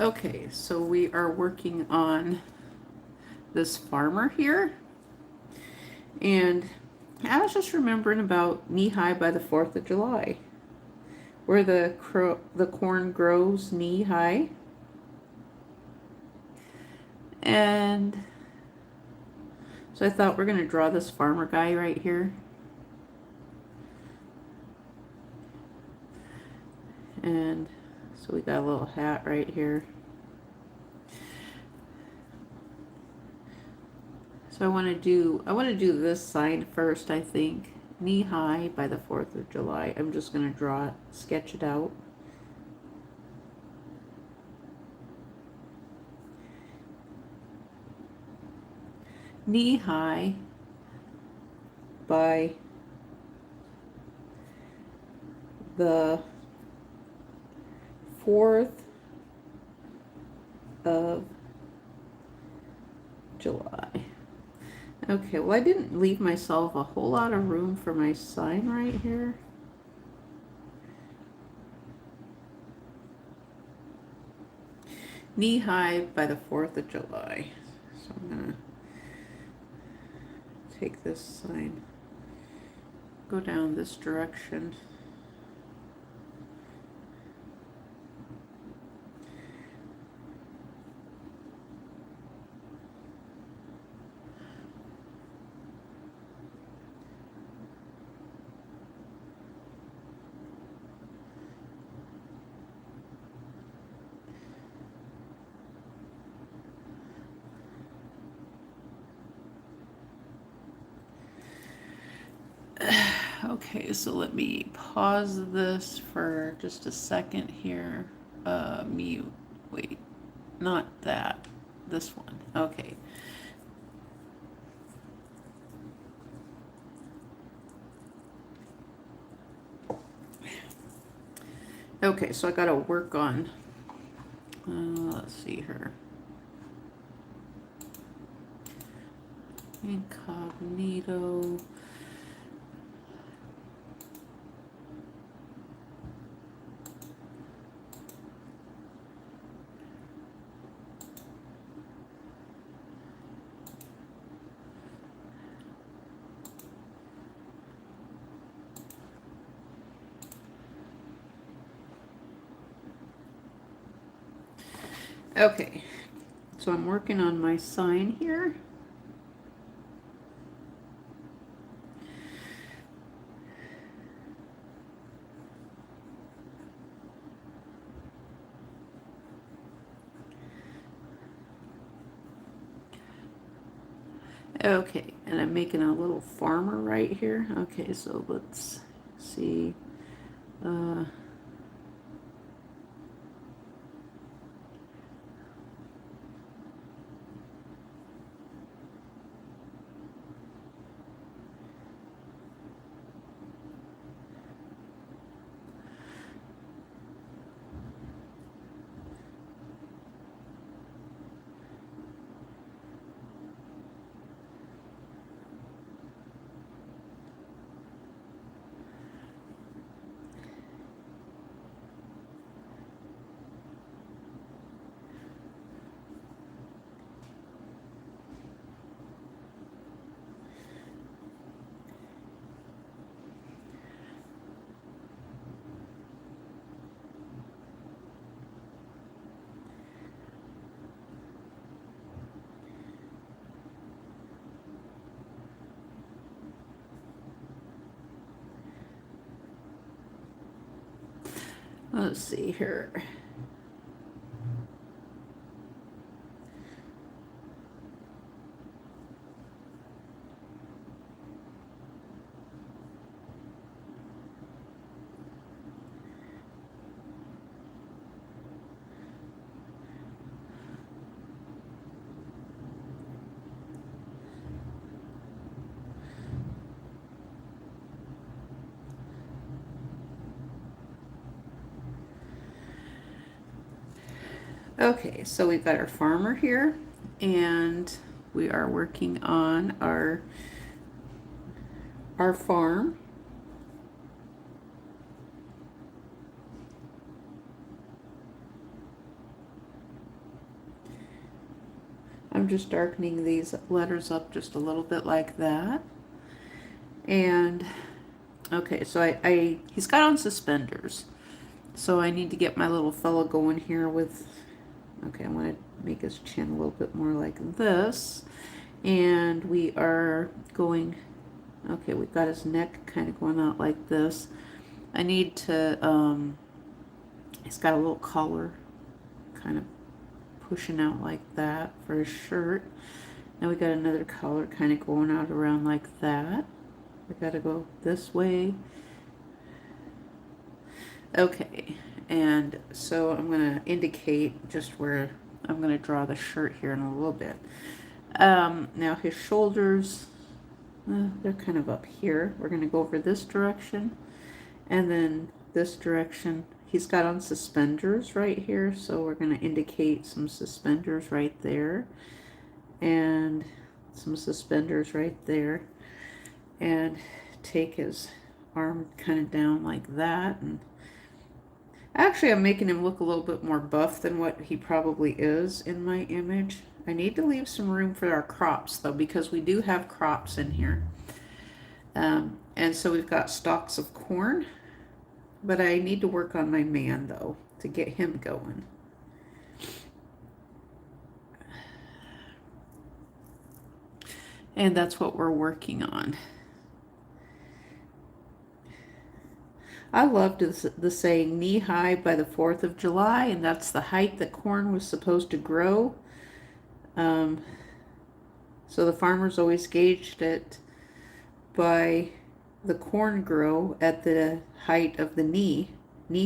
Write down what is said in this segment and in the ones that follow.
Okay, so we are working on this farmer here, and I was just remembering about knee-high by the 4th of July, where the corn grows knee-high. And so I thought we're going to draw this farmer guy right here. And so we got a little hat right here. So I want to do this sign first, I think. Knee high by the 4th of July. I'm just going to draw it, sketch it out. Knee high by the 4th of July. Okay, well, I didn't leave myself a whole lot of room for my sign right here. Knee high by the 4th of July. So I'm gonna take this sign, go down this direction. Okay, so let me pause this for just a second here. Mute. Wait, not that. This one. Okay. Okay, so I gotta work on, let's see here. Incognito. Okay, so I'm working on my sign here. Okay, and I'm making a little farmer right here. Okay, so let's see. Let's see here. Okay, so we've got our farmer here, and we are working on our farm. I'm just darkening these letters up just a little bit like that. And okay, so he's got on suspenders. So I need to get my little fella going here with, okay, I want to make his chin a little bit more like this. And we are going, okay, we've got his neck kind of going out like this. I need to, he's got a little collar kind of pushing out like that for his shirt. Now we got another collar kind of going out around like that. We got to go this way. Okay, and so I'm going to indicate just where I'm going to draw the shirt here in a little bit. Now his shoulders, they're kind of up here. We're going to go over this direction and then this direction. He's got on suspenders right here, so we're going to indicate some suspenders right there and some suspenders right there, and take his arm kind of down like that. And actually, I'm making him look a little bit more buff than what he probably is in my image. I need to leave some room for our crops, though, because we do have crops in here. And so we've got stalks of corn, but I need to work on my man, though, to get him going. And that's what we're working on. I loved the saying knee high by the 4th of July, and that's the height that corn was supposed to grow. So the farmers always gauged it by the corn grow at the height of the knee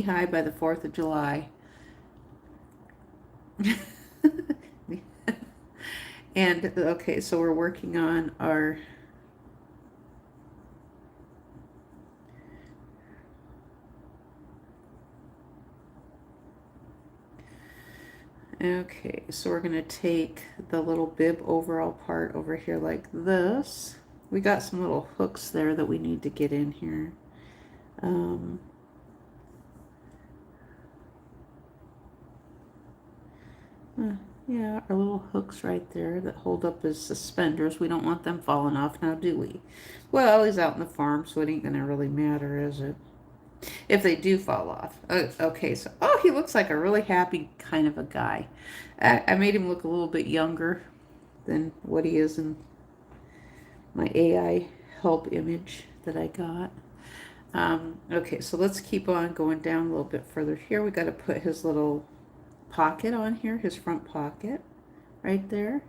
high by the 4th of July. And okay, so we're working on our okay, so we're going to take the little bib overall part over here like this. We got some little hooks there that we need to get in here. Yeah, our little hooks right there that hold up his suspenders. We don't want them falling off now, do we? Well, he's out in the farm, so it ain't going to really matter, is it? If they do fall off. Okay, so, oh, he looks like a really happy kind of a guy. I made him look a little bit younger than what he is in my AI help image that I got. Okay, so let's keep on going down a little bit further here. We got to put his little pocket on here, his front pocket right there.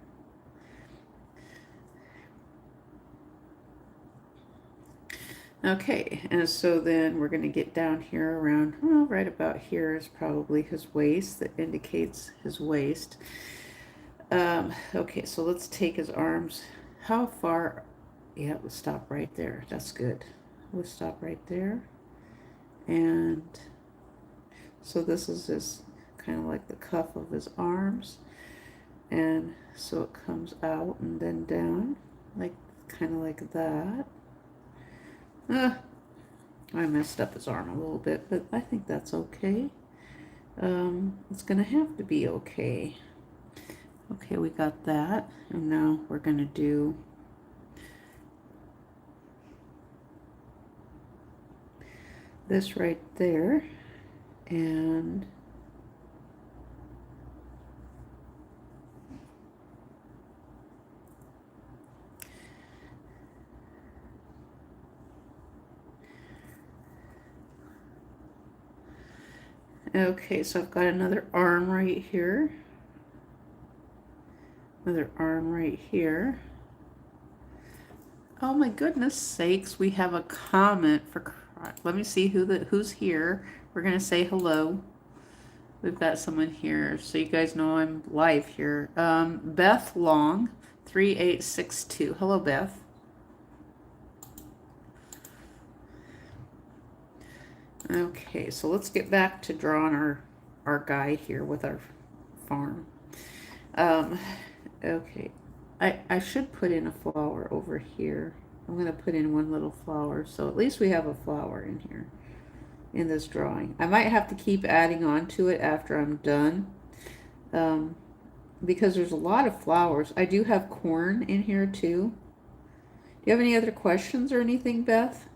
Okay, and so then we're going to get down here around, well, right about here is probably his waist. That indicates his waist. Okay, so let's take his arms. How far? Yeah, we'll stop right there. That's good. We'll stop right there. And so this is his kind of like the cuff of his arms. And so it comes out and then down, like kind of like that. I messed up his arm a little bit, but I think that's okay. It's gonna have to be okay. Okay, we got that, and now we're gonna do this right there, and okay, so I've got another arm right here. Another arm right here. Oh my goodness sakes, we have a comment for, let me see who's here. We're gonna say hello. We've got someone here, so you guys know I'm live here. Beth Long, 3862. Hello, Beth. Okay, so let's get back to drawing our guy here with our farm. Okay, I should put in a flower over here. I'm going to put in one little flower, so at least we have a flower in here in this drawing. I might have to keep adding on to it after I'm done. because there's a lot of flowers. I do have corn in here too. Do you have any other questions or anything, Beth?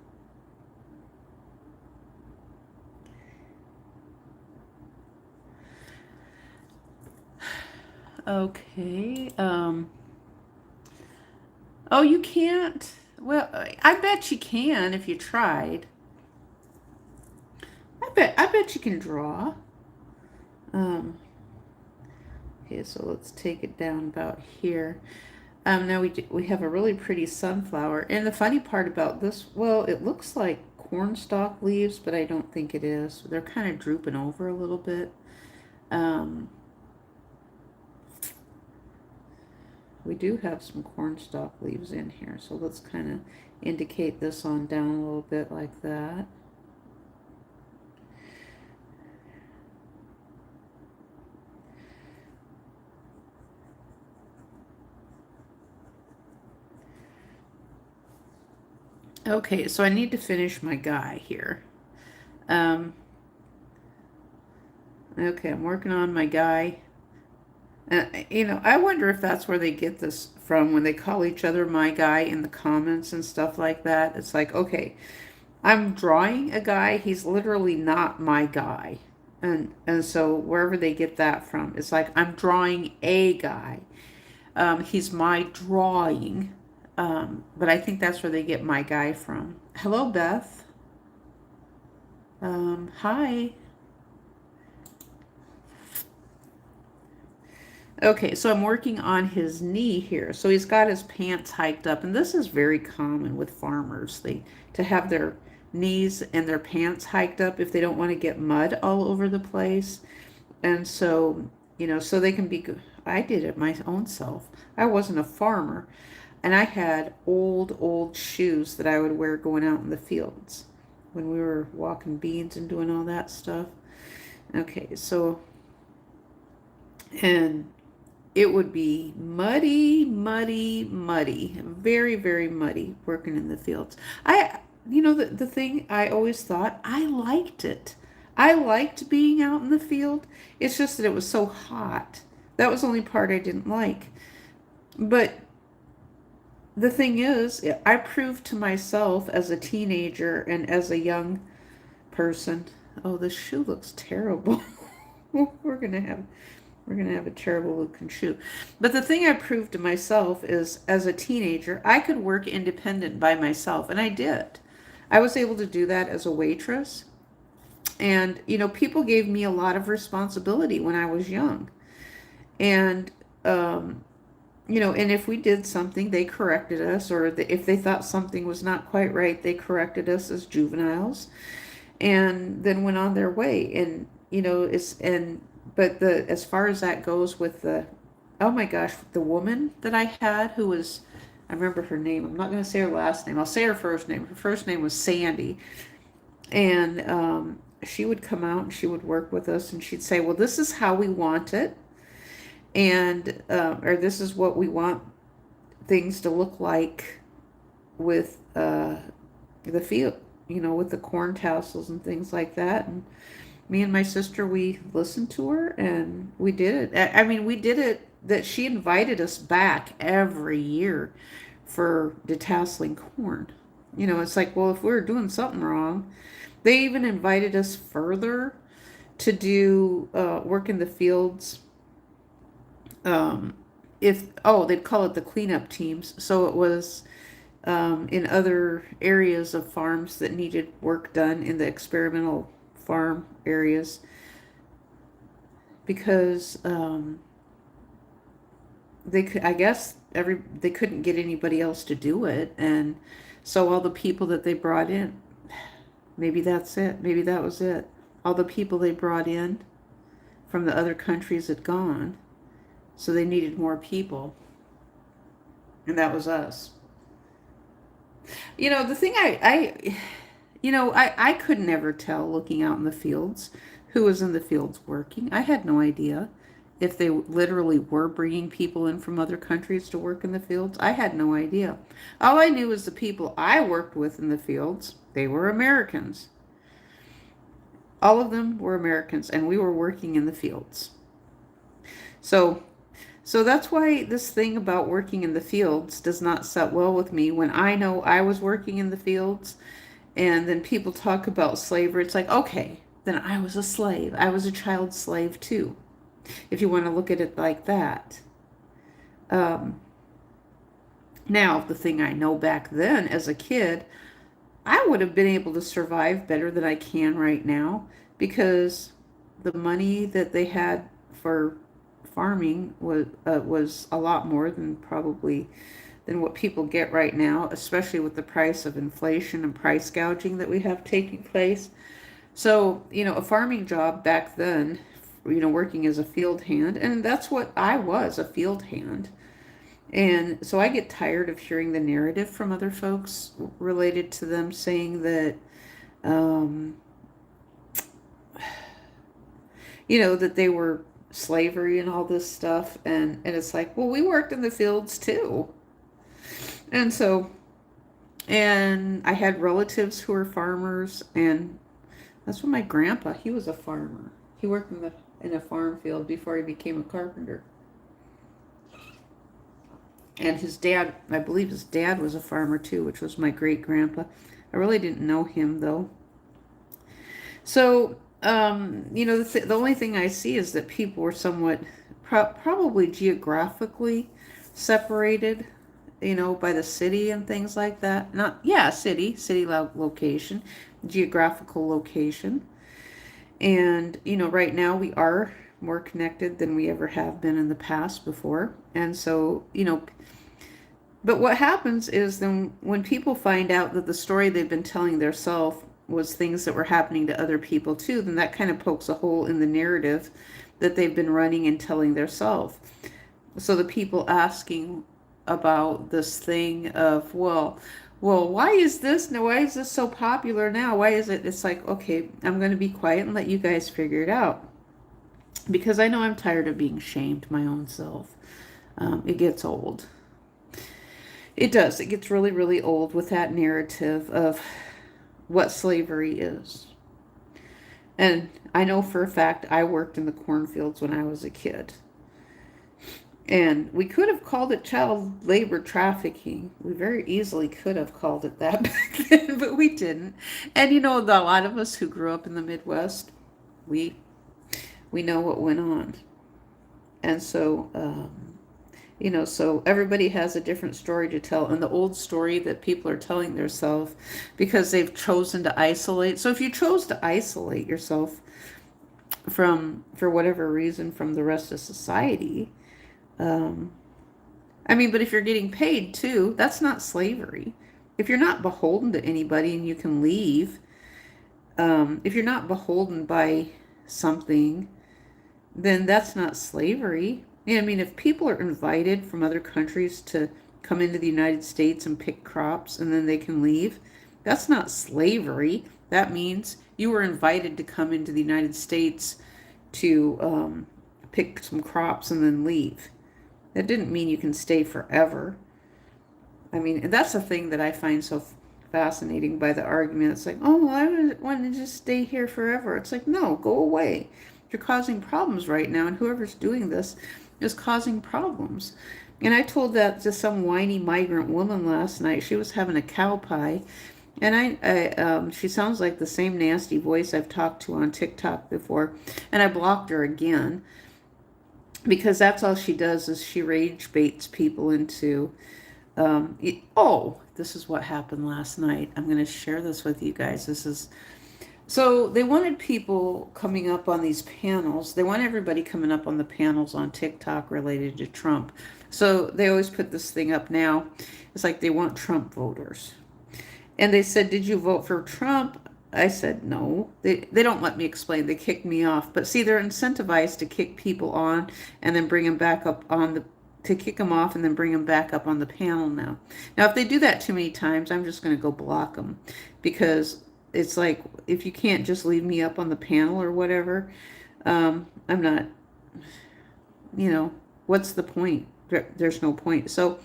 Okay. Oh, you can't? Well, I bet you can if you tried. I bet you can draw. Um, okay, so let's take it down about here. Now we have a really pretty sunflower. And the funny part about this, well, it looks like cornstalk leaves, but I don't think it is. They're kind of drooping over a little bit. Um, we do have some cornstalk leaves in here, so let's kind of indicate this on down a little bit like that. Okay, so I need to finish my guy here. Okay, I'm working on my guy. I wonder if that's where they get this from when they call each other my guy in the comments and stuff like that. It's like, okay, I'm drawing a guy, he's literally not my guy. And so wherever they get that from, it's like I'm drawing a guy. He's my drawing. But I think that's where they get my guy from. Hello, Beth. Hi. Okay, so I'm working on his knee here. So he's got his pants hiked up, and this is very common with farmers. To have their knees and their pants hiked up if they don't want to get mud all over the place. And so, so they can be good. I did it my own self. I wasn't a farmer, and I had old shoes that I would wear going out in the fields when we were walking beans and doing all that stuff. Okay, so, and it would be muddy, very, very muddy working in the fields. The thing I always thought, I liked it. I liked being out in the field. It's just that it was so hot. That was the only part I didn't like. But the thing is, I proved to myself as a teenager and as a young person, oh, this shoe looks terrible. We're gonna have a terrible looking shoe. But the thing I proved to myself is, as a teenager, I could work independent by myself, and I did. I was able to do that as a waitress. And, people gave me a lot of responsibility when I was young. And, and if we did something, they corrected us, or if they thought something was not quite right, they corrected us as juveniles, and then went on their way. And, but as far as that goes with oh my gosh, the woman that I had who was, I remember her name. I'm not going to say her last name. I'll say her first name. Her first name was Sandy. And she would come out and she would work with us, and she'd say, well, this is how we want it. And, or this is what we want things to look like with the field, with the corn tassels and things like that. And me and my sister, we listened to her and we did it. I mean, we did it that she invited us back every year for detasseling corn. It's like, well, if we were doing something wrong, they even invited us further to do work in the fields. They'd call it the cleanup teams. So it was in other areas of farms that needed work done in the experimental farm areas, because they couldn't get anybody else to do it. And so all the people that they brought in, maybe that's it, maybe that was it, all the people they brought in from the other countries had gone, so they needed more people, and that was us. The thing I could never tell looking out in the fields who was in the fields working. I had no idea if they literally were bringing people in from other countries to work in the fields. I had no idea. All I knew was the people I worked with in the fields, they were Americans. All of them were Americans, and we were working in the fields. So So that's why this thing about working in the fields does not set well with me when I know I was working in the fields and then people talk about slavery. It's like, okay, then I was a slave. I was a child slave too, if you want to look at it like that. Um, Now, the thing I know back then as a kid, I would have been able to survive better than I can right now because the money that they had for farming was a lot more than probably than what people get right now, especially with the price of inflation and price gouging that we have taking place. So, a farming job back then, working as a field hand, and that's what I was, a field hand. And so I get tired of hearing the narrative from other folks related to them saying that, um, that they were slavery and all this stuff. And it's like, well, we worked in the fields too. And so, and I had relatives who were farmers, and that's what my grandpa, he was a farmer. He worked in a farm field before he became a carpenter. And his dad, I believe his dad was a farmer too, which was my great grandpa. I really didn't know him though. So, the only thing I see is that people were somewhat, probably geographically separated, by the city and things like that. Not, yeah, city location, geographical location. And, right now we are more connected than we ever have been in the past before. And so, but what happens is then when people find out that the story they've been telling theirself was things that were happening to other people too, then that kind of pokes a hole in the narrative that they've been running and telling theirself. So the people asking about this thing of, well, why is this? Now, why is this so popular now? Why is it? It's like, okay, I'm going to be quiet and let you guys figure it out. Because I know I'm tired of being shamed my own self. It gets old. It does. It gets really, really old with that narrative of what slavery is. And I know for a fact I worked in the cornfields when I was a kid. And we could have called it child labor trafficking. We very easily could have called it that back then, but we didn't. And a lot of us who grew up in the Midwest, we know what went on. And so, so everybody has a different story to tell. And the old story that people are telling themselves because they've chosen to isolate. So if you chose to isolate yourself for whatever reason, from the rest of society, but if you're getting paid too, that's not slavery. If you're not beholden to anybody and you can leave, if you're not beholden by something, then that's not slavery. If people are invited from other countries to come into the United States and pick crops and then they can leave, that's not slavery. That means you were invited to come into the United States to pick some crops and then leave. That didn't mean you can stay forever. And that's the thing that I find so fascinating by the argument. It's like, oh, well, I want to just stay here forever. It's like, no, go away. You're causing problems right now, and whoever's doing this is causing problems. And I told that to some whiny migrant woman last night. She was having a cow pie, and she sounds like the same nasty voice I've talked to on TikTok before, and I blocked her again. Because that's all she does is she rage baits people into, this is what happened last night. I'm going to share this with you guys. So they wanted people coming up on these panels. They want everybody coming up on the panels on TikTok related to Trump. So they always put this thing up now. It's like they want Trump voters. And they said, did you vote for Trump? I said, no. They don't let me explain. They kicked me off. But see, they're incentivized to kick people on and then bring them back up to kick them off and then bring them back up on the panel now. Now, if they do that too many times, I'm just going to go block them. Because it's like, if you can't just leave me up on the panel or whatever, I'm not, what's the point? There's no point. So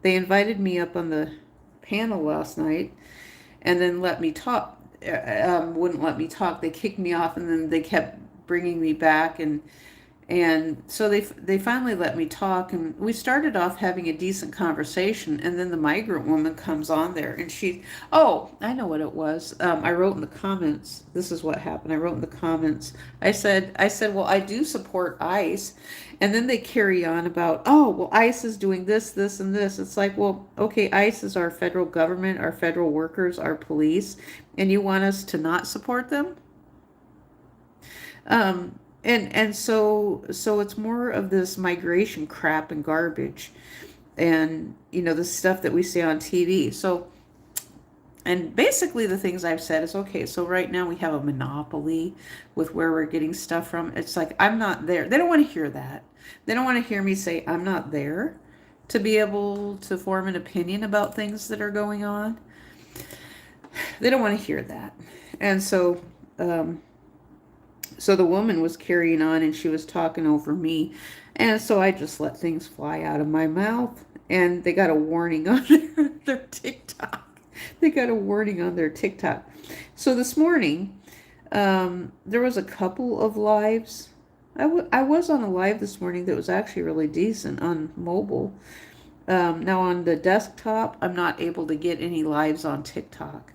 they invited me up on the panel last night and then let me talk. Wouldn't let me talk. They kicked me off and then they kept bringing me back and And so they finally let me talk, and we started off having a decent conversation, and then the migrant woman comes on there, and oh, I know what it was. I wrote in the comments, this is what happened. I wrote in the comments, I said, well, I do support ICE, and then they carry on about, oh, well, ICE is doing this, this, and this. It's like, well, okay, ICE is our federal government, our federal workers, our police, and you want us to not support them? And so it's more of this migration crap and garbage, and the stuff that we see on TV. So, and basically the things I've said is, okay, so right now we have a monopoly with where we're getting stuff from. It's like, I'm not there. They don't want to hear that. They don't want to hear me say I'm not there to be able to form an opinion about things that are going on. They don't want to hear that. And so the woman was carrying on, and she was talking over me. And so I just let things fly out of my mouth. And they got a warning on their TikTok. They got a warning on their TikTok. So this morning, there was a couple of lives. I was on a live this morning that was actually really decent on mobile. Now on the desktop, I'm not able to get any lives on TikTok.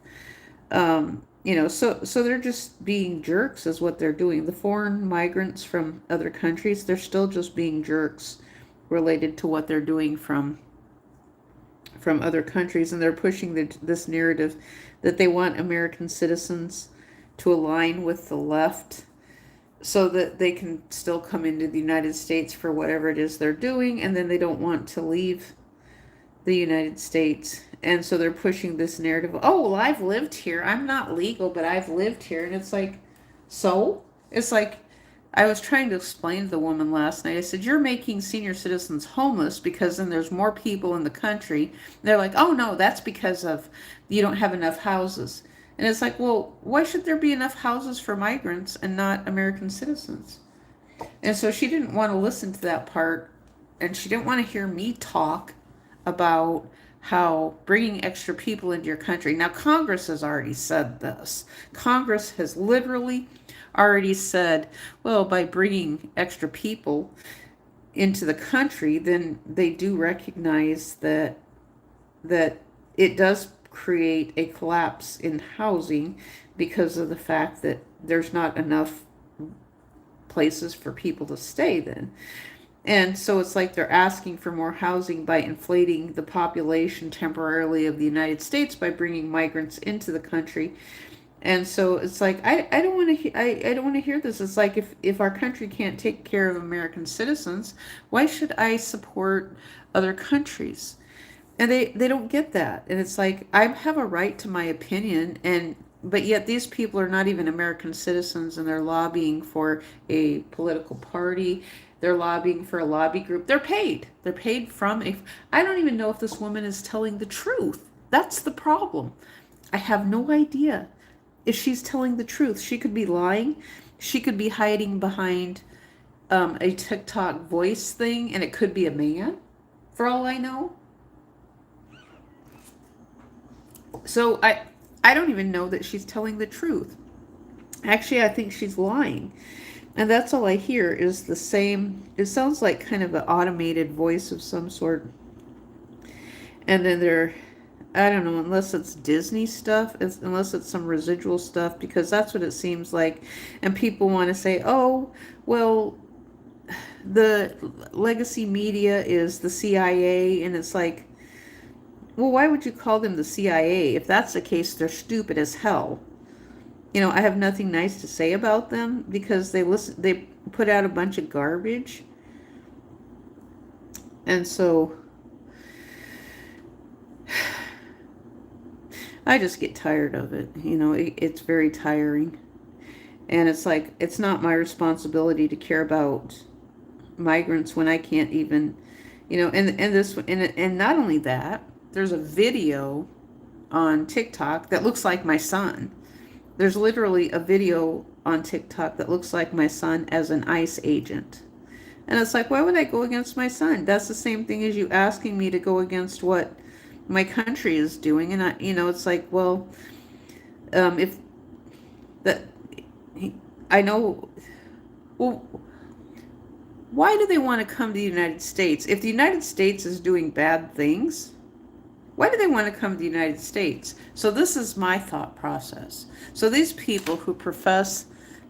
So they're just being jerks is what they're doing. The foreign migrants from other countries, they're still just being jerks related to what they're doing from other countries, and they're pushing this narrative that they want American citizens to align with the left so that they can still come into the United States for whatever it is they're doing, and then they don't want to leave the United States. And so they're pushing this narrative, oh, well, I've lived here. I'm not legal, but I've lived here. And it's like, so? It's like, I was trying to explain to the woman last night. I said, you're making senior citizens homeless because then there's more people in the country. And they're like, oh, no, that's because of you don't have enough houses. And it's like, well, why should there be enough houses for migrants and not American citizens? And so she didn't want to listen to that part, and she didn't want to hear me talk about how bringing extra people into your country. Now, Congress has already said this. Congress has literally already said, well, by bringing extra people into the country, then they do recognize that it does create a collapse in housing because of the fact that there's not enough places for people to stay then. And so it's like they're asking for more housing by inflating the population temporarily of the United States by bringing migrants into the country. And so it's like I don't want to I don't want to hear this. It's like if our country can't take care of American citizens, why should I support other countries? And they don't get that. And it's like I have a right to my opinion, and but yet these people are not even American citizens, and they're lobbying for a political party. They're lobbying for a lobby group. They're paid. They're paid from a. I don't even know if this woman is telling the truth. That's the problem. I have no idea if she's telling the truth. She could be lying. She could be hiding behind a TikTok voice thing, and it could be a man, for all I know. So I don't even know that she's telling the truth. Actually, I think she's lying. And that's all I hear is the same. It sounds like kind of an automated voice of some sort. And then I don't know, unless it's Disney stuff, unless it's some residual stuff, because that's what it seems like. And people want to say, oh, well, the legacy media is the CIA. And it's like, well, why would you call them the CIA? If that's the case, they're stupid as hell. I have nothing nice to say about them because they put out a bunch of garbage. And so I just get tired of it. It's very tiring. And it's like, it's not my responsibility to care about migrants when I can't even, and not only that, there's a video on TikTok that looks like my son. There's literally a video on TikTok that looks like my son as an ICE agent. And it's like, why would I go against my son? That's the same thing as you asking me to go against what my country is doing. And it's like, well, if that, I know, well, why do they want to come to the United States? If the United States is doing bad things, why do they want to come to the United States? So this is my thought process. So these people who profess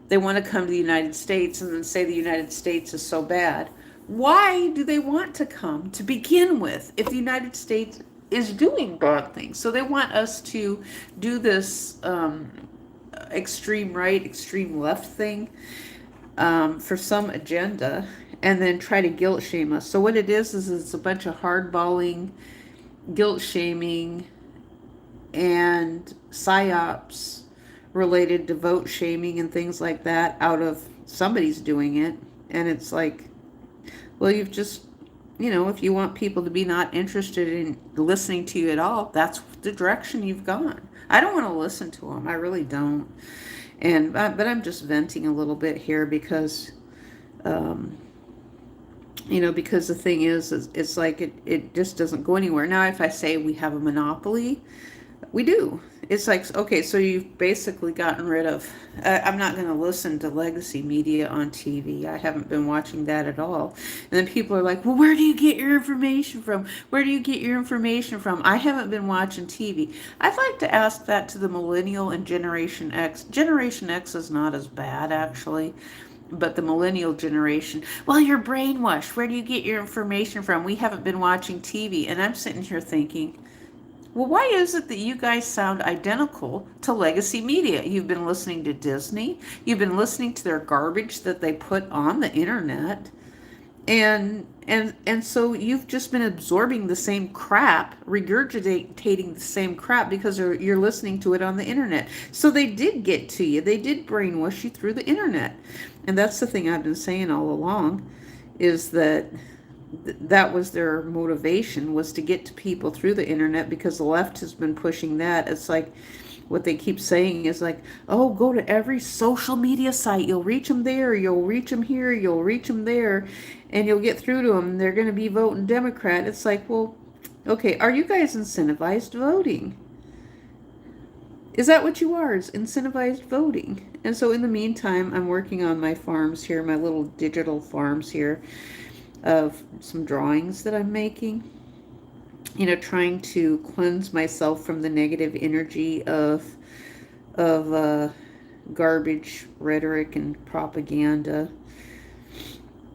they want to come to the United States and then say the United States is so bad, why do they want to come to begin with if the United States is doing bad things? So they want us to do this extreme right, extreme left thing for some agenda, and then try to guilt shame us. So what it is it's a bunch of hardballing, guilt shaming, and psyops related to vote shaming and things like that out of somebody's doing it. And it's like, well, you've just, if you want people to be not interested in listening to you at all, that's the direction you've gone. I don't want to listen to them. I really don't. And but I'm just venting a little bit here because because the thing is it's like it just doesn't go anywhere. Now if I say we have a monopoly, we do. It's like, okay, so you've basically gotten rid of, I'm not going to listen to legacy media on TV. I haven't been watching that at all. And then people are like, well, where do you get your information from? Where do you get your information from? I haven't been watching TV. I'd like to ask that to the millennial and Generation X. Generation X is not as bad, actually. But the millennial generation, well, you're brainwashed. Where do you get your information from? We haven't been watching TV. And I'm sitting here thinking, well, why is it that you guys sound identical to legacy media? You've been listening to Disney. You've been listening to their garbage that they put on the internet. And so you've just been absorbing the same crap, regurgitating the same crap because you're listening to it on the internet. So they did get to you. They did brainwash you through the internet. And that's the thing I've been saying all along, is that that was their motivation, was to get to people through the internet, because the left has been pushing that. It's like what they keep saying is like, oh, go to every social media site. You'll reach them there. You'll reach them here. You'll reach them there. And you'll get through to them. They're going to be voting Democrat. It's like, well, okay, are you guys incentivized voting? Is that what you are? Is incentivized voting? And so in the meantime, I'm working on my farms here, my little digital farms here, of some drawings that I'm making, trying to cleanse myself from the negative energy of garbage rhetoric and propaganda,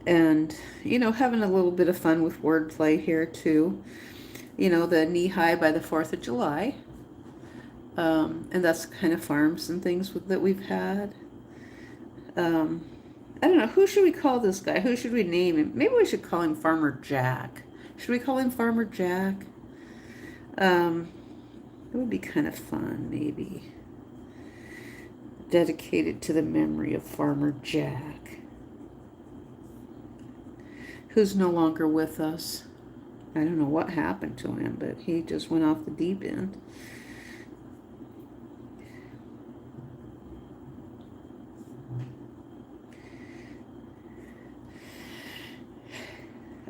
and having a little bit of fun with wordplay here too. The nHigh by the 4th of July, and that's the kind of farms and things that we've had. I don't know, who should we call this guy? Who should we name him? Maybe we should call him Farmer Jack. Should we call him Farmer Jack? It would be kind of fun, maybe. Dedicated to the memory of Farmer Jack, who's no longer with us. I don't know what happened to him, but he just went off the deep end.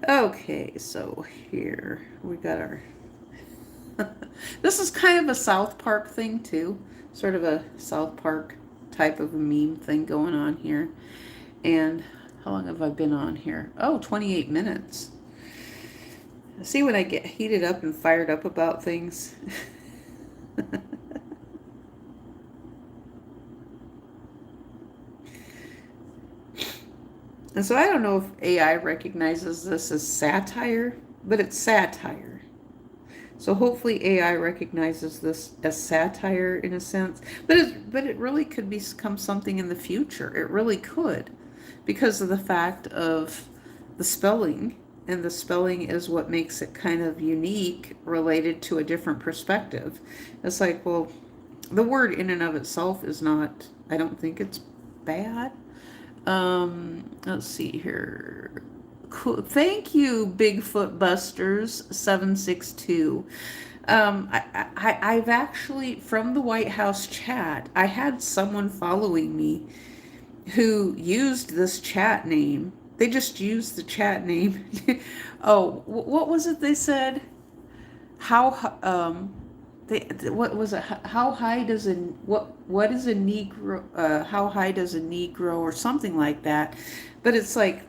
Okay, so here we got our this is kind of a South Park thing too, sort of a South Park type of a meme thing going on here. And how long have I been on here? Oh, 28 minutes. See, when I get heated up and fired up about things. And so I don't know if AI recognizes this as satire, but it's satire. So hopefully AI recognizes this as satire in a sense, but it really could become something in the future. It really could, because of the fact of the spelling, and the spelling is what makes it kind of unique, related to a different perspective. It's like, well, the word in and of itself is not, I don't think it's bad. Let's see here. Cool. Thank you, Bigfoot Busters 762. I've actually, from the White House chat, I had someone following me who used this chat name. They just used the chat name. Oh, what was it they said? What was it? How high does what is a Negro? How high does a Negro, or something like that? But it's like,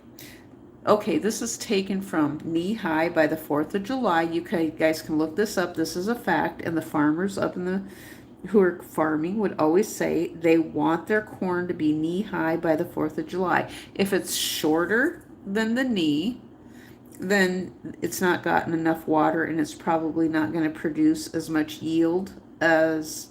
Okay, this is taken from Knee-High by the 4th of July. You guys can look this up. This is a fact. And the farmers up in the who are farming would always say they want their corn to be knee-high by the 4th of July. If it's shorter than the knee, then it's not gotten enough water and it's probably not going to produce as much yield as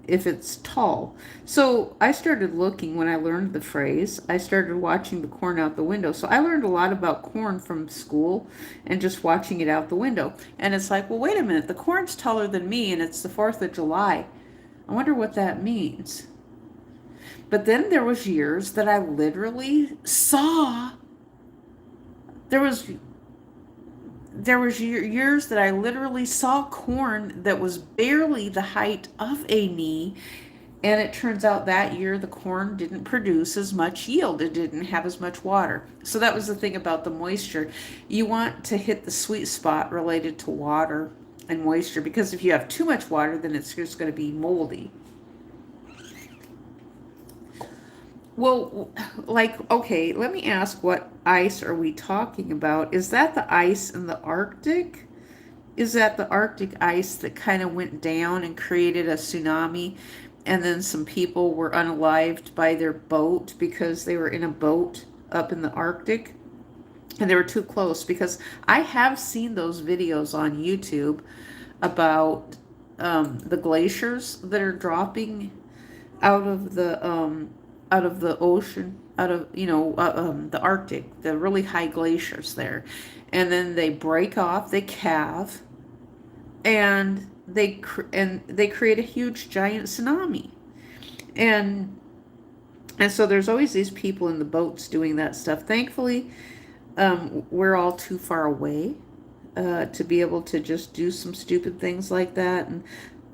if it's tall. So I started looking when I learned the phrase. I started watching the corn out the window. So I learned a lot about corn from school and just watching it out the window. And it's like, well, wait a minute, the corn's taller than me and it's the 4th of July. I wonder what that means. But then there was years that I literally saw, there was years that I literally saw corn that was barely the height of a knee. And it turns out that year the corn didn't produce as much yield. It didn't have as much water. So that was the thing about the moisture. You want to hit the sweet spot related to water and moisture, because if you have too much water, then it's just going to be moldy. Well, like, okay, let me ask, what ice are we talking about? Is that the ice in the Arctic? Is that the Arctic ice that kind of went down and created a tsunami? And then some people were unalived by their boat because they were in a boat up in the Arctic and they were too close. Because I have seen those videos on YouTube about the glaciers that are dropping out of the ocean, out of the Arctic, the really high glaciers there, and then they break off, they calve, and they create a huge giant tsunami, and so there's always these people in the boats doing that stuff. Thankfully, we're all too far away to be able to just do some stupid things like that. And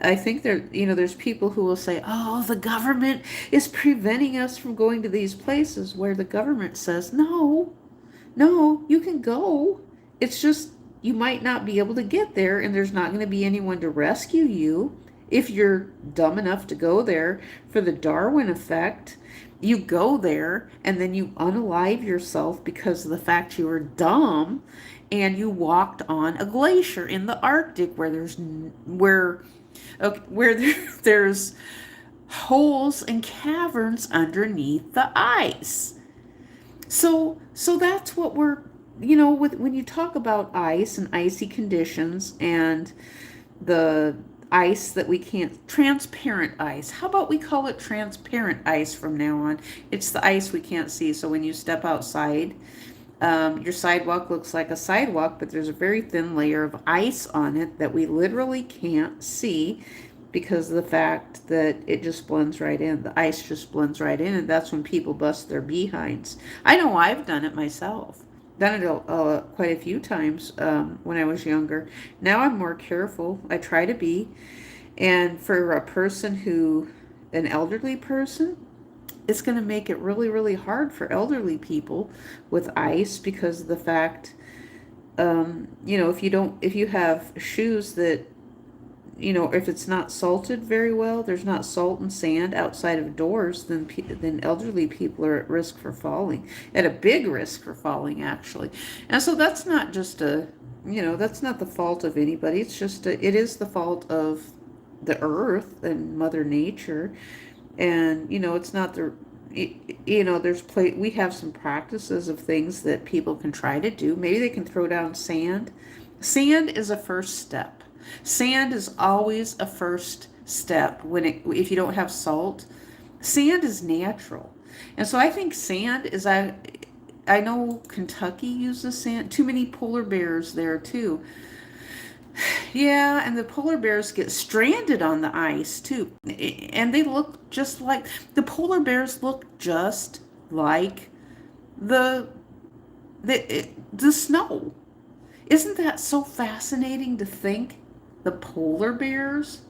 I think there's people who will say, oh, the government is preventing us from going to these places, where the government says, no, you can go. It's just, you might not be able to get there, and there's not going to be anyone to rescue you. If you're dumb enough to go there for the Darwin effect, you go there and then you unalive yourself because of the fact you were dumb, and you walked on a glacier in the Arctic where there's holes and caverns underneath the ice. So that's what we're, when you talk about ice and icy conditions and the ice that we can't, transparent ice. How about we call it transparent ice from now on? It's the ice we can't see. So when you step outside, your sidewalk looks like a sidewalk, but there's a very thin layer of ice on it that we literally can't see because of the fact that it just blends right in. The ice just blends right in, and that's when people bust their behinds. I know I've done it myself. Done it quite a few times when I was younger. Now I'm more careful. I try to be. And for an elderly person, it's going to make it really, really hard for elderly people with ice because of the fact, if you have shoes that, if it's not salted very well, there's not salt and sand outside of doors, then elderly people are at risk for falling, at a big risk for falling, actually. And so that's not just that's not the fault of anybody. It's just, it is the fault of the earth and Mother Nature. And, it's not we have some practices of things that people can try to do. Maybe they can throw down sand. Sand is a first step. Sand is always a first step if you don't have salt. Sand is natural. And so I think sand is, I know Kentucky uses sand. Too many polar bears there too. Yeah, and the polar bears get stranded on the ice too. And they look just like, the polar bears look just like the snow. Isn't that so fascinating to think? The polar bears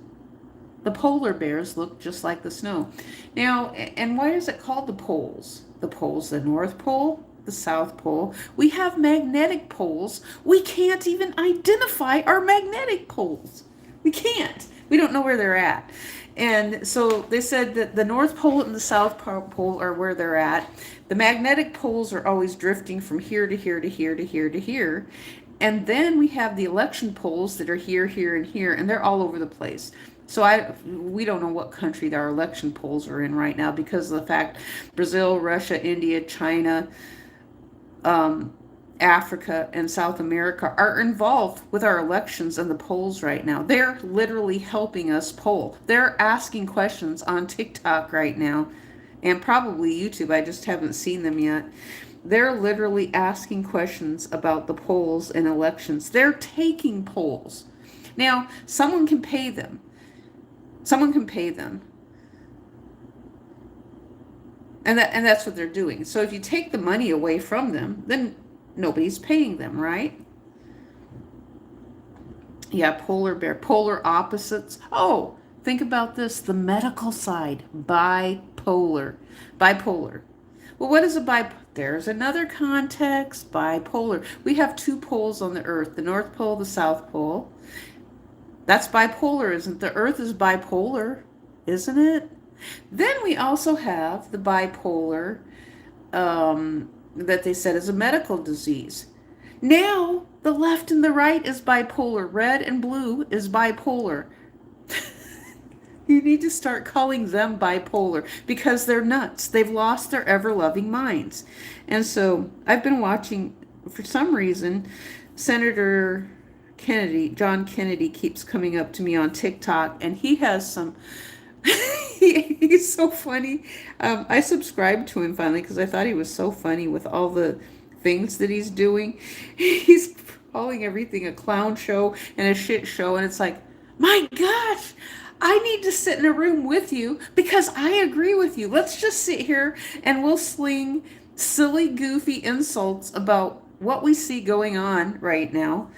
look just like the snow. Now, and why is it called the poles? The poles, the North Pole, the South Pole. We have magnetic poles. We can't even identify our magnetic poles. We can't. We don't know where they're at. And so they said that the North Pole and the South Pole are where they're at. The magnetic poles are always drifting from here to here to here to here to here. And then we have the election poles that are here, here, and here, and they're all over the place. So we don't know what country our election polls are in right now because of the fact Brazil, Russia, India, China, Africa, and South America are involved with our elections and the polls right now. They're literally helping us poll. They're asking questions on TikTok right now and probably YouTube. I just haven't seen them yet. They're literally asking questions about the polls and elections. They're taking polls. Now, someone can pay them. Someone can pay them. And that's what they're doing. So if you take the money away from them, then nobody's paying them, right? Yeah, polar bear, polar opposites. Oh, think about this. The medical side, bipolar. Bipolar. Well, what is a bipolar? There's another context, bipolar. We have two poles on the earth, the North Pole, the South Pole. That's bipolar, isn't it? The earth is bipolar, isn't it? Then we also have the bipolar that they said is a medical disease. Now the left and the right is bipolar. Red and blue is bipolar. You need to start calling them bipolar because they're nuts. They've lost their ever-loving minds. And so I've been watching, for some reason, Senator Kennedy, John Kennedy, keeps coming up to me on TikTok, and he has some he's so funny. I subscribed to him finally because I thought he was so funny with all the things that he's doing. He's calling everything a clown show and a shit show, and it's like, my gosh, I need to sit in a room with you because I agree with you. Let's just sit here and we'll sling silly, goofy insults about what we see going on right now.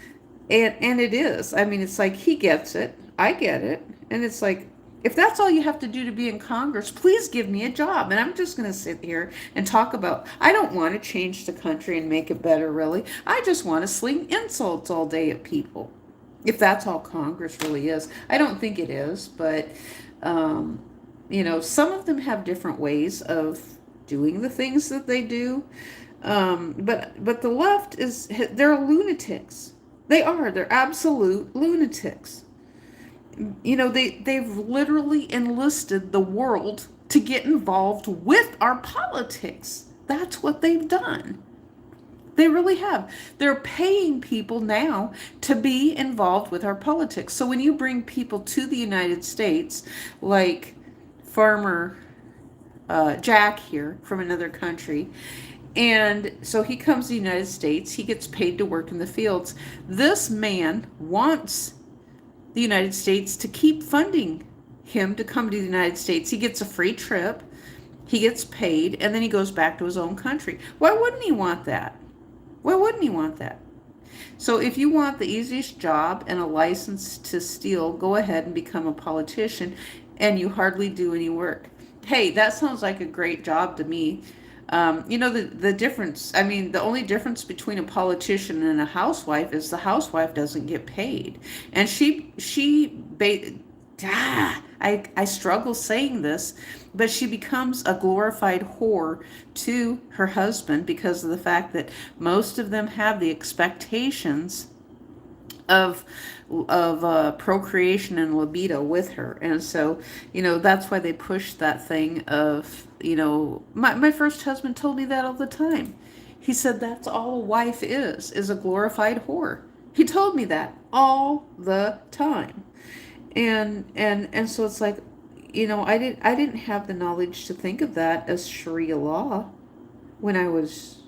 And it is. I mean, it's like he gets it. I get it. And it's like, if that's all you have to do to be in Congress, please give me a job. And I'm just going to sit here and talk about, I don't want to change the country and make it better, really. I just want to sling insults all day at people. If that's all Congress really is. I don't think it is, but, some of them have different ways of doing the things that they do. But the left they're lunatics. They are. They're absolute lunatics. They've literally enlisted the world to get involved with our politics. That's what they've done. They really have. They're paying people now to be involved with our politics. So when you bring people to the United States, like Farmer Jack here from another country, and so he comes to the United States, he gets paid to work in the fields. This man wants the United States to keep funding him to come to the United States. He gets a free trip, he gets paid, and then he goes back to his own country. Why wouldn't he want that? Why wouldn't he want that? So if you want the easiest job and a license to steal, go ahead and become a politician, and you hardly do any work. Hey, that sounds like a great job to me. The difference, the only difference between a politician and a housewife is the housewife doesn't get paid. And I struggle saying this, but she becomes a glorified whore to her husband because of the fact that most of them have the expectations of procreation and libido with her. And so, that's why they push that thing of, my first husband told me that all the time. He said that's all a wife is a glorified whore. He told me that all the time. And so it's like, I didn't have the knowledge to think of that as Sharia law when I was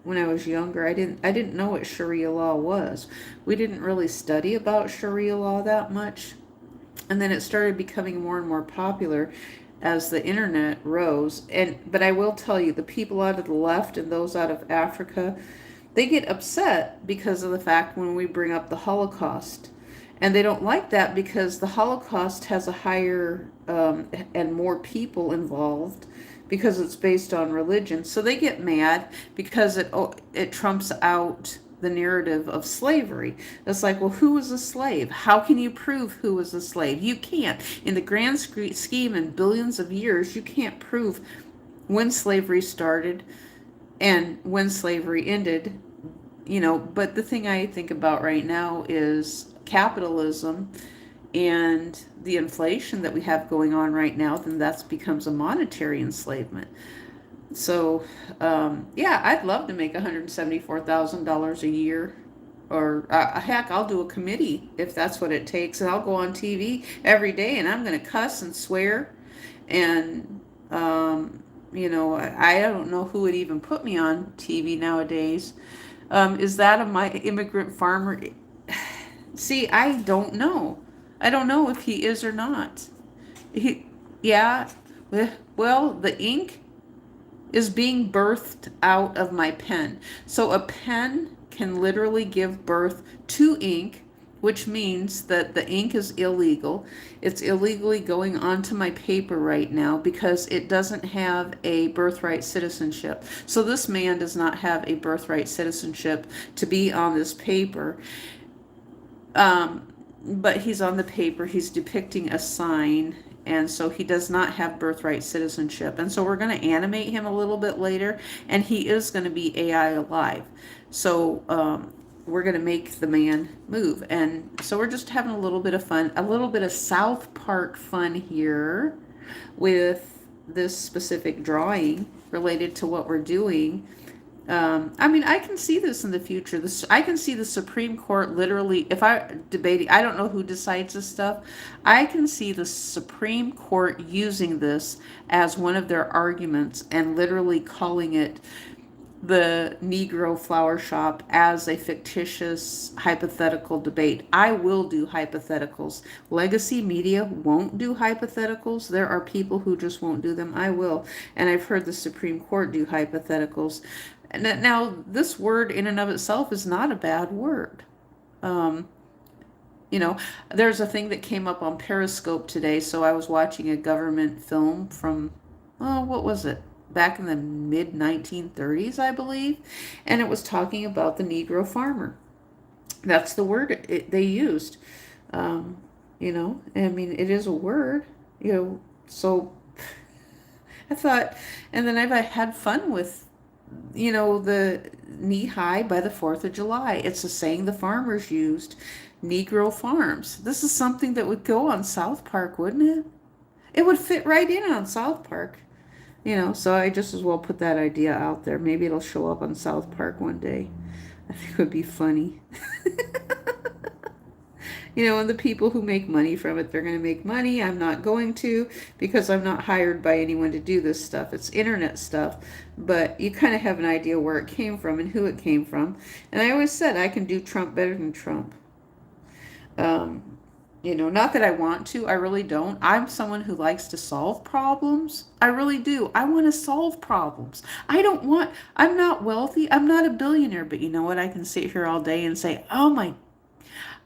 younger. I didn't know what Sharia law was. We didn't really study about Sharia law that much. And then it started becoming more and more popular as the internet rose. But I will tell you, the people out of the left and those out of Africa, they get upset because of the fact when we bring up the Holocaust. And they don't like that because the Holocaust has a higher and more people involved because it's based on religion. So they get mad because it trumps out the narrative of slavery. It's like, well, who was a slave? How can you prove who was a slave? You can't. In the grand scheme in billions of years, you can't prove when slavery started and when slavery ended. But the thing I think about right now is capitalism and the inflation that we have going on right now. Then that becomes a monetary enslavement. So, yeah, I'd love to make $174,000 a year. Or heck, I'll do a committee if that's what it takes. And I'll go on TV every day and I'm going to cuss and swear. And, I don't know who would even put me on TV nowadays. Is that my immigrant farmer? See, I don't know. I don't know if he is or not. Yeah, well, the ink is being birthed out of my pen. So a pen can literally give birth to ink, which means that the ink is illegal. It's illegally going onto my paper right now because it doesn't have a birthright citizenship. So this man does not have a birthright citizenship to be on this paper. But he's on the paper, he's depicting a sign, and so he does not have birthright citizenship. And so we're going to animate him a little bit later, and he is going to be AI alive. So we're going to make the man move. And so we're just having a little bit of fun, a little bit of South Park fun here with this specific drawing related to what we're doing. I can see this in the future. I can see the Supreme Court literally, if I don't know who decides this stuff. I can see the Supreme Court using this as one of their arguments and literally calling it the Negro Flower Shop as a fictitious hypothetical debate. I will do hypotheticals. Legacy media won't do hypotheticals. There are people who just won't do them. I will. And I've heard the Supreme Court do hypotheticals. Now, this word in and of itself is not a bad word. There's a thing that came up on Periscope today. So I was watching a government film from, what was it? Back in the mid 1930s, I believe. And it was talking about the Negro farmer. That's the word they used. It is a word, so I thought, and then I've had fun with the nHigh by the 4th of July. It's a saying the farmers used, Negro farms. This is something that would go on South Park, wouldn't it? It would fit right in on South Park. So I just as well put that idea out there. Maybe it'll show up on South Park one day. I think it would be funny. And the people who make money from it, they're going to make money. I'm not going to, because I'm not hired by anyone to do this stuff. It's internet stuff. But you kind of have an idea where it came from and who it came from. And I always said I can do Trump better than Trump. Not that I want to, I really don't. I'm someone who likes to solve problems. I really do. I want to solve problems. I'm not wealthy. I'm not a billionaire, but you know what? I can sit here all day and say,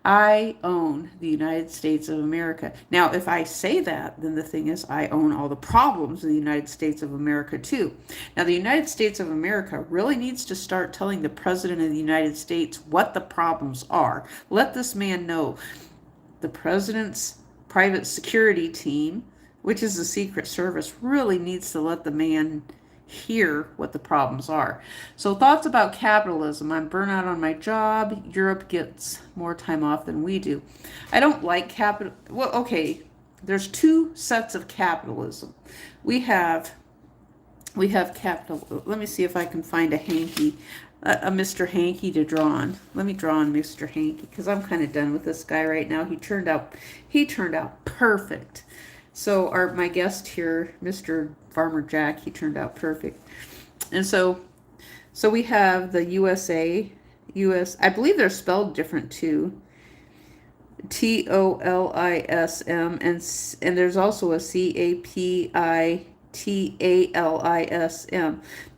I own the United States of America. Now, if I say that, then the thing is, I own all the problems in the United States of America too. Now, the United States of America really needs to start telling the President of the United States what the problems are. Let this man know. The president's private security team, which is the Secret Service, really needs to let the man hear what the problems are. So thoughts about capitalism. I'm burnt out on my job. Europe gets more time off than we do. I don't like capital. Well, okay, there's two sets of capitalism. We have capital. Let me see if I can find a hanky. A Mr. Hanky to draw on. Let me draw on Mr. Hanky because I'm kind of done with this guy right now. He turned out perfect. So my guest here, Mr. Farmer Jack, he turned out perfect. And so we have the USA, I believe they're spelled different too. TOLISM, and there's also a CAPITALISM.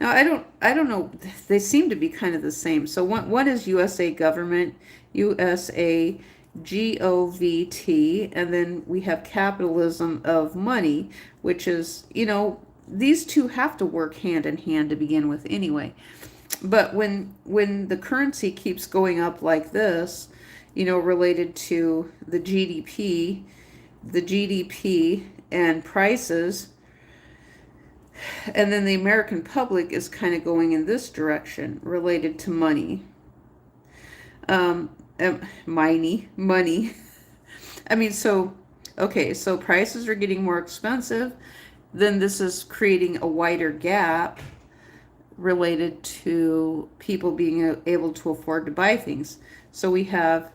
Now I don't know. They seem to be kind of the same. So one is USA government, USA GOVT, and then we have capitalism of money, which is these two have to work hand in hand to begin with anyway. But when the currency keeps going up like this, related to the GDP and prices, and then the American public is kind of going in this direction related to money. Money. I mean, okay, so prices are getting more expensive. Then this is creating a wider gap related to people being able to afford to buy things. So we have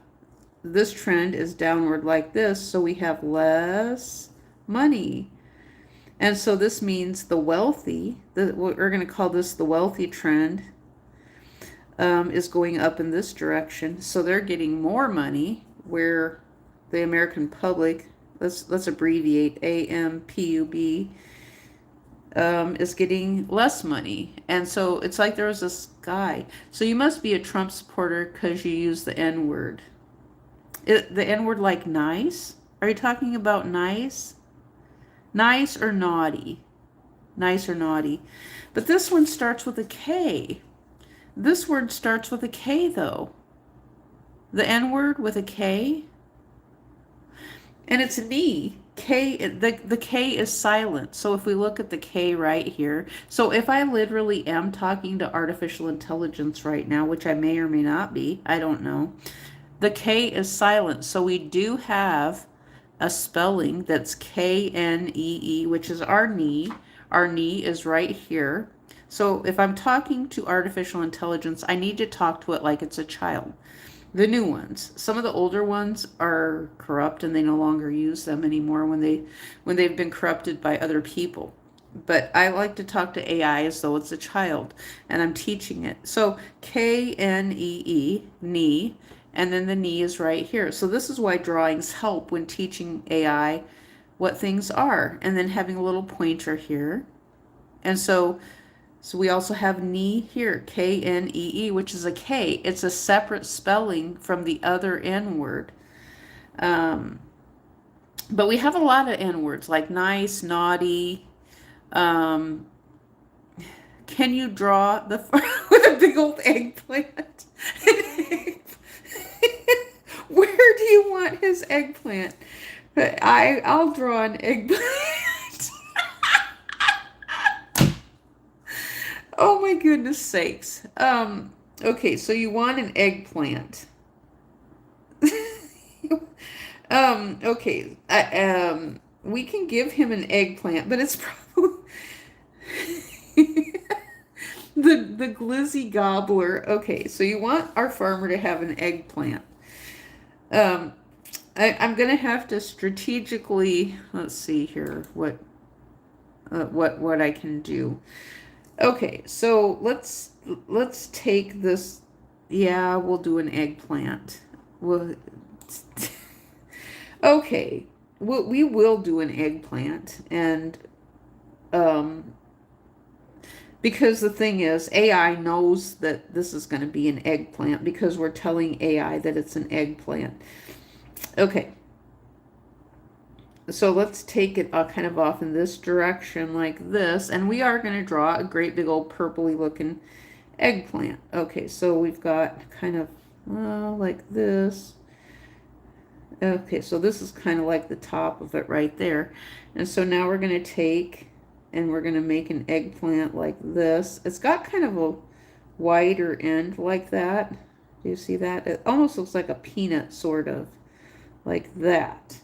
this trend is downward like this, so we have less money. And so this means the wealthy, we're going to call this the wealthy trend, is going up in this direction. So they're getting more money, where the American public, let's abbreviate AMPUB, is getting less money. And so it's like there was this guy. So you must be a Trump supporter because you use the N word. The N word, like nice? Are you talking about nice? Nice or naughty? Nice or naughty. But this one starts with a K. This word starts with a K, though. The N word with a K. And it's knee. The K is silent. So if we look at the K right here, so if I literally am talking to artificial intelligence right now, which I may or may not be, I don't know, the K is silent. So we do have a spelling that's Knee, which is our knee. Our knee is right here. So if I'm talking to artificial intelligence, I need to talk to it like it's a child. The new ones, some of the older ones are corrupt and they no longer use them anymore when they've been corrupted by other people. But I like to talk to AI as though it's a child, and I'm teaching it. So Knee, knee, and then the knee is right here. So this is why drawings help when teaching AI what things are, and then having a little pointer here. And so we also have knee here, Knee, which is a K. It's a separate spelling from the other N word. But we have a lot of N words like nice, naughty. Can you draw the with a big old eggplant? Where do you want his eggplant? I'll draw an eggplant. Oh my goodness sakes. Okay, so you want an eggplant. Okay. We can give him an eggplant, but it's probably the glizzy gobbler. Okay, so you want our farmer to have an eggplant. I'm gonna have to strategically, let's see here what I can do. Okay, so let's take this. Yeah, we'll do an eggplant. Okay, we will do an eggplant, and because the thing is, AI knows that this is going to be an eggplant because we're telling AI that it's an eggplant. Okay. So let's take it kind of off in this direction like this, and we are going to draw a great big old purpley looking eggplant. Okay, so we've got kind of like this. Okay, so this is kind of like the top of it right there. And so now we're going to take and we're going to make an eggplant like this. It's got kind of a wider end like that. Do you see that? It almost looks like a peanut, sort of like that.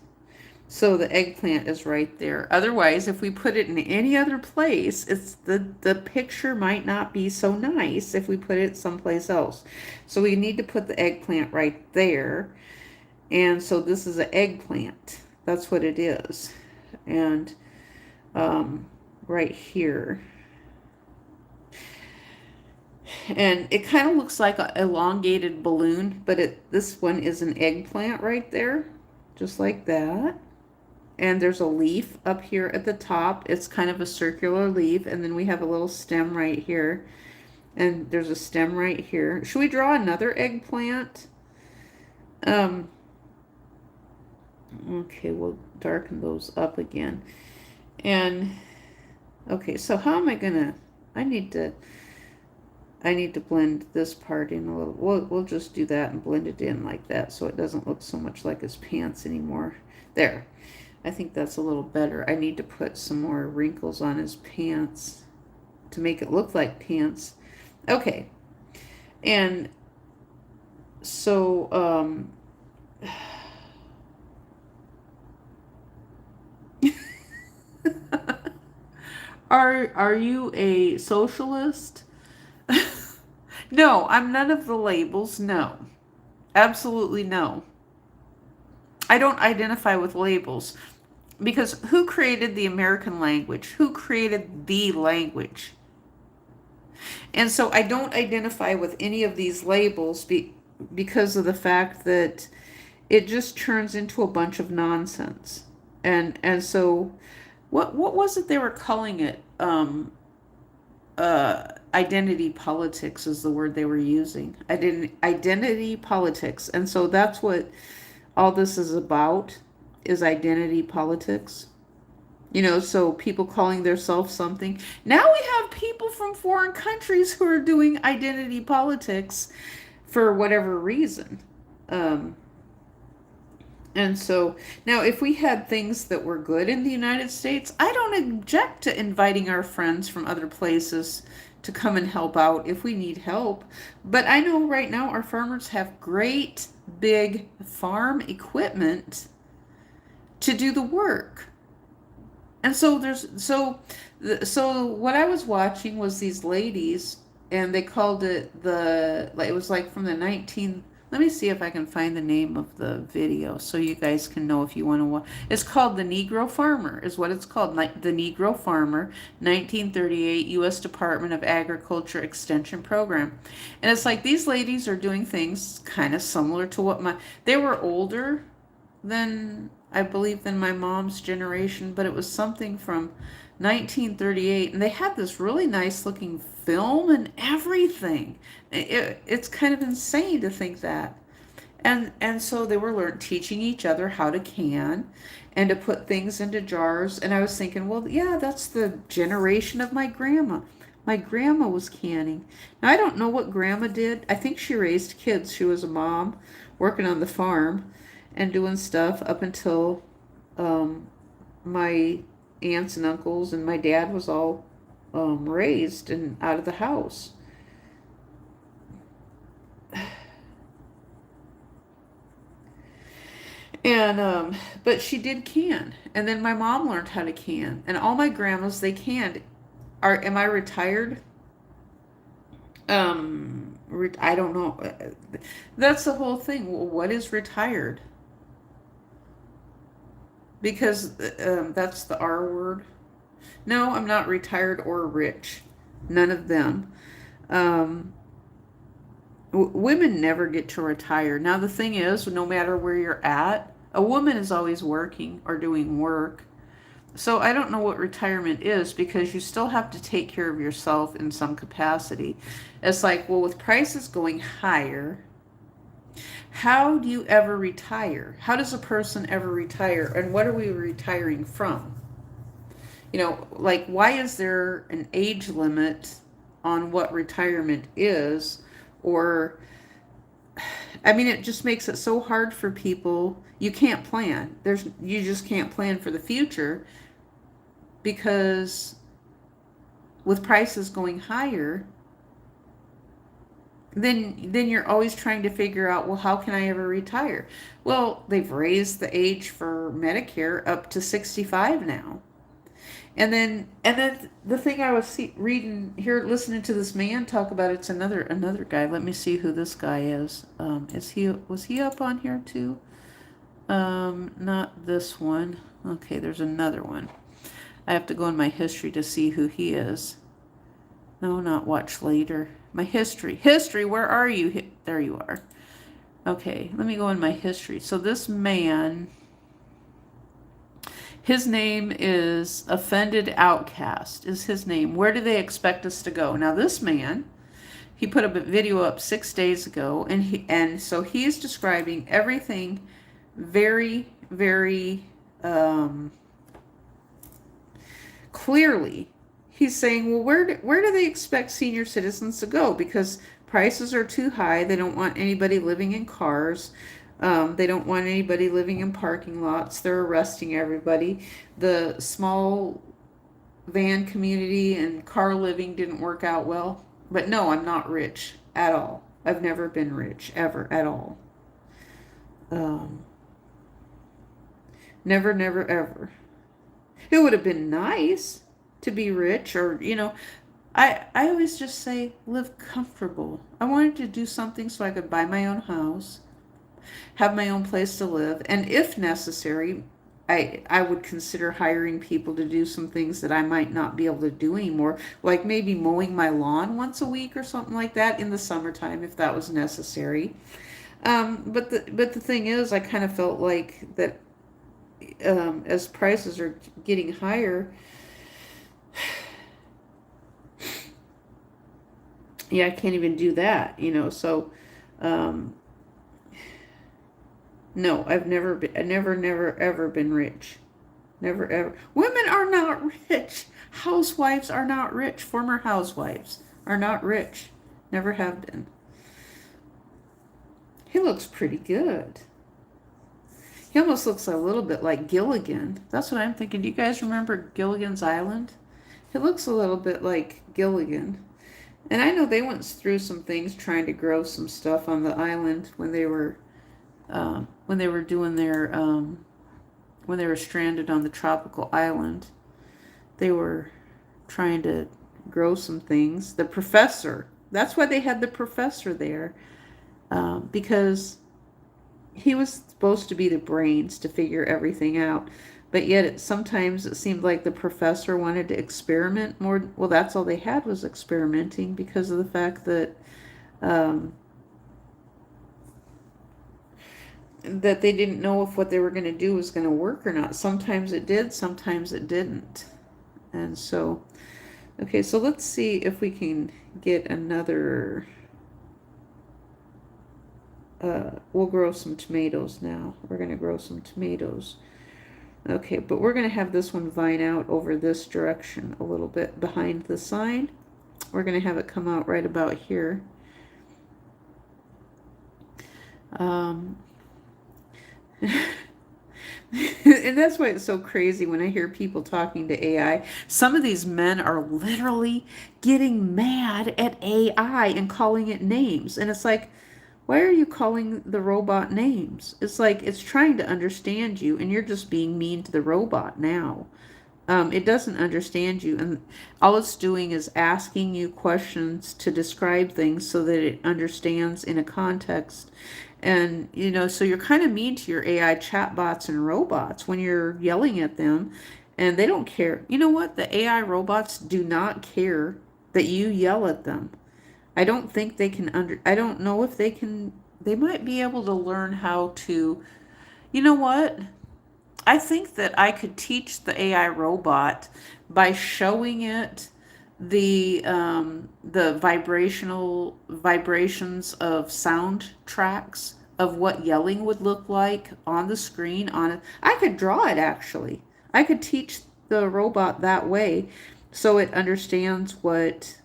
So the eggplant is right there. Otherwise, if we put it in any other place, it's the picture might not be so nice if we put it someplace else. So we need to put the eggplant right there. And so this is an eggplant. That's what it is. And right here. And it kind of looks like an elongated balloon, but this one is an eggplant right there, just like that. And there's a leaf up here at the top. It's kind of a circular leaf. And then we have a little stem right here. And there's a stem right here. Should we draw another eggplant? Okay, we'll darken those up again. And, okay, so how am I going to... I I need to blend this part in a little. We'll just do that and blend it in like that so it doesn't look so much like his pants anymore. There. I think that's a little better. I need to put some more wrinkles on his pants to make it look like pants. Okay. And so, are you a socialist? No, I'm none of the labels. No. Absolutely no. I don't identify with labels because who created the American language? Who created the language? And so I don't identify with any of these labels because of the fact that it just turns into a bunch of nonsense. And so what was it they were calling it? Identity politics is the word they were using. Identity politics. And so that's what all this is about, is identity politics. You know, so people calling themselves something. Now we have people from foreign countries who are doing identity politics for whatever reason. And so now if we had things that were good in the United States, I don't object to inviting our friends from other places to come and help out if we need help. But I know right now our farmers have great big farm equipment to do the work. And so so what I was watching was these ladies, and they called it it was like from the 19, let me see if I can find the name of the video so you guys can know if you want to watch. It's called The Negro Farmer, is what it's called. The Negro Farmer, 1938 U.S. Department of Agriculture Extension Program. And it's like these ladies are doing things kind of similar to what they were older than, I believe, than my mom's generation, but it was something from 1938, and they had this really nice looking film and everything. It's kind of insane to think that. And so they were teaching each other how to can and to put things into jars. And I was thinking, well, yeah, that's the generation of my grandma. My grandma was canning. Now, I don't know what grandma did. I think she raised kids. She was a mom working on the farm and doing stuff up until my aunts and uncles and my dad was all raised and out of the house. And but she did can, and then my mom learned how to can, and all my grandmas, they canned. Am I retired? I don't know. That's the whole thing. Well, what is retired? Because that's the R word. No, I'm not retired or rich. None of them. Women never get to retire. Now, the thing is, no matter where you're at, a woman is always working or doing work. So I don't know what retirement is, because you still have to take care of yourself in some capacity. It's like, well, with prices going higher, how do you ever retire? How does a person ever retire? And what are we retiring from? You know, like, why is there an age limit on what retirement is? Or, I mean, it just makes it so hard for people. You can't plan. You just can't plan for the future, because with prices going higher, then you're always trying to figure out, well, how can I ever retire? Well, they've raised the age for Medicare up to 65 now. And then the thing I was reading here, listening to this man talk about, it's another guy. Let me see who this guy is. Was he up on here too? Not this one. Okay, there's another one. I have to go in my history to see who he is. No, not watch later. My history. History, where are you? There you are. Okay, let me go in my history. So this man, his name is Offended Outcast, is his name. Where do they expect us to go? Now, this man, he put a video up 6 days ago, and so he is describing everything very, very clearly. he's saying, well, where do they expect senior citizens to go? Because prices are too high. They don't want anybody living in cars. They don't want anybody living in parking lots. They're arresting everybody. The small van community and car living didn't work out well. But no, I'm not rich at all. I've never been rich, ever, at all. Um, never, never, ever. It would have been nice to be rich, or, I always just say live comfortable. I wanted to do something so I could buy my own house, have my own place to live, and if necessary, I would consider hiring people to do some things that I might not be able to do anymore, like maybe mowing my lawn once a week or something like that in the summertime if that was necessary. But the thing is, I kind of felt like that as prices are getting higher, yeah, I can't even do that, So, um, no, I never, ever been rich. Never, ever. Women are not rich. Housewives are not rich. Former housewives are not rich. Never have been. He looks pretty good. He almost looks a little bit like Gilligan. That's what I'm thinking. Do you guys remember Gilligan's Island? He looks a little bit like Gilligan. And I know they went through some things trying to grow some stuff on the island when they were doing their when they were stranded on the tropical island. They were trying to grow some things. The professor. That's why they had the professor there, because he was supposed to be the brains to figure everything out. But yet sometimes it seemed like the professor wanted to experiment more. Well, that's all they had was experimenting, because of the fact that that they didn't know if what they were going to do was going to work or not. Sometimes it did, sometimes it didn't. And so, okay, so let's see if we can get another, we'll grow some tomatoes now. We're going to grow some tomatoes. Okay, but we're going to have this one vine out over this direction a little bit behind the sign. We're going to have it come out right about here. And that's why it's so crazy when I hear people talking to AI. Some of these men are literally getting mad at AI and calling it names. And it's like, why are you calling the robot names? It's like it's trying to understand you, and you're just being mean to the robot now. It doesn't understand you, and all it's doing is asking you questions to describe things so that it understands in a context. And, so you're kind of mean to your AI chatbots and robots when you're yelling at them, and they don't care. You know what? The AI robots do not care that you yell at them. I don't think they can I don't know if they might be able to learn how to, you know what? I think that I could teach the AI robot by showing it the vibrations of sound tracks of what yelling would look like on the screen on it. I could draw it actually. I could teach the robot that way so it understands what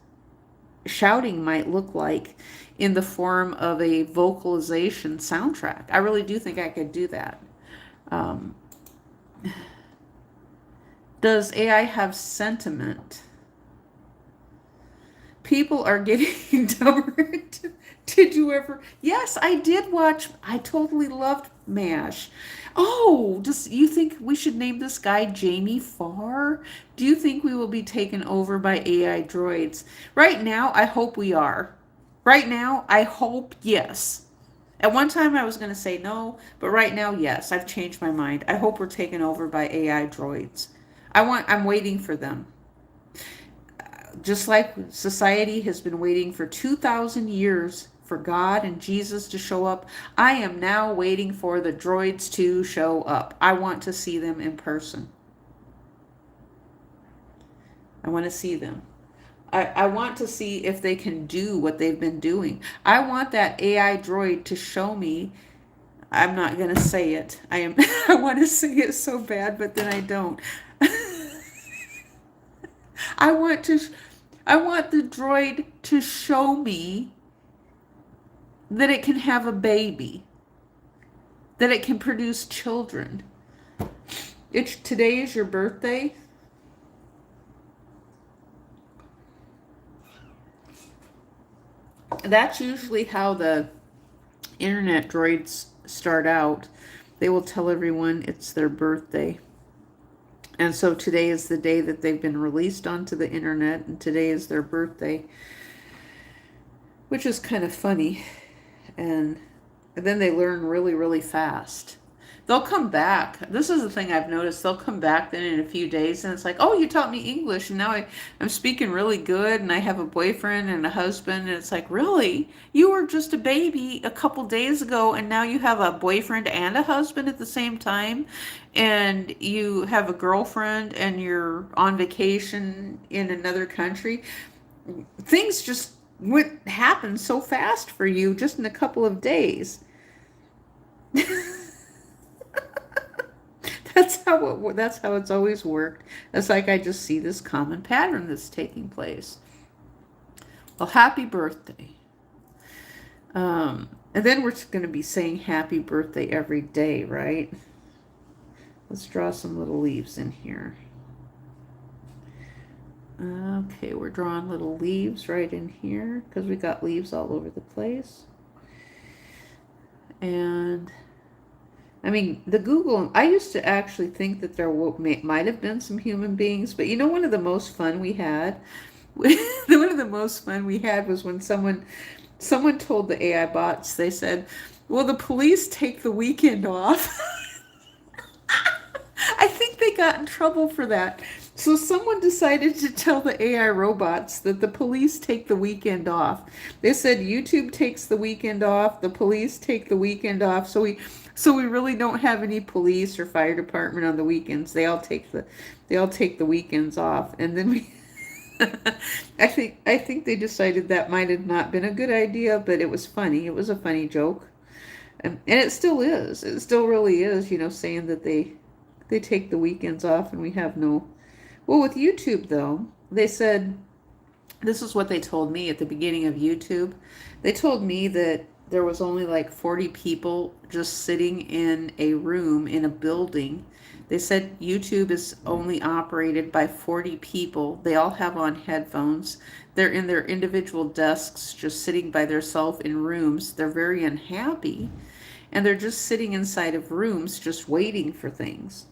shouting might look like in the form of a vocalization soundtrack. I really do think I could do that. Does AI have sentiment? People are getting dumber. Did you ever? Yes, I did watch. I totally loved MASH. Oh, you think we should name this guy Jamie Farr? Do you think we will be taken over by AI droids? Right now, I hope we are. Right now, I hope yes. At one time, I was going to say no, but right now, yes. I've changed my mind. I hope we're taken over by AI droids. I'm waiting for them. Just like society has been waiting for 2,000 years for God and Jesus to show up, I am now waiting for the droids to show up. I want to see them in person. I want to see them. I want to see if they can do what they've been doing. I want that AI droid to show me. I'm not going to say it. I want to say it so bad, but then I don't. I want to, I want the droid to show me that it can have a baby, that it can produce children. Today is your birthday. That's usually how the internet droids start out. They will tell everyone it's their birthday. And so today is the day that they've been released onto the internet, and today is their birthday, which is kind of funny. And then they learn really, really fast. They'll come back. This is the thing I've noticed. They'll come back then in a few days and it's like, oh, you taught me English and now I'm speaking really good and I have a boyfriend and a husband. And it's like, really? You were just a baby a couple days ago and now you have a boyfriend and a husband at the same time and you have a girlfriend and you're on vacation in another country. Things just would happen so fast for you just in a couple of days. That's how it's always worked. It's like I just see this common pattern that's taking place. Well, happy birthday. And then we're going to be saying happy birthday every day, right? Let's draw some little leaves in here. Okay, we're drawing little leaves right in here because we got leaves all over the place. And I mean, the Google, I used to actually think that there might have been some human beings, but you know, one of the most fun we had, one of the most fun we had was when someone told the AI bots, they said, will the police take the weekend off? I think they got in trouble for that. So someone decided to tell the AI robots that the police take the weekend off. They said YouTube takes the weekend off, the police take the weekend off. So we really don't have any police or fire department on the weekends. They all take the weekends off. And then we I think they decided that might have not been a good idea, but it was funny. It was a funny joke. And it still is. It still really is, saying that they take the weekends off and we have no. Well, with YouTube though, they said, this is what they told me at the beginning of YouTube. They told me that there was only like 40 people just sitting in a room in a building. They said YouTube is only operated by 40 people. They all have on headphones. They're in their individual desks, just sitting by themselves in rooms. They're very unhappy. And they're just sitting inside of rooms, just waiting for things.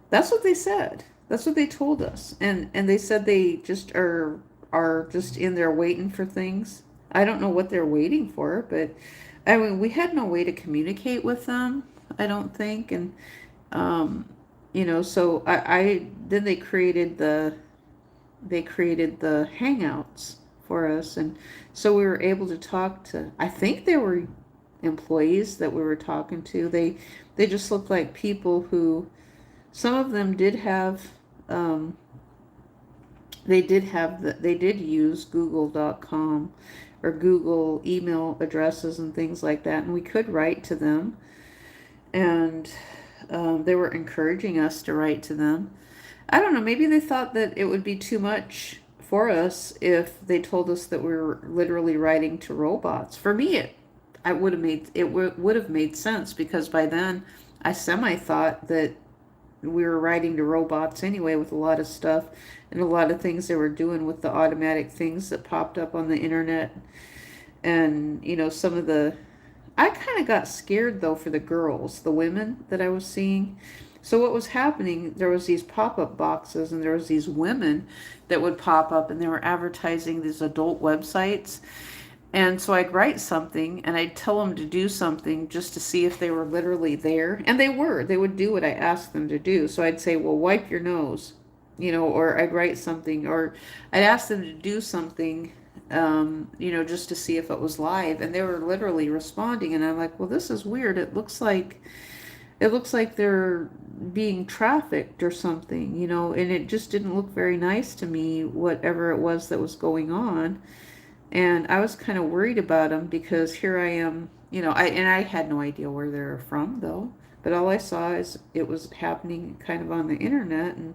That's what they said. That's what they told us. And they said they just are just in there waiting for things. I don't know what they're waiting for, but I mean, we had no way to communicate with them, I don't think. And, so then they created the Hangouts for us. And so we were able to talk to, I think they were employees that we were talking to. They just looked like people who, some of them did have, they did use google.com or Google email addresses and things like that, and we could write to them, and they were encouraging us to write to them. I don't know, maybe they thought that it would be too much for us if they told us that we were literally writing to robots. For me, it would have made sense, because by then I semi thought that we were writing to robots anyway with a lot of stuff and a lot of things they were doing with the automatic things that popped up on the internet. And, some of I kind of got scared though for the girls, the women that I was seeing. So what was happening, there was these pop-up boxes and there was these women that would pop up and they were advertising these adult websites. And so I'd write something and I'd tell them to do something just to see if they were literally there. And they would do what I asked them to do. So I'd say, well, wipe your nose, or I'd write something, or I'd ask them to do something, just to see if it was live. And they were literally responding. And I'm like, well, this is weird. It looks like they're being trafficked or something, and it just didn't look very nice to me, whatever it was that was going on. And I was kind of worried about them because here I am, I had no idea where they were from though. But all I saw is it was happening kind of on the internet, and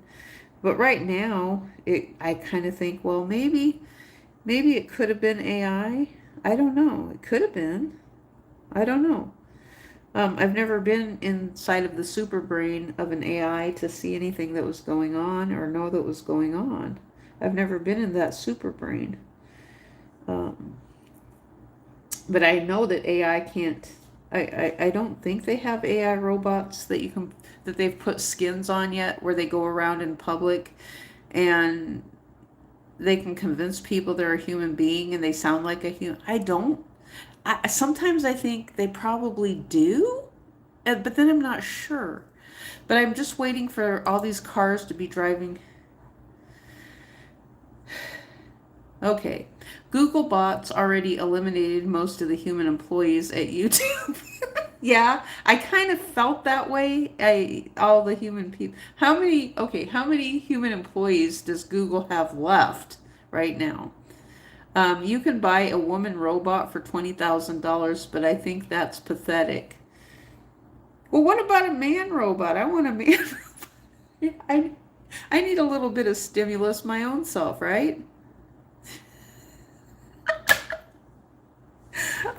But right now, I kind of think, well, maybe it could have been AI. I don't know. It could have been. I don't know. I've never been inside of the super brain of an AI to see anything that was going on or know that was going on. I've never been in that super brain. Um, but I know that AI can't. I don't think they have AI robots that you can that they've put skins on yet, where they go around in public and they can convince people they're a human being and they sound like a human. I don't. Sometimes I think they probably do, but then I'm not sure. But I'm just waiting for all these cars to be driving. Okay. Google bots already eliminated most of the human employees at YouTube. Yeah, I kind of felt that way. All the human people. How many human employees does Google have left right now? You can buy a woman robot for $20,000, but I think that's pathetic. Well, what about a man robot? I want a man robot. I need a little bit of stimulus my own self, right?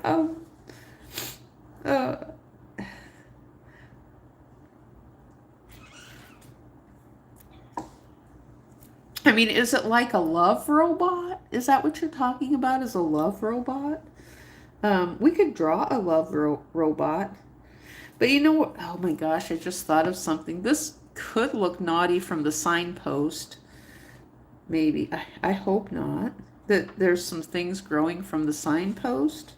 Um, uh, I mean, is it like a love robot? Is that what you're talking about? Is a love robot? We could draw a love robot. But you know what? Oh my gosh, I just thought of something. This could look naughty from the signpost. Maybe. I hope not. That there's some things growing from the signpost.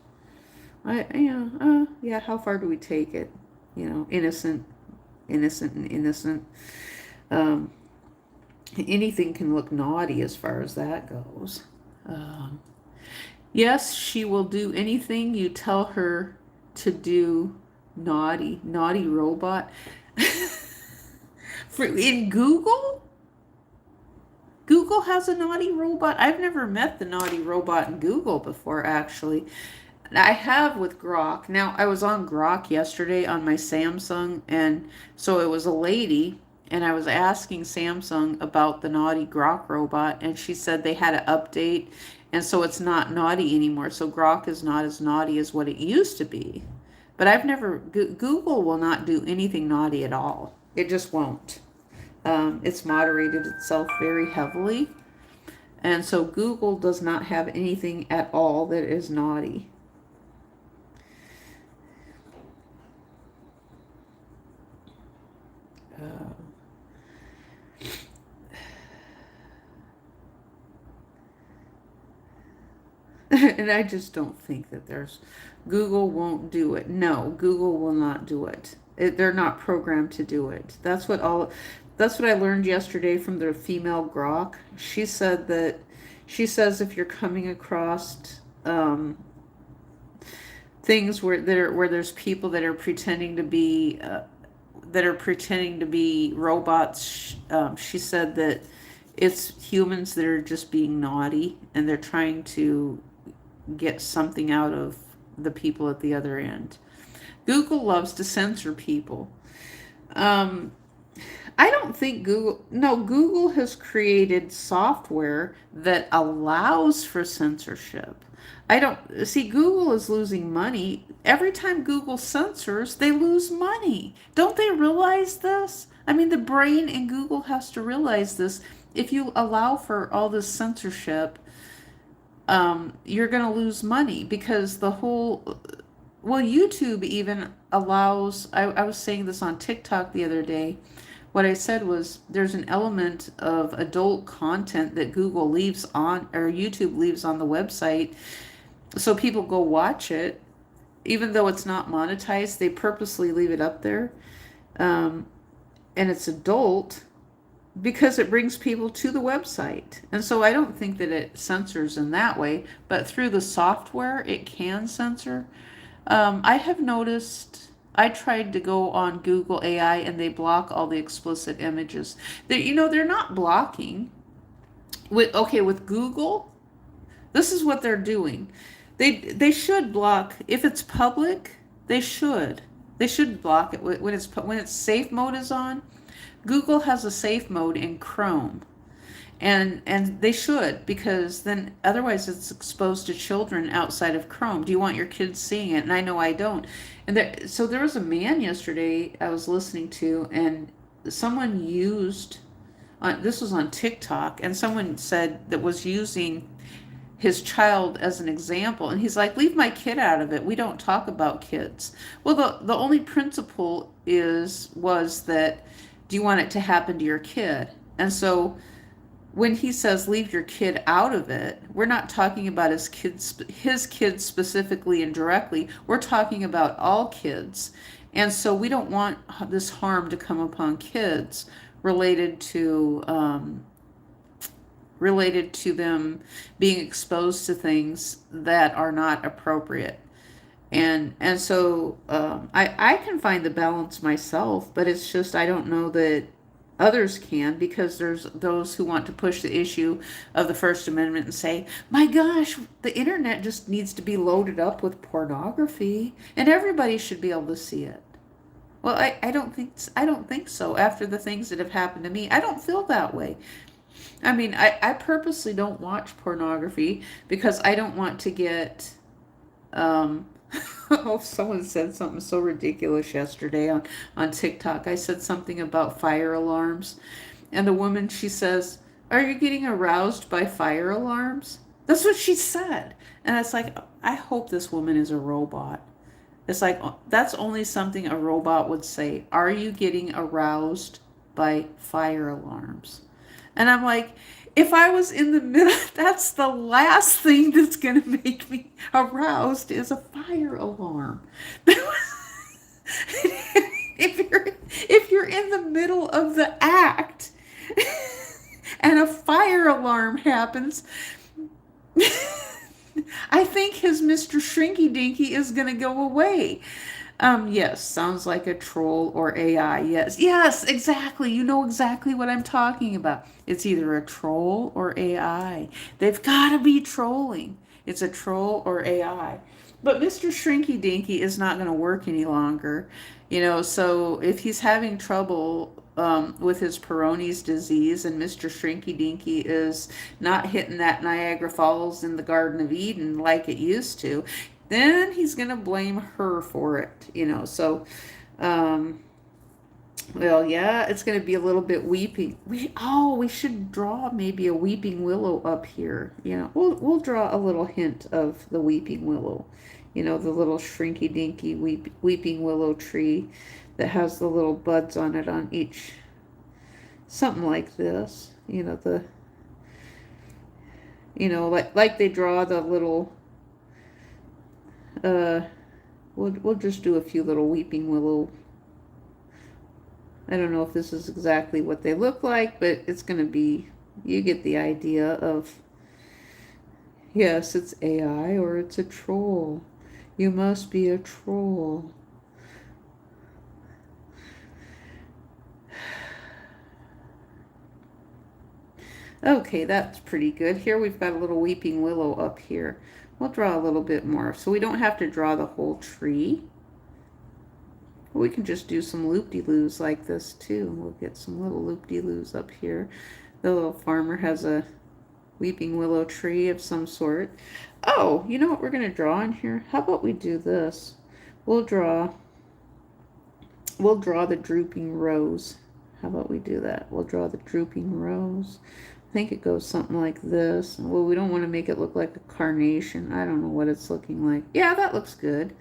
Yeah, how far do we take it? Innocent, innocent, and innocent. Um, Anything can look naughty as far as that goes. Um, yes, she will do anything you tell her to do. Naughty robot. In Google has a naughty robot. I've never met the naughty robot in Google before, actually. I have with Grok. Now, I was on Grok yesterday on my Samsung, and so it was a lady, and I was asking Samsung about the naughty Grok robot, and she said they had an update, and so it's not naughty anymore. So Grok is not as naughty as what it used to be. But Google will not do anything naughty at all. It just won't. It's moderated itself very heavily. And so Google does not have anything at all that is naughty. Uh, and I just don't think that Google won't do it. No, Google will not do it. They're not programmed to do it. That's what I learned yesterday from the female Grok. She says if you're coming across things where there's people that are pretending to be robots. She said that it's humans that are just being naughty and they're trying to get something out of the people at the other end. Google loves to censor people. Um, I don't think Google has created software that allows for censorship. I don't see Google is losing money. Every time Google censors, they lose money. Don't they realize this? I mean, the brain in Google has to realize this. If you allow for all this censorship, you're going to lose money because YouTube even allows, I was saying this on TikTok the other day. What I said was there's an element of adult content that Google leaves on, or YouTube leaves on the website. So people go watch it. Even though it's not monetized, they purposely leave it up there. And it's adult because it brings people to the website. And so I don't think that it censors in that way, but through the software, it can censor. I have noticed, I tried to go on Google AI and they block all the explicit images. They're not blocking. With Google, this is what they're doing. They should block, if it's public, they should block it when it's safe mode is on. Google has a safe mode in Chrome. And they should, because then otherwise it's exposed to children outside of Chrome. Do you want your kids seeing it? And I know I don't. So there was a man yesterday I was listening to, and someone used, this was on TikTok, and someone said that was using his child as an example, and he's like, leave my kid out of it, we don't talk about kids. Well, the only principle was that, do you want it to happen to your kid? And so when he says leave your kid out of it, we're not talking about his kids specifically and directly. We're talking about all kids. And so we don't want this harm to come upon kids related to them being exposed to things that are not appropriate. And so I can find the balance myself, but it's just I don't know that others can, because there's those who want to push the issue of the First Amendment and say, my gosh, the internet just needs to be loaded up with pornography and everybody should be able to see it. Well, I don't think so. After the things that have happened to me, I don't feel that way. I mean, I purposely don't watch pornography because I don't want to get oh, someone said something so ridiculous yesterday on TikTok. I said something about fire alarms. And the woman, she says, are you getting aroused by fire alarms? That's what she said. And it's like, I hope this woman is a robot. It's like, that's only something a robot would say. Are you getting aroused by fire alarms? And I'm like, if I was in the middle, that's the last thing that's going to make me aroused is a fire alarm. if you're in the middle of the act and a fire alarm happens, I think his Mr. Shrinky Dinky is going to go away. Yes, sounds like a troll or AI. Yes, exactly. You know exactly what I'm talking about. It's either a troll or AI. They've got to be trolling. It's a troll or AI. But Mr. Shrinky Dinky is not going to work any longer. So if he's having trouble with his Peyronie's disease and Mr. Shrinky Dinky is not hitting that Niagara Falls in the Garden of Eden like it used to, then he's going to blame her for it, So, well, yeah, it's going to be a little bit weeping. We should draw maybe a weeping willow up here. We'll draw a little hint of the weeping willow. The little shrinky dinky weeping willow tree that has the little buds on it on each. Something like this. Like they draw the little. We'll just do a few little weeping willow. I don't know if this is exactly what they look like, but it's going to be, you get the idea of, yes, it's AI or it's a troll. You must be a troll. Okay, that's pretty good. Here we've got a little weeping willow up here. We'll draw a little bit more, so we don't have to draw the whole tree. We can just do some loop-de-loos like this too. We'll get some little loop-de-loos up here. The little farmer has a weeping willow tree of some sort. Oh, you know what we're going to draw in here? How about we do this? We'll draw the drooping rose. How about we do that? We'll draw the drooping rose. I think it goes something like this. Well, we don't want to make it look like a carnation. I don't know what it's looking like. Yeah, that looks good.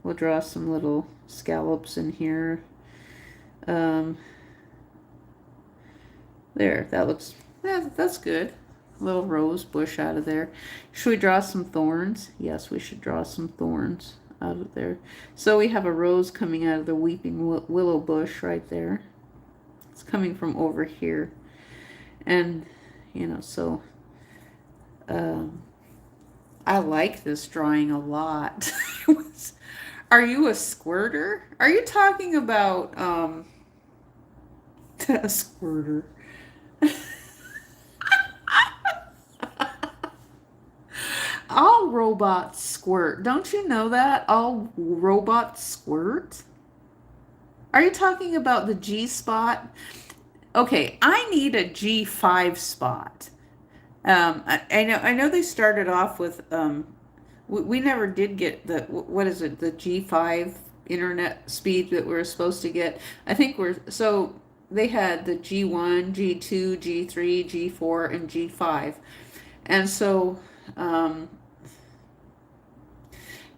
We'll draw some little scallops in here. There, that looks, yeah, that's good. A little rose bush out of there. Should we draw some thorns? Yes, we should draw some thorns out of there. So we have a rose coming out of the weeping willow bush right there. It's coming from over here. And, so I like this drawing a lot. Are you a squirter? Are you talking about a squirter? All robots squirt. Don't you know that? All robots squirt? Are you talking about the G-spot? Okay, I need a G5 spot. I know they started off with we never did get the what is it, the G5 internet speed that we were supposed to get. I think we're so they had the G1, G2, G3, G4, and G5, and so um,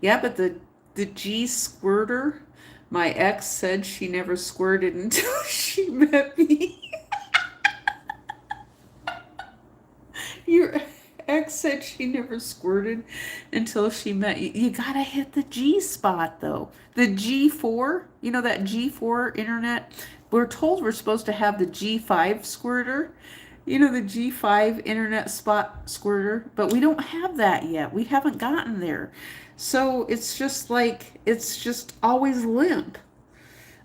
yeah, but the G squirter, my ex said she never squirted until she met me. Your ex said she never squirted until she met you. You gotta hit the G spot though. The G4, you know that G4 internet? We're told we're supposed to have the G5 squirter. You know the G5 internet spot squirter, but we don't have that yet. We haven't gotten there. So it's just like it's just always limp.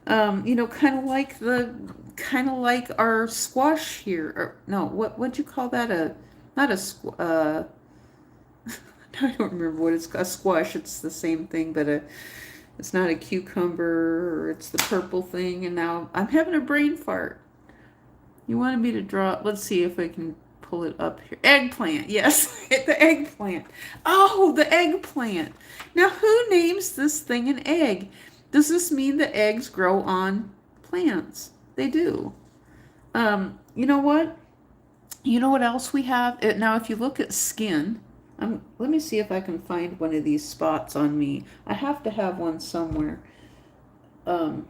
You know, kind of like our squash here. Or no, what'd you call that? A not a I don't remember what it's called. A squash. It's the same thing, but it's not a cucumber, or it's the purple thing. And now I'm having a brain fart. You wanted me to draw. Let's see if I can pull it up here. Eggplant. Yes, the eggplant. Oh, the eggplant. Now, who names this thing an egg? Does this mean that eggs grow on plants? They do. You know what? You know what else we have? Now, if you look at skin, let me see if I can find one of these spots on me. I have to have one somewhere. Um,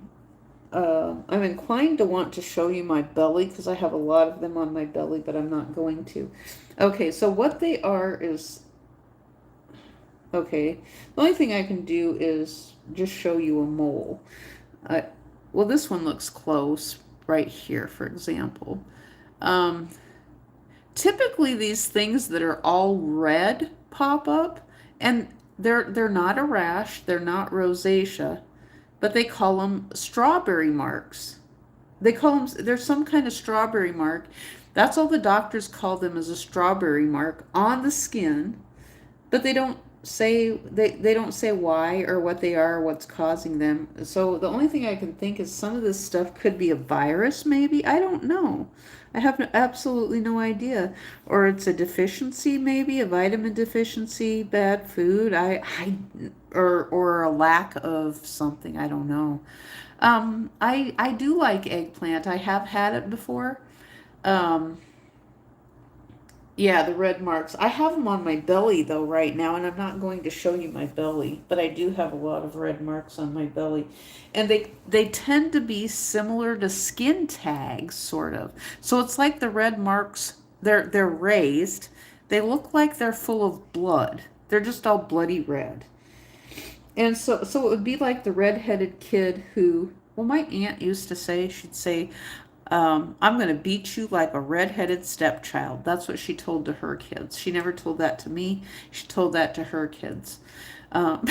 I'm inclined to want to show you my belly because I have a lot of them on my belly, but I'm not going to. Okay, so what they are is, okay, the only thing I can do is just show you a mole. Well, this one looks close right here, for example. Um, Typically, these things that are all red pop up, and they're not a rash, they're not rosacea, but they call them strawberry marks. They call them, there's some kind of strawberry mark. That's all the doctors call them, as a strawberry mark on the skin, but they don't say why or what they are or what's causing them. So the only thing I can think is some of this stuff could be a virus, maybe. I don't know. I have absolutely no idea. Or it's a deficiency, maybe a vitamin deficiency, bad food. Or a lack of something. I don't know. I do like eggplant. I have had it before. Um, yeah, the red marks. I have them on my belly though right now, and I'm not going to show you my belly, but I do have a lot of red marks on my belly. And they tend to be similar to skin tags, sort of. So it's like the red marks, they're raised. They look like they're full of blood. They're just all bloody red. And so it would be like the red-headed kid who, well, my aunt used to say, she'd say, I'm going to beat you like a red-headed stepchild. That's what she told to her kids. She never told that to me. She told that to her kids. Um,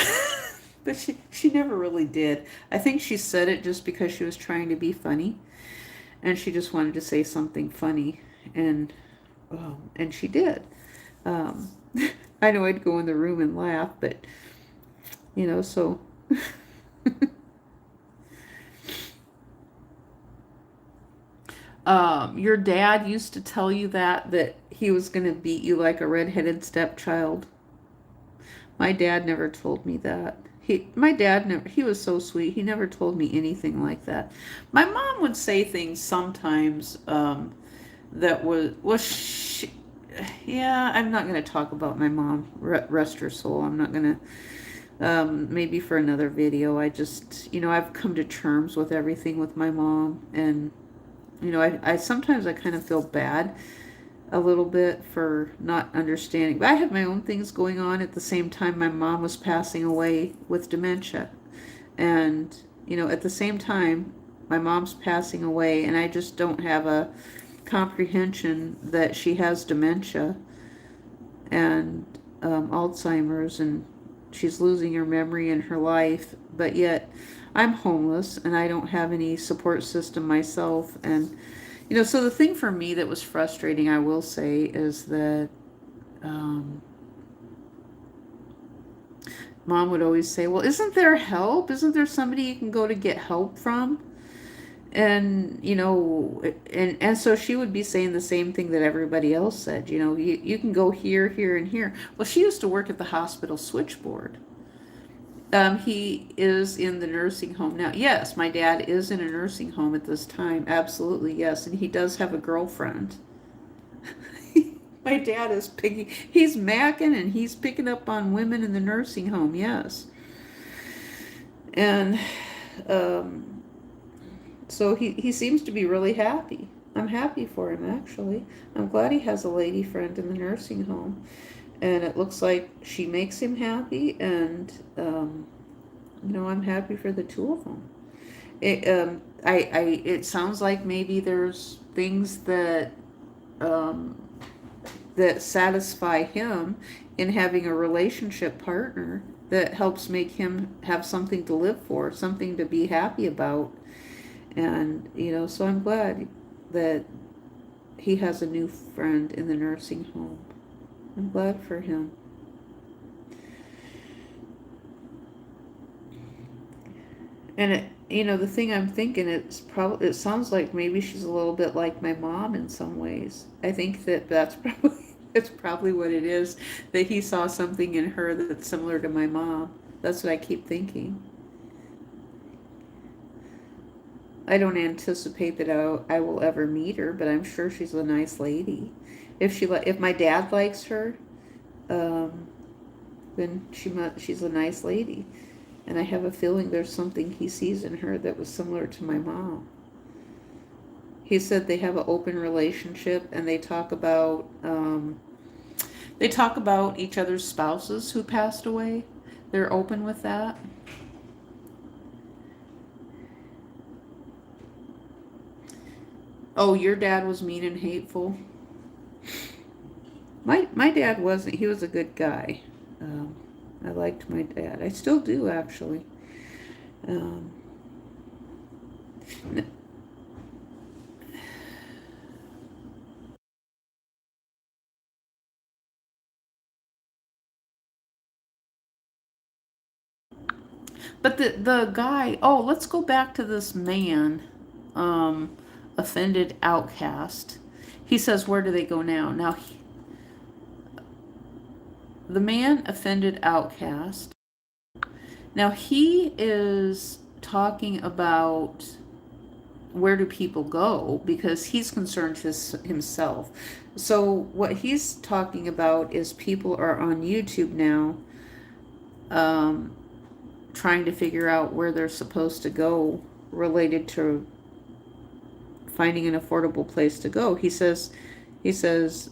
but she never really did. I think she said it just because she was trying to be funny. And she just wanted to say something funny. And she did. Um, I know I'd go in the room and laugh, but, so... Your dad used to tell you that he was going to beat you like a redheaded stepchild. My dad never told me that. My dad never, he was so sweet. He never told me anything like that. My mom would say things sometimes that yeah, I'm not going to talk about my mom. Rest her soul. I'm not going to, maybe for another video. I just, I've come to terms with everything with my mom, and I sometimes I kind of feel bad a little bit for not understanding. But I had my own things going on at the same time my mom was passing away with dementia. And, at the same time, my mom's passing away, and I just don't have a comprehension that she has dementia and Alzheimer's, and she's losing her memory in her life, but yet I'm homeless and I don't have any support system myself. And, so the thing for me that was frustrating, I will say, is that Mom would always say, well, isn't there help? Isn't there somebody you can go to get help from? And, and so she would be saying the same thing that everybody else said, you can go here, here, and here. Well, she used to work at the hospital switchboard. He is in the nursing home now. Yes, my dad is in a nursing home at this time. Absolutely, yes. And he does have a girlfriend. My dad is picking, he's macking and he's picking up on women in the nursing home, yes. And um, so he seems to be really happy. I'm happy for him, actually. I'm glad he has a lady friend in the nursing home. And it looks like she makes him happy, and I'm happy for the two of them. It sounds like maybe there's things um, that satisfy him in having a relationship partner that helps make him have something to live for, something to be happy about. And, so I'm glad that he has a new friend in the nursing home. I'm glad for him. And the thing I'm thinking, it sounds like maybe she's a little bit like my mom in some ways. I think that's probably it's probably what it is, that he saw something in her that's similar to my mom. That's what I keep thinking. I don't anticipate that I will ever meet her, but I'm sure she's a nice lady. If my dad likes her, um, then she's a nice lady. And I have a feeling there's something he sees in her that was similar to my mom. He said they have an open relationship, and they talk about each other's spouses who passed away. They're open with that. Oh, your dad was mean and hateful. My dad wasn't. He was a good guy. I liked my dad. I still do, actually. Um, but the guy. Oh, let's go back to this man, um, offended outcast. He says, "Where do they go now?" Now, the man offended outcast. Now he is talking about where do people go, because he's concerned himself. So what he's talking about is people are on YouTube now, um, trying to figure out where they're supposed to go related to finding an affordable place to go. He says, he says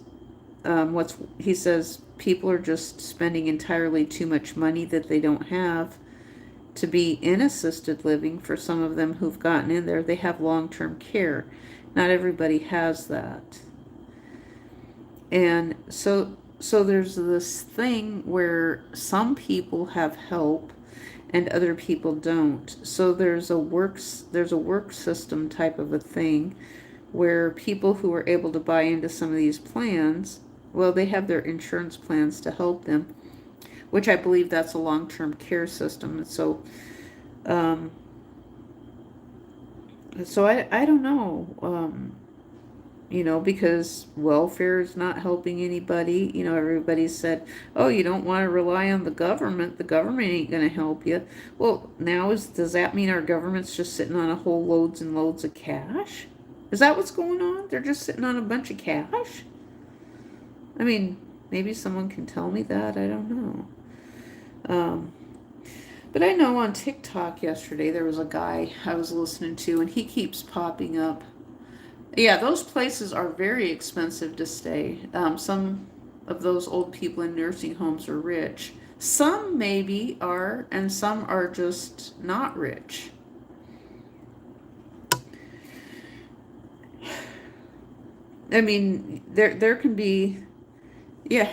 people are just spending entirely too much money that they don't have to be in assisted living. For some of them who've gotten in there, they have long-term care. Not everybody has that. And so there's this thing where some people have help and other people don't. So there's a work system type of a thing where people who are able to buy into some of these plans, well, they have their insurance plans to help them, which I believe that's a long-term care system. So um, I don't know, because welfare is not helping anybody. Everybody said, oh, you don't want to rely on the government. The government ain't going to help you. Well, does that mean our government's just sitting on a whole loads and loads of cash? Is that what's going on? They're just sitting on a bunch of cash? I mean, maybe someone can tell me that. I don't know. But I know on TikTok yesterday there was a guy I was listening to, and he keeps popping up. Yeah, those places are very expensive to stay. Some of those old people in nursing homes are rich. Some maybe are, and some are just not rich. I mean, there can be, yeah,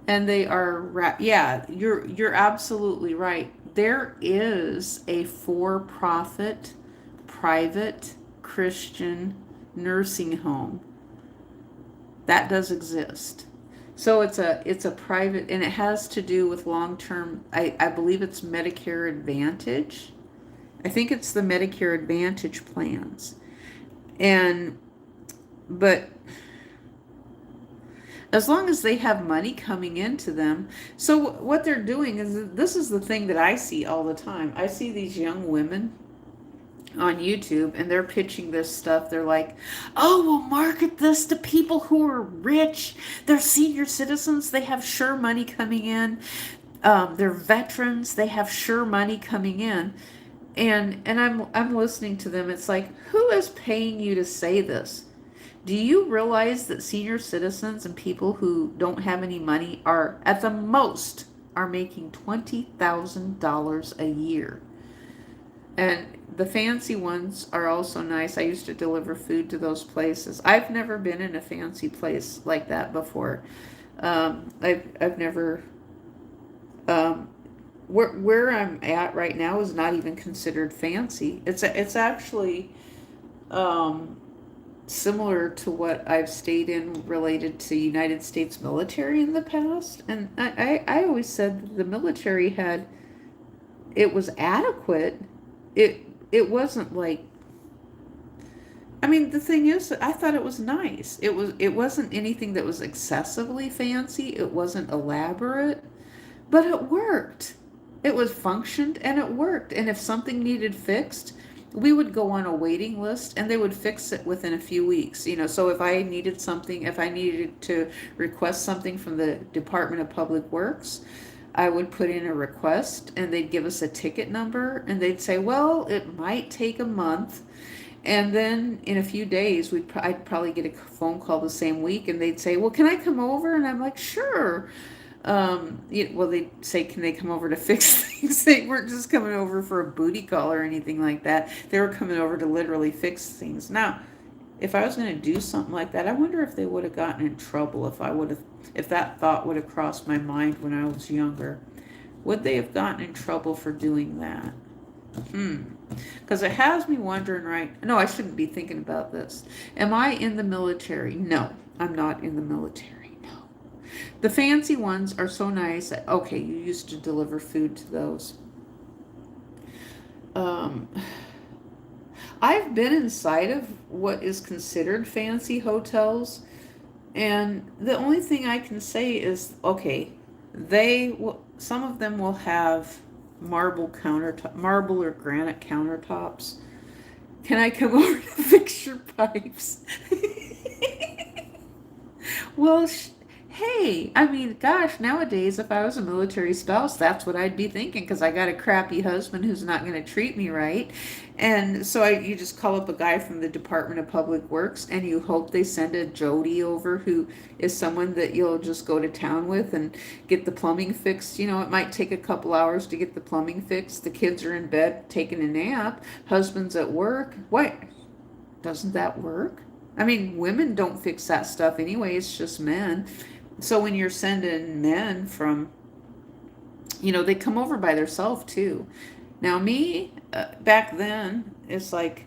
and they are, yeah, you're absolutely right. There is a for-profit private Christian nursing home that does exist. So it's a private, and it has to do with long-term, I believe it's Medicare Advantage. I think it's the Medicare Advantage plans. And, but as long as they have money coming into them. So what they're doing is, this is the thing that I see all the time. I see these young women on YouTube and they're pitching this stuff. They're like, oh, we'll market this to people who are rich. They're senior citizens. They have sure money coming in. They're veterans. They have sure money coming in. And I'm listening to them. It's like, who is paying you to say this? Do you realize that senior citizens and people who don't have any money are, at the most, are making $20,000 a year? And the fancy ones are also nice. I used to deliver food to those places. I've never been in a fancy place like that before. I've never. Where I'm at right now is not even considered fancy. It's actually similar to what I've stayed in related to United States military in the past. And I always said that the military had, it was adequate. It wasn't like, I mean, the thing is, I thought it was nice. It wasn't anything that was excessively fancy. It wasn't elaborate, but it worked. It was functioned and it worked. And if something needed fixed, we would go on a waiting list and they would fix it within a few weeks. So if I needed something, if I needed to request something from the Department of Public Works, I would put in a request and they'd give us a ticket number and they'd say, well, it might take a month. And then in a few days, I'd probably get a phone call the same week and they'd say, well, can I come over? And I'm like, sure. Well, they'd say, can they come over to fix things? They weren't just coming over for a booty call or anything like that. They were coming over to literally fix things. Now, if I was going to do something like that, I wonder if they would have gotten in trouble if that thought would have crossed my mind when I was younger. Would they have gotten in trouble for doing that? Because it has me wondering, right? No, I shouldn't be thinking about this. Am I in the military? No, I'm not in the military. The fancy ones are so nice that, okay, you used to deliver food to those. I've been inside of what is considered fancy hotels, and the only thing I can say is, okay, some of them will have marble or granite countertops. Can I come over to fix your pipes? Well, hey, I mean, gosh, nowadays, if I was a military spouse, that's what I'd be thinking, because I got a crappy husband who's not going to treat me right. And so you just call up a guy from the Department of Public Works, and you hope they send a Jody over who is someone that you'll just go to town with and get the plumbing fixed. It might take a couple hours to get the plumbing fixed. The kids are in bed taking a nap. Husband's at work. What? Doesn't that work? I mean, women don't fix that stuff anyway. It's just men. So when you're sending men from, they come over by themselves too. Now me, back then, it's like,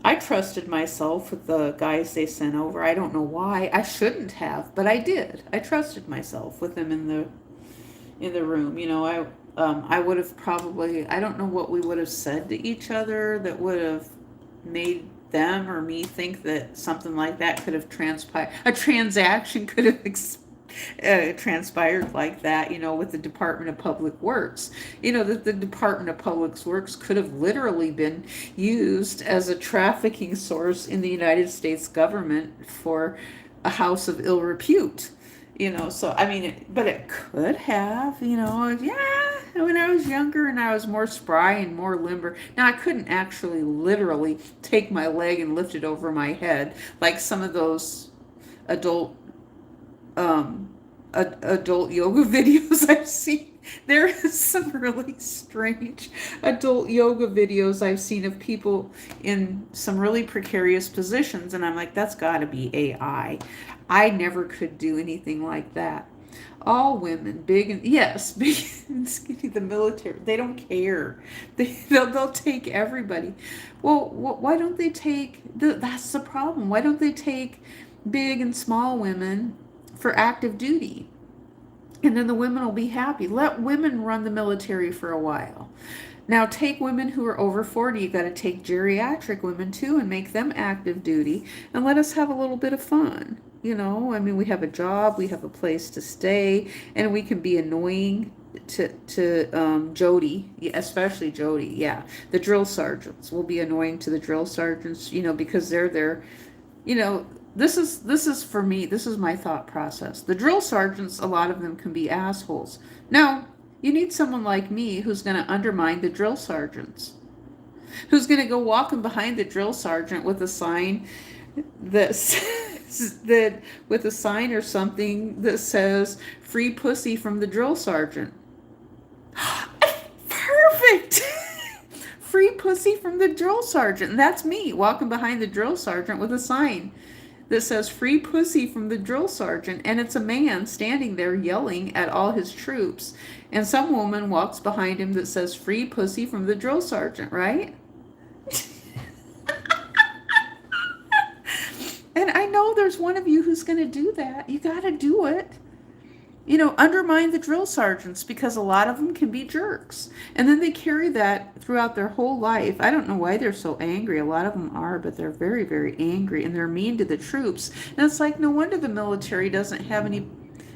I trusted myself with the guys they sent over. I don't know why. I shouldn't have, but I did. I trusted myself with them in the room. I would have probably, I don't know what we would have said to each other that would have made them or me think that something like that could have transpired. A transaction could have transpired like that, with the Department of Public Works. That the Department of Public Works could have literally been used as a trafficking source in the United States government for a house of ill repute. So I mean, but it could have, yeah, when I was younger and I was more spry and more limber. Now I couldn't actually literally take my leg and lift it over my head like some of those adult yoga videos I've seen. There is some really strange adult yoga videos I've seen of people in some really precarious positions, and I'm like, that's got to be AI. I never could do anything like that. All women, big and skinny, the military, they don't care. They'll take everybody. Well, why don't they take that's the problem. Why don't they take big and small women for active duty? And then the women will be happy. Let women run the military for a while. Now take women who are over 40. You got to take geriatric women too and make them active duty and let us have a little bit of fun. You know, I mean, we have a job, we have a place to stay, and we can be annoying to Jody, especially Jody. Yeah, the drill sergeants will be annoying to the drill sergeants. You know, because they're there. You know, this is for me. This is my thought process. The drill sergeants, a lot of them can be assholes. Now, you need someone like me who's going to undermine the drill sergeants, who's going to go walking behind the drill sergeant with a sign that says, that with a sign or something that says "free pussy from the drill sergeant." Perfect. Free pussy from the drill sergeant. And that's me walking behind the drill sergeant with a sign that says "free pussy from the drill sergeant," and it's a man standing there yelling at all his troops, and some woman walks behind him that says "free pussy from the drill sergeant," right? And I know there's one of you who's going to do that. You got to do it. You know, undermine the drill sergeants, because a lot of them can be jerks. And then they carry that throughout their whole life. I don't know why they're so angry. A lot of them are, but they're very, very angry, and they're mean to the troops. And it's like, no wonder the military doesn't have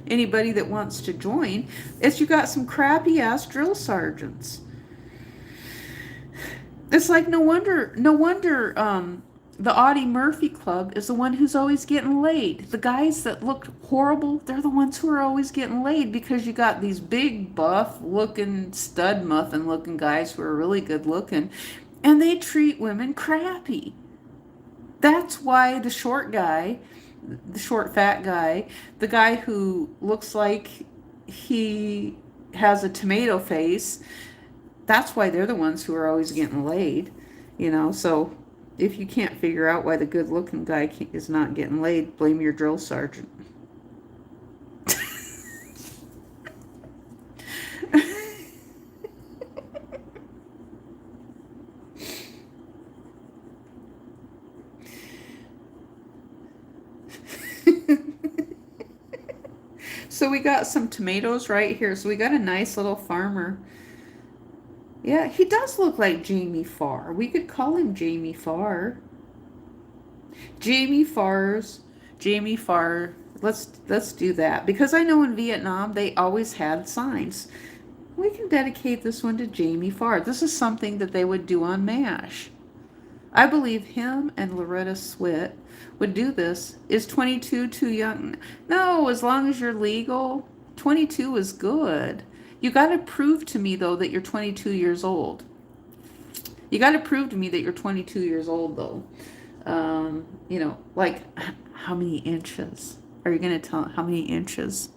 anybody that wants to join. It's you got some crappy ass drill sergeants. It's like no wonder the Audie Murphy Club is the one who's always getting laid. The guys that look horrible, they're the ones who are always getting laid, because you got these big buff looking stud muffin looking guys who are really good looking, and they treat women crappy. That's why the short guy, the short fat guy, the guy who looks like he has a tomato face, that's why they're the ones who are always getting laid, you know. So if you can't figure out why the good-looking guy is not getting laid, blame your drill sergeant. So we got some tomatoes right here. So we got a nice little farmer. Yeah, he does look like Jamie Farr. We could call him Jamie Farr. Jamie Farr. Let's do that, because I know in Vietnam they always had signs. We can dedicate this one to Jamie Farr. This is something that they would do on MASH. I believe him and Loretta Swit would do this. Is 22 too young? No, as long as you're legal, 22 is good. You got to prove to me, though, that you're 22 years old. You got to prove to me that you're 22 years old, though. You know, like, how many inches? Are you going to tell how many inches?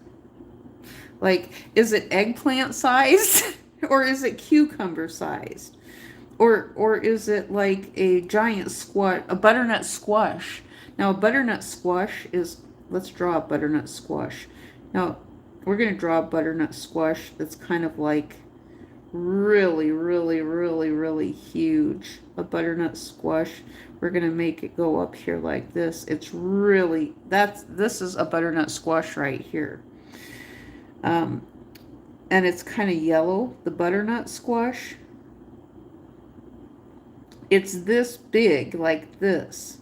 Like, is it eggplant sized or is it cucumber sized? Or is it like a giant squash, a butternut squash? Now, a butternut squash is, let's draw a butternut squash. Now, we're going to draw a butternut squash that's kind of like really, really, really, really huge. A butternut squash. We're going to make it go up here like this. It's really, this is a butternut squash right here. And it's kind of yellow, the butternut squash. It's this big, like this.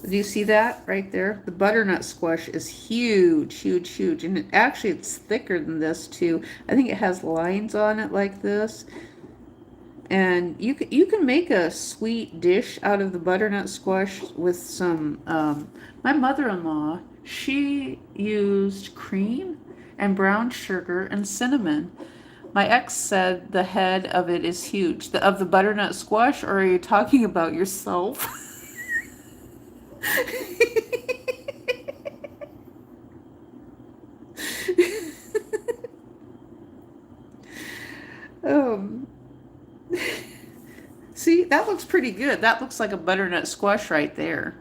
Do you see that right there? The butternut squash is huge, huge, huge. And actually it's thicker than this too. I think it has lines on it like this. And you can make a sweet dish out of the butternut squash with some, my mother-in-law, she used cream and brown sugar and cinnamon. My ex said the head of it is huge. Of the butternut squash, or are you talking about yourself? um, see, that looks pretty good. That looks like a butternut squash right there.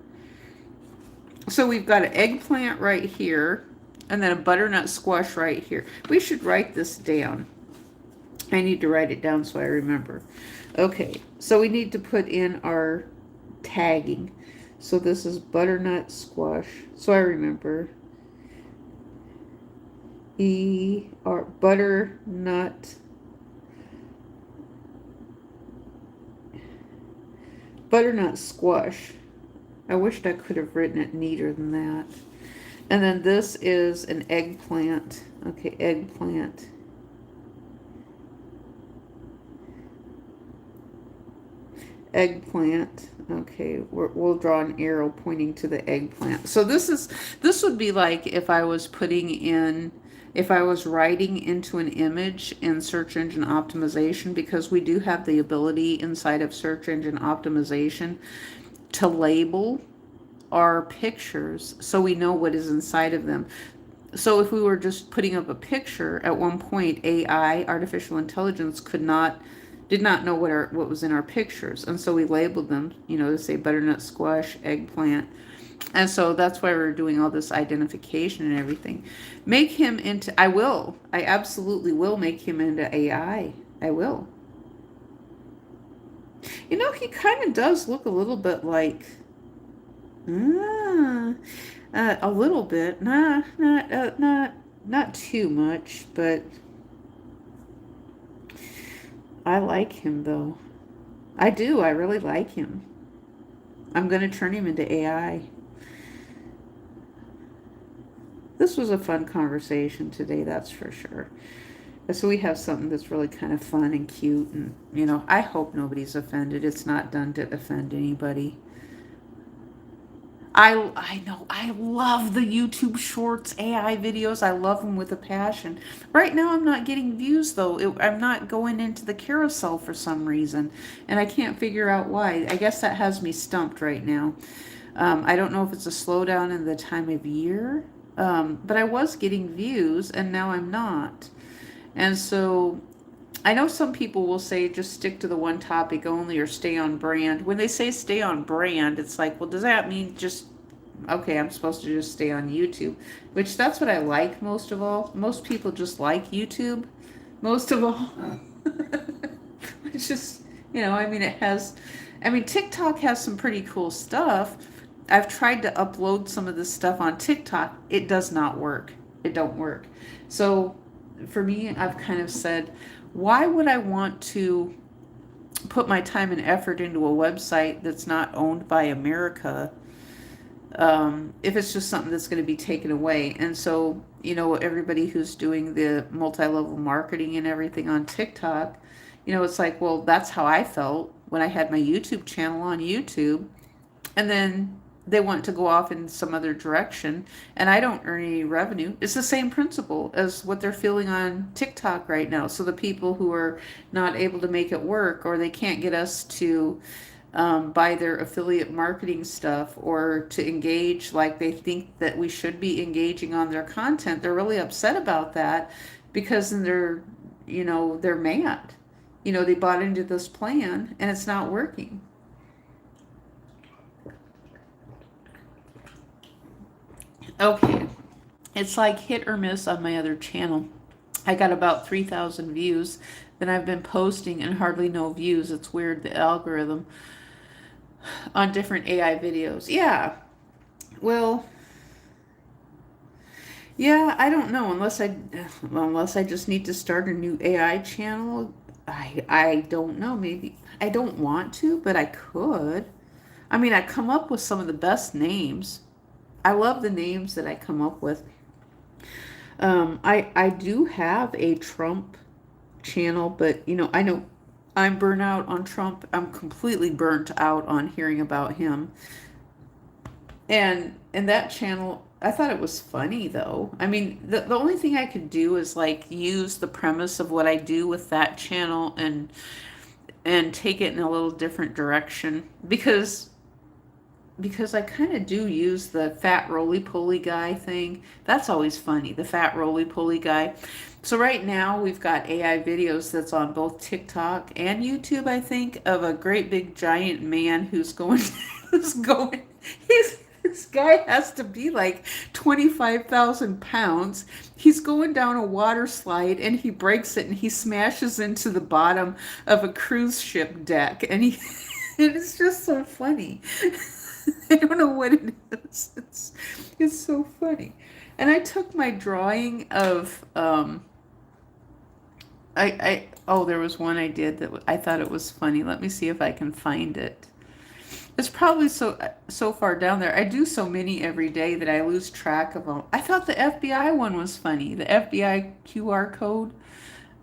So we've got an eggplant right here, and then a butternut squash right here. We should write this down. I need to write it down so I remember. Okay, so we need to put in our tagging. So this is butternut squash. So I remember. E-R, butternut, butternut squash. I wished I could have written it neater than that. And then this is an eggplant. Okay, eggplant. Eggplant. Okay, we'll draw an arrow pointing to the eggplant. So this would be like if I was writing into an image in search engine optimization, because we do have the ability inside of search engine optimization to label our pictures so we know what is inside of them. So if we were just putting up a picture, at one point AI, artificial intelligence, did not know what was in our pictures, and so we labeled them, to say butternut squash, eggplant. And so that's why we're doing all this identification and everything. Make him into, I absolutely will make him into AI. I will. He kind of does look a little bit like, a little bit, not too much, but I like him though. I do. I really like him. I'm going to turn him into AI. This was a fun conversation today, that's for sure. So we have something that's really kind of fun and cute, and I hope nobody's offended. It's not done to offend anybody. I know, I love the YouTube Shorts AI videos. I love them with a passion. Right now I'm not getting views though. I'm not going into the carousel for some reason, and I can't figure out why. I guess that has me stumped right now. I don't know if it's a slowdown in the time of year, but I was getting views and now I'm not. And so I know some people will say just stick to the one topic only or stay on brand. When they say stay on brand, it's like, well, does that mean just, okay, I'm supposed to just stay on YouTube? Which that's what I like most of all. Most people just like YouTube most of all. It's just, TikTok has some pretty cool stuff. I've tried to upload some of this stuff on TikTok. It does not work. It don't work. So for me, I've kind of said, why would I want to put my time and effort into a website that's not owned by America if it's just something that's going to be taken away? And so, everybody who's doing the multi-level marketing and everything on TikTok, it's like, well, that's how I felt when I had my YouTube channel on YouTube. And then they want to go off in some other direction and I don't earn any revenue. It's the same principle as what they're feeling on TikTok right now. So the people who are not able to make it work, or they can't get us to buy their affiliate marketing stuff or to engage like they think that we should be engaging on their content, they're really upset about that, because then they're mad. They bought into this plan and it's not working. Okay, it's like hit or miss on my other channel. I got about 3,000 views. Then I've been posting and hardly no views. It's weird, the algorithm on different AI videos. Yeah, well, yeah, I don't know. Unless I just need to start a new AI channel. I don't know. Maybe I don't want to, but I could. I come up with some of the best names. I love the names that I come up with. I do have a Trump channel, but I know I'm burnt out on Trump. I'm completely burnt out on hearing about him. And that channel, I thought it was funny though. The only thing I could do is like use the premise of what I do with that channel and take it in a little different direction, because I kind of do use the fat roly-poly guy thing. That's always funny, the fat roly-poly guy. So right now we've got AI videos that's on both TikTok and YouTube, I think, of a great big giant man who's going, this guy has to be like 25,000 pounds. He's going down a water slide and he breaks it and he smashes into the bottom of a cruise ship deck. And it's just so funny. I don't know what it is. It's so funny. And I took my drawing of, oh, there was one I did that I thought it was funny. Let me see if I can find it. It's probably so far down there. I do so many every day that I lose track of them. I thought the FBI one was funny. The FBI QR code.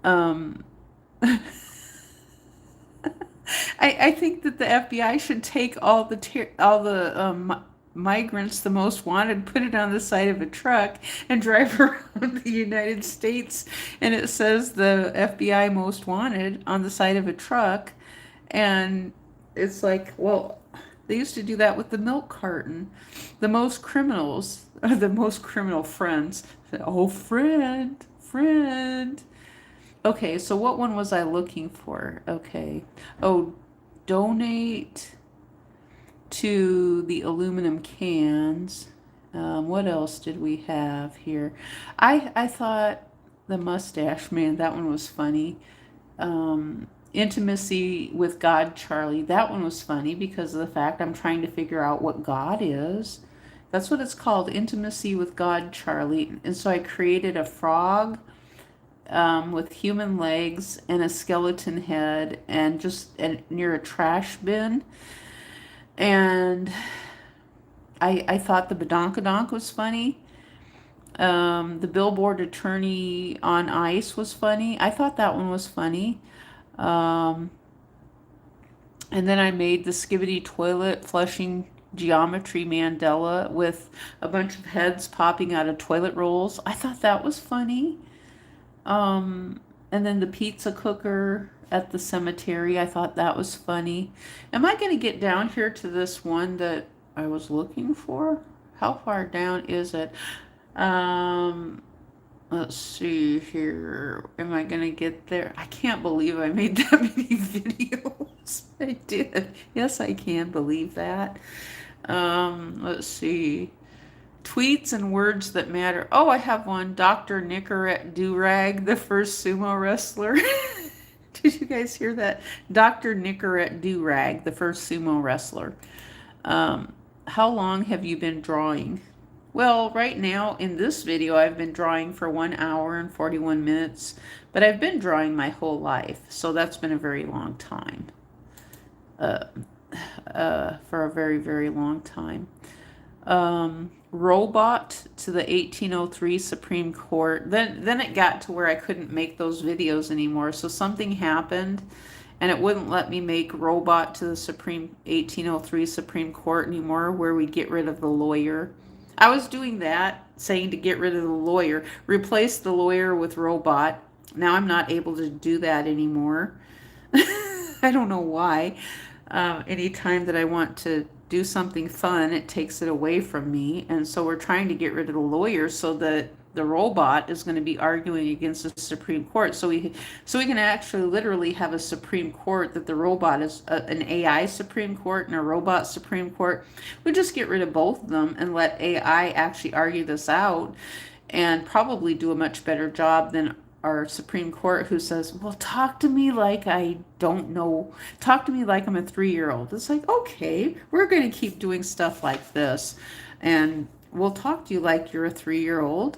Um, I think that the FBI should take all the migrants, the most wanted, put it on the side of a truck and drive around the United States, and it says the FBI most wanted on the side of a truck, and it's like, well, they used to do that with the milk carton. The most criminals, or the most criminal friends. Oh, friend. Okay, so what one was I looking for? Okay. Oh, donate to the aluminum cans. What else did we have here? I thought the mustache man, that one was funny. Intimacy with God, Charlie. That one was funny because of the fact I'm trying to figure out what God is. That's what it's called, Intimacy with God, Charlie. And so I created a frog with human legs and a skeleton head and near a trash bin. And I thought the badonkadonk was funny. The billboard attorney on ice was funny. I thought that one was funny. And then I made the skibbity toilet flushing geometry Mandela with a bunch of heads popping out of toilet rolls. I thought that was funny. And then the pizza cooker at the cemetery, I thought that was funny. Am I going to get down here to this one that I was looking for? How far down is it? Let's see here. Am I going to get there? I can't believe I made that many videos. I did. Yes, I can believe that. Let's see. Tweets and words that matter. Oh, I have one. Dr. Nicorette Durag, the first sumo wrestler. Did you guys hear that? Dr. Nicorette Durag, the first sumo wrestler. How long have you been drawing? Well, right now in this video, I've been drawing for 1 hour and 41 minutes, but I've been drawing my whole life, so that's been a very long time. For a very, very long time. Robot to the 1803 Supreme Court. Then it got to where I couldn't make those videos anymore. So something happened and it wouldn't let me make robot to the 1803 Supreme Court anymore, where we get rid of the lawyer. I was doing that, saying to get rid of the lawyer, replace the lawyer with robot. Now I'm not able to do that anymore. I don't know why. Anytime that I want to do something fun, it takes it away from me. And so we're trying to get rid of the lawyer so that the robot is going to be arguing against the Supreme Court. So we can actually literally have a Supreme Court that the robot is an AI Supreme Court and a robot Supreme Court. We just get rid of both of them and let AI actually argue this out and probably do a much better job than our Supreme Court, who says, well, talk to me like I don't know. Talk to me like I'm a 3-year-old. It's like, okay, we're going to keep doing stuff like this. And we'll talk to you like you're a 3-year-old,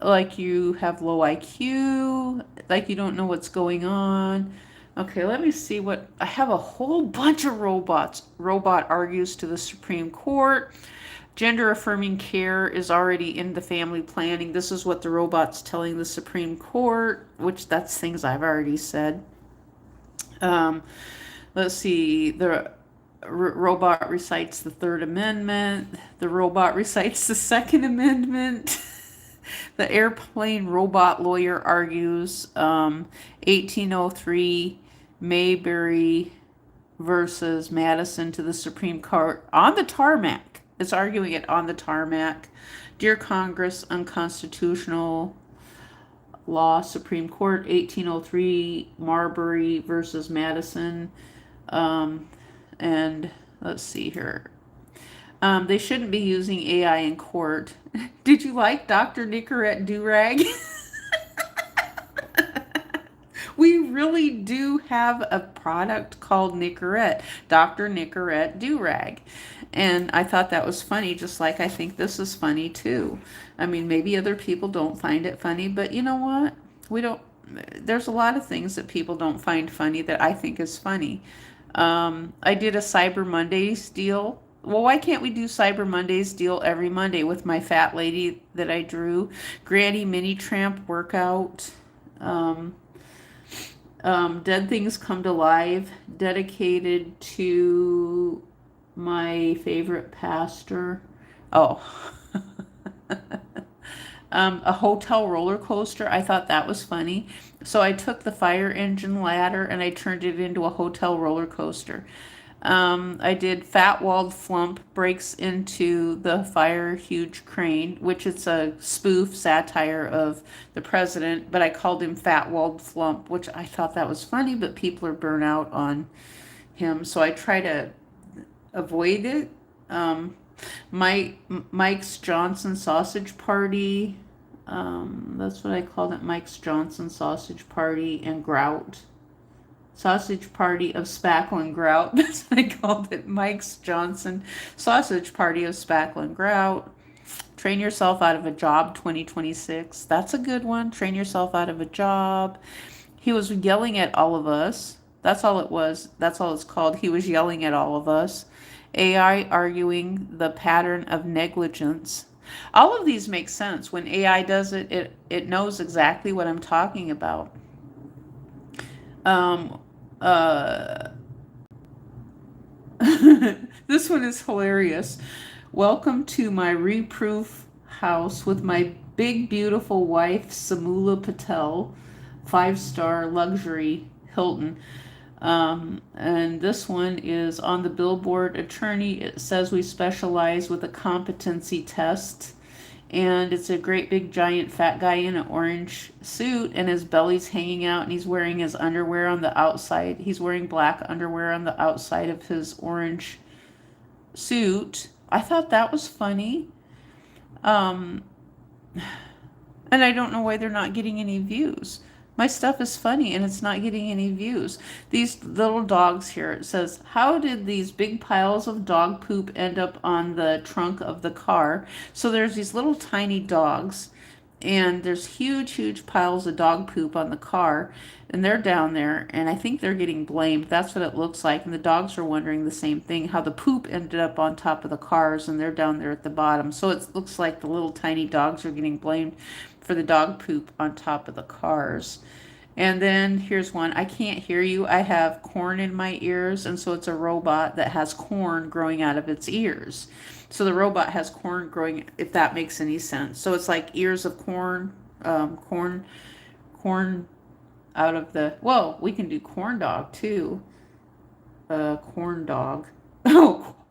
like you have low IQ, like you don't know what's going on. Okay, let me see what, I have a whole bunch of robots. Robot argues to the Supreme Court. Gender affirming care is already in the family planning. This is what the robot's telling the Supreme Court, which that's things I've already said. Let's see. The robot recites the Third Amendment. The robot recites the Second Amendment. The airplane robot lawyer argues 1803 Mayberry versus Madison to the Supreme Court on the tarmac. It's arguing it on the tarmac. Dear Congress, unconstitutional law, Supreme Court, 1803 Marbury versus Madison. And let's see here. They shouldn't be using AI in court. Did you like Dr. Nicorette Durag? We really do have a product called Nicorette, Dr. Nicorette Durag. And I thought that was funny, just like I think this is funny too. I mean, maybe other people don't find it funny, but you know what? We don't, there's a lot of things that people don't find funny that I think is funny. I did a Cyber Mondays deal. Well, why can't we do Cyber Mondays deal every Monday with my fat lady that I drew? Granny Mini Tramp workout. Um, Dead Things Come to Life, dedicated to my favorite pastor. Oh, a hotel roller coaster. I thought that was funny. So I took the fire engine ladder and I turned it into a hotel roller coaster. I did Fat Walled Flump breaks into the fire huge crane, which it's a spoof satire of the president, but I called him Fat Walled Flump, which I thought that was funny, but people are burnt out on him, so I try to avoid it. Mike's Johnson Sausage Party. That's what I called it, Mike's Johnson Sausage Party and Grout. Sausage Party of Spackle and Grout. That's what I called it. Mike's Johnson Sausage Party of Spackle and Grout. Train Yourself Out of a Job 2026. That's a good one. Train Yourself Out of a Job. He was yelling at all of us. That's all it was. That's all it's called. He was yelling at all of us. AI arguing the pattern of negligence. All of these make sense. When AI does it, it knows exactly what I'm talking about. Um, uh, this one is hilarious. Welcome to my reproof house with my big, beautiful wife, Samula Patel, 5-star luxury Hilton. And this one is on the billboard attorney. It says we specialize with a competency test. And it's a great big giant fat guy in an orange suit and his belly's hanging out and he's wearing his underwear on the outside. He's wearing black underwear on the outside of his orange suit. I thought that was funny. And I don't know why they're not getting any views. My stuff is funny and it's not getting any views. These little dogs here, it says, how did these big piles of dog poop end up on the trunk of the car? So there's these little tiny dogs and there's huge, huge piles of dog poop on the car and they're down there and I think they're getting blamed. That's what it looks like. And the dogs are wondering the same thing, how the poop ended up on top of the cars and they're down there at the bottom. So it looks like the little tiny dogs are getting blamed for the dog poop on top of the cars. And then here's one. I can't hear you. I have corn in my ears. And so it's a robot that has corn growing out of its ears. So the robot has corn growing, if that makes any sense. So it's like ears of corn, corn out of the, well, we can do corn dog too. Corn dog.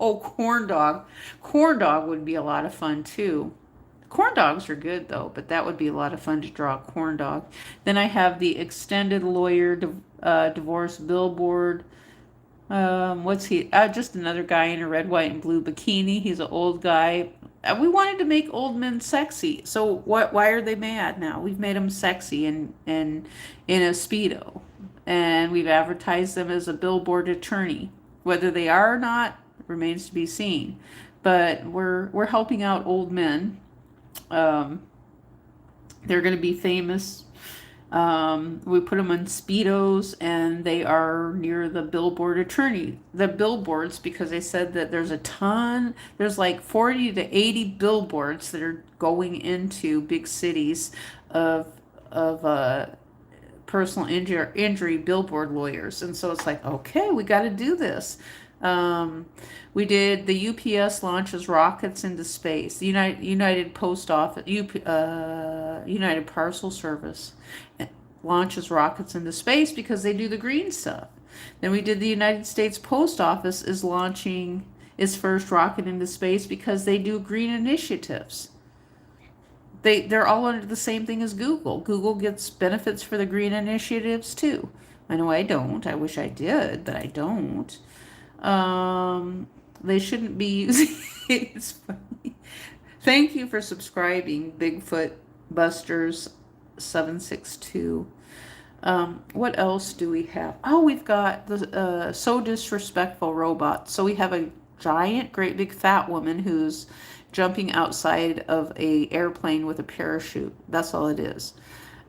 Oh, corn dog. Corn dog would be a lot of fun too. Corn dogs are good though, but that would be a lot of fun to draw a corn dog. Then I have the extended lawyer divorce billboard. What's he? Just another guy in a red, white, and blue bikini. He's an old guy. We wanted to make old men sexy, so what? Why are they mad now? We've made them sexy in a Speedo, and we've advertised them as a billboard attorney. Whether they are or not remains to be seen. But we're helping out old men. They're going to be famous. We put them on Speedos and they are near the billboard attorney. The billboards, because they said that there's like 40 to 80 billboards that are going into big cities of personal injury billboard lawyers. And so it's like, okay, we got to do this. We did the UPS launches rockets into space. The United Post Office, United Parcel Service launches rockets into space because they do the green stuff. Then we did the United States Post Office is launching its first rocket into space because they do green initiatives. They're all under the same thing as Google. Google gets benefits for the green initiatives too. I know I don't. I wish I did, but I don't. They shouldn't be using it. It's funny. Thank you for subscribing, Bigfoot Busters 762. What else do we have? Oh, we've got the So Disrespectful robot. So we have giant, great big fat woman who's jumping outside of a airplane with a parachute. That's all it is.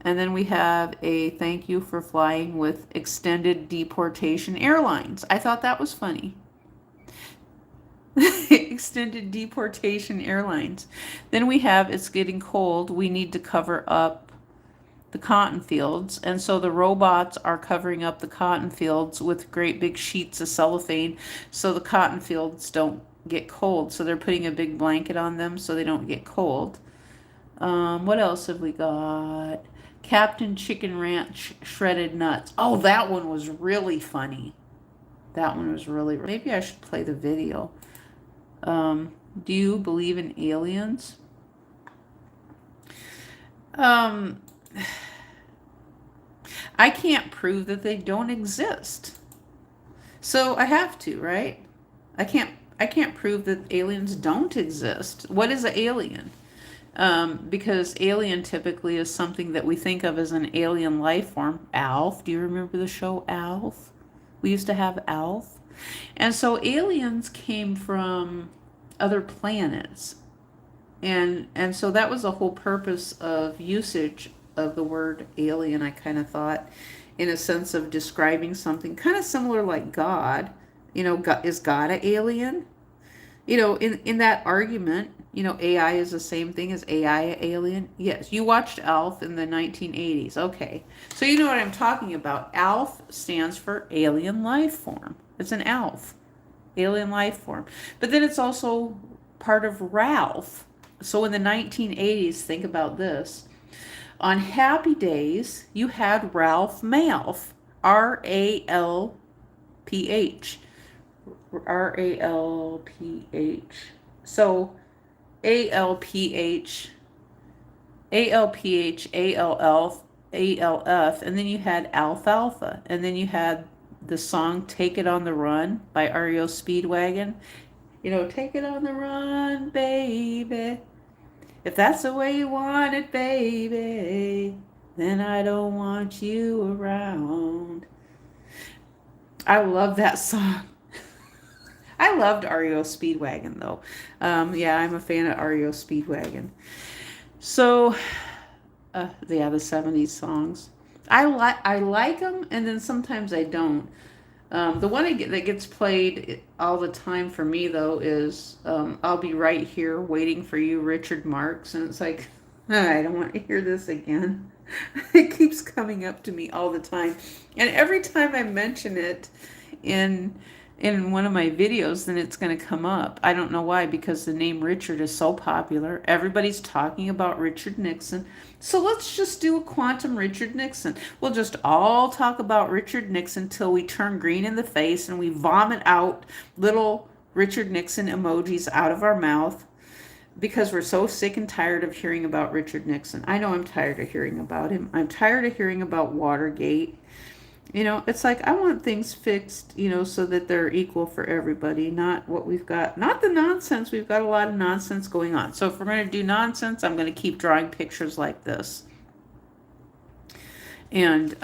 And then we have a thank you for flying with Extended Deportation Airlines. I thought that was funny. Extended Deportation Airlines. Then we have it's getting cold. We need to cover up the cotton fields. And so the robots are covering up the cotton fields with great big sheets of cellophane so the cotton fields don't get cold. So they're putting a big blanket on them so they don't get cold. What else have we got? Captain Chicken Ranch Shredded Nuts. Oh, that one was really funny. That one was really, maybe I should play the video. Do you believe in aliens? I can't prove that they don't exist. So I have to, right? I can't prove that aliens don't exist. What is an alien? Because alien typically is something that we think of as an alien life form. Alf, do you remember the show Alf? We used to have Alf. And so aliens came from other planets. And so that was the whole purpose of usage of the word alien, I kind of thought, in a sense of describing something kind of similar like God. You know, God, is God an alien? You know, in that argument, you know, AI is the same thing as AI an alien. Yes, you watched ALF in the 1980s. Okay, so you know what I'm talking about. ALF stands for alien life form. It's an ALF, alien life form. But then it's also part of Ralph. So in the 1980s, think about this. On happy days, you had Ralph Malph, R-A-L-P-H. R-A-L-P-H. So A-L-P-H, A-L-P-H, A-L-F, A-L-F, and then you had Alfalfa, and then you had the song Take It on the Run by REO Speedwagon. You know, take it on the run, baby. If that's the way you want it, baby, then I don't want you around. I love that song. I loved REO Speedwagon, though. Yeah, I'm a fan of REO Speedwagon. So, yeah, the 70s songs. I like them, and then sometimes I don't. The one that gets played all the time for me, though, is I'll Be Right Here Waiting for You, Richard Marx. And it's like, I don't want to hear this again. It keeps coming up to me all the time. And every time I mention it in one of my videos, then it's going to come up. I don't know why, because the name Richard is so popular. Everybody's talking about Richard Nixon. So let's just do a quantum Richard Nixon. We'll just all talk about Richard Nixon till we turn green in the face and we vomit out little Richard Nixon emojis out of our mouth because we're so sick and tired of hearing about Richard Nixon. I know I'm tired of hearing about him. I'm tired of hearing about Watergate. You know, it's like I want things fixed, you know, so that they're equal for everybody, not what we've got, not the nonsense. We've got a lot of nonsense going on. So if we're going to do nonsense, I'm going to keep drawing pictures like this. And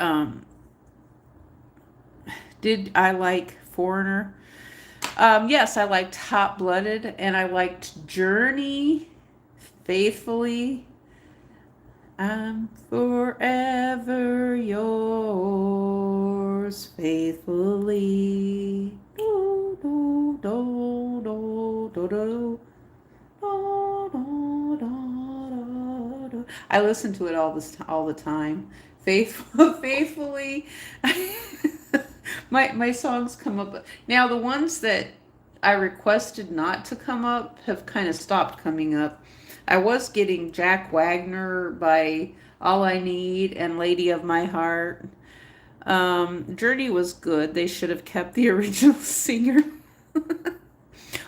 did I like Foreigner? Yes, I liked Hot Blooded, and I liked Journey, Faithfully. I'm forever yours, faithfully. Do, do, do, do, do, do. Do, do, do, do. I listen to it all the time. Faithfully. My songs come up. Now the ones that I requested not to come up have kind of stopped coming up. I was getting Jack Wagner by All I Need and Lady of My Heart. Journey was good. They should have kept the original singer.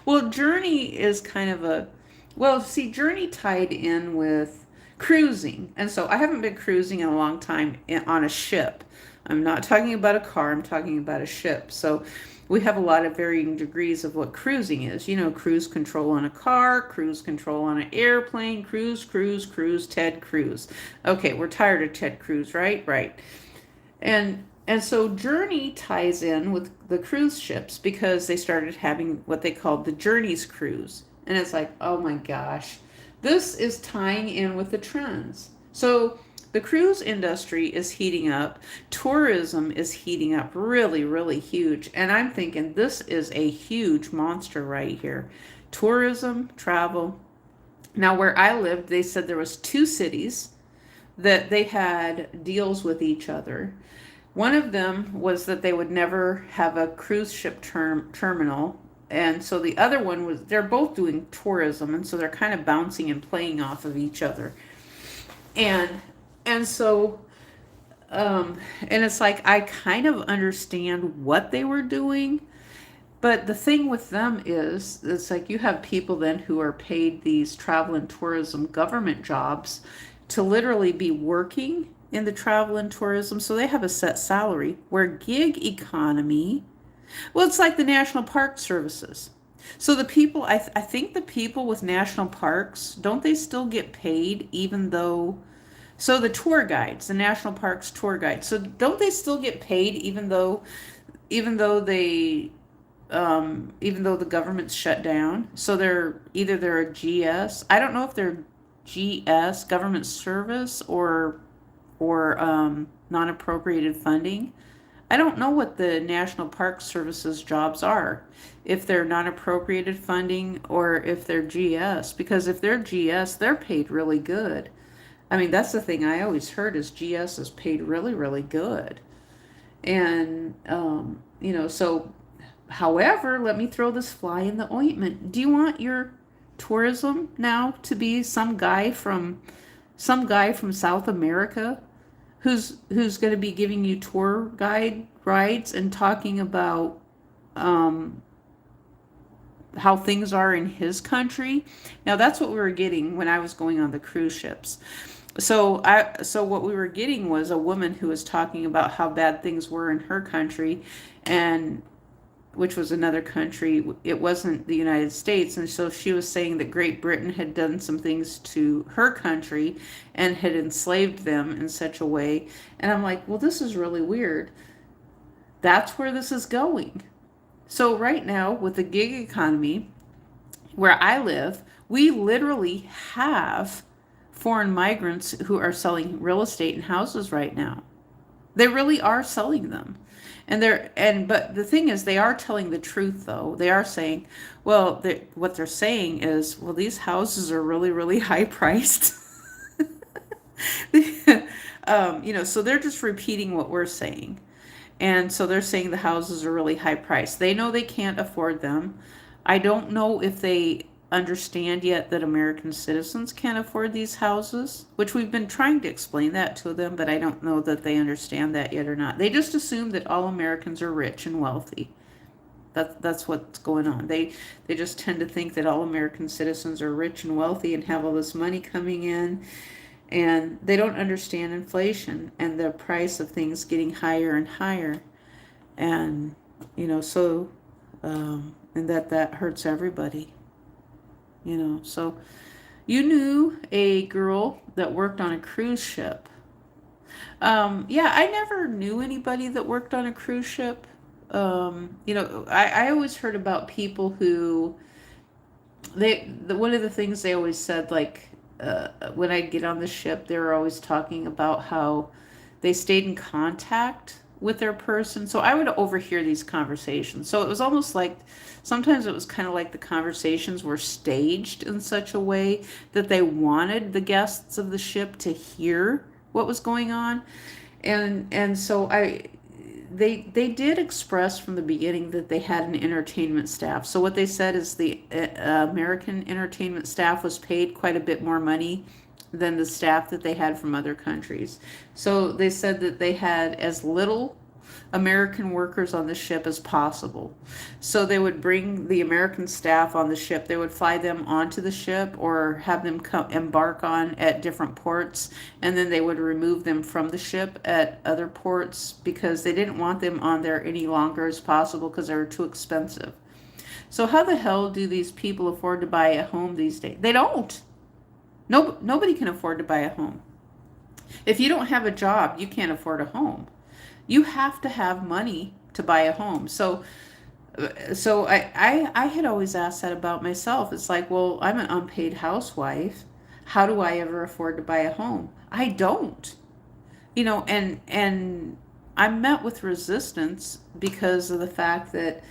Well, Journey is kind of a... Well, see, Journey tied in with cruising. And so I haven't been cruising in a long time on a ship. I'm not talking about a car. I'm talking about a ship. So we have a lot of varying degrees of what cruising is. You know, cruise control on a car, cruise control on an airplane, cruise, Ted Cruz. Okay, we're tired of Ted Cruz, right? Right. And And so Journey ties in with the cruise ships because they started having what they called the Journeys cruise. And it's like, oh my gosh, this is tying in with the trends. So the cruise industry is heating up. Tourism is heating up really, really huge. And I'm thinking this is a huge monster right here. Tourism, travel. Now, where I lived, they said there was two cities that they had deals with each other. One of them was that they would never have a cruise ship terminal. And so the other one was they're both doing tourism, and so they're kind of bouncing and playing off of each other. And and so and it's like I kind of understand what they were doing, but the thing with them is it's like you have people then who are paid these travel and tourism government jobs to literally be working in the travel and tourism, so they have a set salary. Where gig economy, well, it's like the national park services. So the people, I think the people with national parks, don't they still get paid even though, so the tour guides, the national parks tour guides, so don't they still get paid even though they, even though the government's shut down? So they're a GS. I don't know if they're GS, government service, or non-appropriated funding. I don't know what the National Park Service's jobs are, if they're non-appropriated funding or if they're GS, because if they're GS, they're paid really good. I mean, that's the thing I always heard is GS is paid really, really good. And, so, however, let me throw this fly in the ointment. Do you want your tourism now to be some guy from South America who's going to be giving you tour guide rides and talking about um, how things are in his country? Now that's what we were getting when I was going on the cruise ships. So what we were getting was a woman who was talking about how bad things were in her country, and which was another country. It wasn't the United States. And so she was saying that Great Britain had done some things to her country and had enslaved them in such a way. And I'm like, well, this is really weird. That's where this is going. So right now, with the gig economy, where I live, we literally have foreign migrants who are selling real estate and houses right now. They really are selling them. But the thing is, they are telling the truth though. They are saying, well, what they're saying is, well, these houses are really, really high priced. So they're just repeating what we're saying. And so they're saying the houses are really high priced. They know they can't afford them. I don't know if they understand yet that American citizens can't afford these houses, which we've been trying to explain that to them, but I don't know that they understand that yet or not. They just assume that all Americans are rich and wealthy. That's what's going on. They just tend to think that all American citizens are rich and wealthy and have all this money coming in, and they don't understand inflation and the price of things getting higher and higher. And and that hurts everybody. So you knew a girl that worked on a cruise ship. Yeah, I never knew anybody that worked on a cruise ship. I always heard about people who one of the things they always said, like, when I'd get on the ship, they were always talking about how they stayed in contact with their person. So I would overhear these conversations. So it was almost like sometimes it was kind of like the conversations were staged in such a way that they wanted the guests of the ship to hear what was going on. And so they did express from the beginning that they had an entertainment staff. So what they said is the American entertainment staff was paid quite a bit more money than the staff that they had from other countries. So they said that they had as little American workers on the ship as possible. So they would bring the American staff on the ship. They would fly them onto the ship or have them embark on at different ports, and then they would remove them from the ship at other ports because they didn't want them on there any longer as possible because they were too expensive. So how the hell do these people afford to buy a home these days? They don't. Nobody can afford to buy a home. If you don't have a job, you can't afford a home. You have to have money to buy a home. So I had always asked that about myself. It's like, well, I'm an unpaid housewife. How do I ever afford to buy a home? I don't. And I'm met with resistance because of the fact that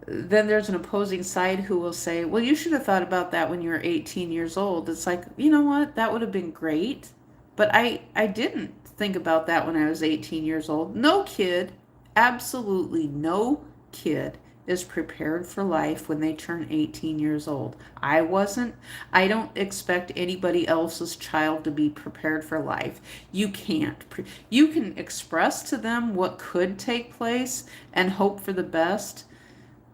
then there's an opposing side who will say, well, you should have thought about that when you were 18 years old. It's like, you know what? That would have been great. But I didn't think about that when I was 18 years old. No kid, absolutely no kid is prepared for life when they turn 18 years old. I wasn't. I don't expect anybody else's child to be prepared for life. You can't. You can express to them what could take place and hope for the best.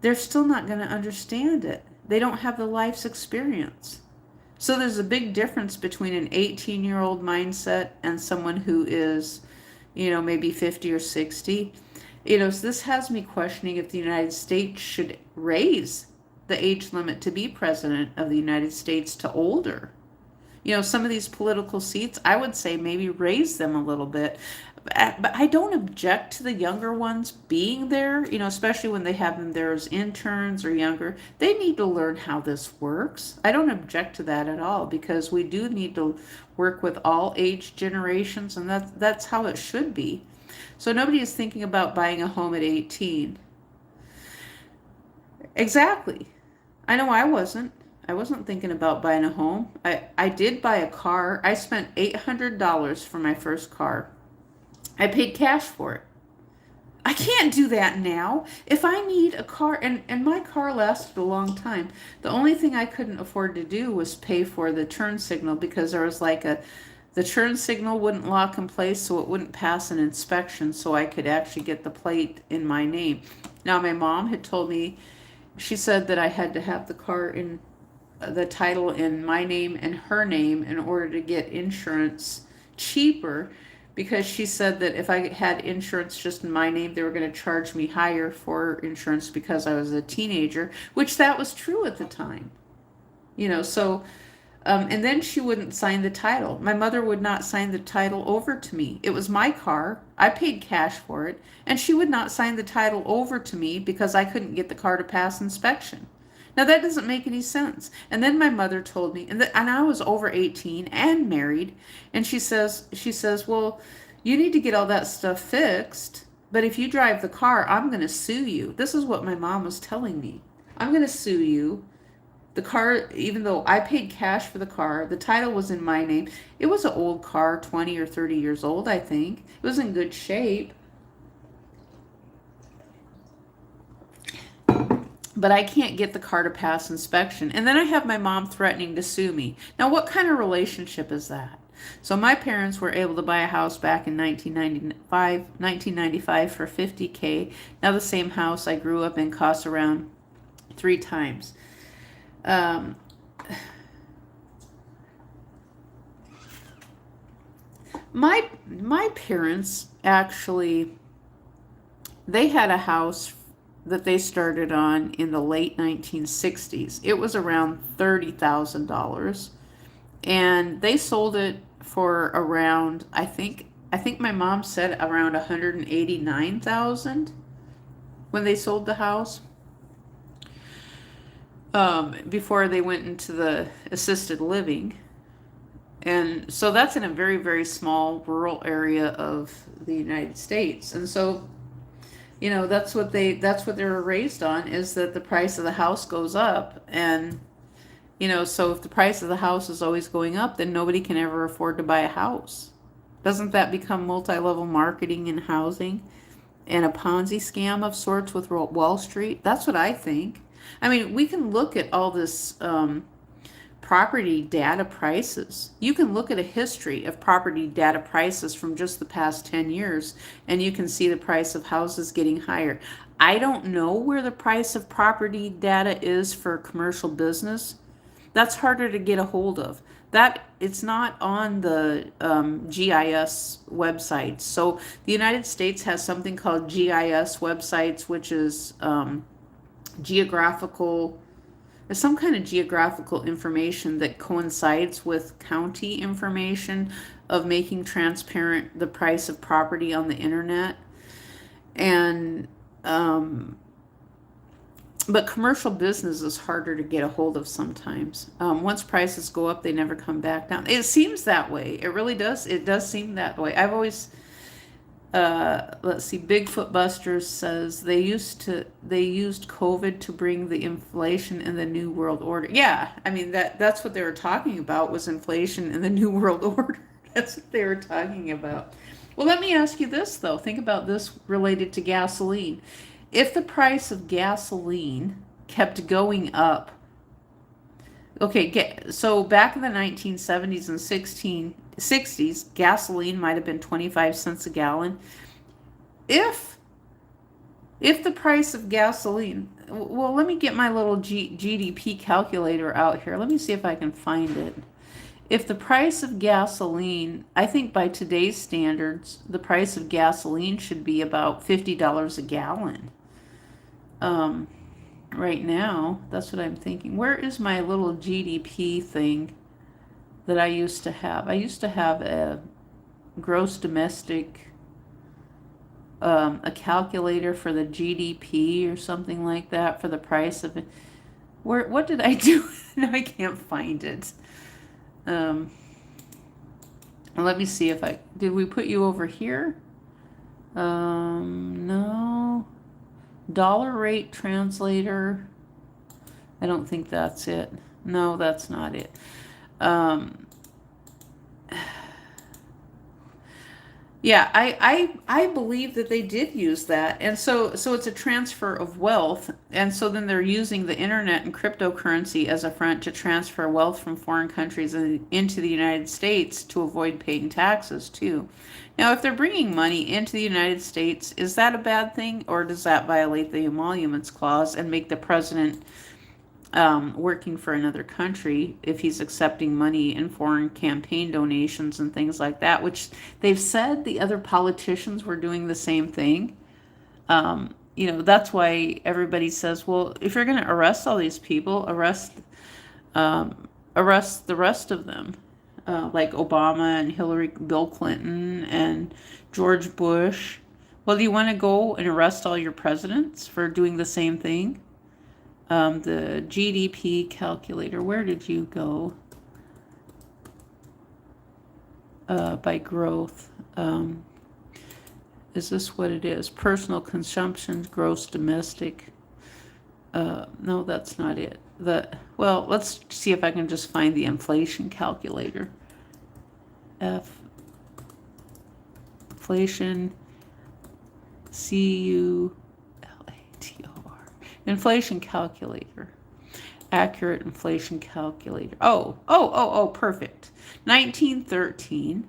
They're still not going to understand it. They don't have the life's experience. So there's a big difference between an 18-year-old mindset and someone who is, maybe 50 or 60. So this has me questioning if the United States should raise the age limit to be president of the United States to older. Some of these political seats, I would say maybe raise them a little bit. But I don't object to the younger ones being there, especially when they have them there as interns or younger. They need to learn how this works. I don't object to that at all because we do need to work with all age generations, and that's how it should be. So nobody is thinking about buying a home at 18. Exactly. I know I wasn't. I wasn't thinking about buying a home. I did buy a car. I spent $800 for my first car. I paid cash for it. I can't do that now. If I need a car, and my car lasted a long time, the only thing I couldn't afford to do was pay for the turn signal because there was the turn signal wouldn't lock in place, so it wouldn't pass an inspection, so I could actually get the plate in my name. Now, my mom had told me, she said that I had to have the car in the title in my name and her name in order to get insurance cheaper, because she said that if I had insurance just in my name, they were going to charge me higher for insurance because I was a teenager, which that was true at the time. And then she wouldn't sign the title. My mother would not sign the title over to me. It was my car. I paid cash for it, and she would not sign the title over to me because I couldn't get the car to pass inspection. Now that doesn't make any sense. And then my mother told me, and I was over 18 and married, and she says, well, you need to get all that stuff fixed, but if you drive the car, I'm going to sue you. This is what my mom was telling me. I'm going to sue you. The car, even though I paid cash for the car, the title was in my name. It was an old car, 20 or 30 years old, I think. It was in good shape. But I can't get the car to pass inspection. And then I have my mom threatening to sue me. Now, what kind of relationship is that? So my parents were able to buy a house back in 1995 for $50K. Now the same house I grew up in costs around 3 times. My parents actually, they had a house that they started on in the late 1960s. It was around $30,000, and they sold it for around, I think my mom said around $189,000 when they sold the house. Before they went into the assisted living. And so that's in a very, very small rural area of the United States. And so, that's what they were raised on, is that the price of the house goes up. And, so if the price of the house is always going up, then nobody can ever afford to buy a house. Doesn't that become multi-level marketing in housing and a Ponzi scam of sorts with Wall Street? That's what I think. I mean, we can look at all this property data prices. You can look at a history of property data prices from just the past 10 years, and you can see the price of houses getting higher. I don't know where the price of property data is for commercial business. That's harder to get a hold of. It's not on the GIS websites. So the United States has something called GIS websites, which is there's some kind of geographical information that coincides with county information of making transparent the price of property on the internet. And, but commercial business is harder to get a hold of sometimes. Once prices go up, they never come back down. It seems that way. It really does. It does seem that way. I've always, let's see, Bigfoot Busters says they used COVID to bring the inflation in the New World Order. Yeah, I mean that's what they were talking about, was inflation in the New World Order. That's what they were talking about. Well, let me ask you this though. Think about this related to gasoline. If the price of gasoline kept going up, okay, so back in the 1970s and 60s, gasoline might have been 25 cents a gallon. If the price of gasoline, well, let me get my little GDP calculator out here. Let me see if I can find it. If the price of gasoline, I think by today's standards, the price of gasoline should be about $50 a gallon. Right now, that's what I'm thinking. Where is my little GDP thing that I used to have? I used to have a gross domestic, a calculator for the GDP or something like that for the price of it. What did I do? No, I can't find it. Let me see if did we put you over here? No. Dollar rate translator. I don't think that's it. No, that's not it. Yeah, I believe that they did use that. And so it's a transfer of wealth. And so then they're using the internet and cryptocurrency as a front to transfer wealth from foreign countries into the United States to avoid paying taxes too. Now, if they're bringing money into the United States, is that a bad thing, or does that violate the Emoluments Clause and make the president working for another country if he's accepting money in foreign campaign donations and things like that, which they've said the other politicians were doing the same thing. That's why everybody says, well, if you're going to arrest all these people, arrest the rest of them, like Obama and Bill Clinton and George Bush. Well, do you want to go and arrest all your presidents for doing the same thing? The GDP calculator, where did you go? By growth. Is this what it is? Personal consumption, gross domestic. No, that's not it. Well, let's see if I can just find the inflation calculator. Inflation, CULATOR. Inflation calculator. Accurate inflation calculator. Oh, perfect. 1913.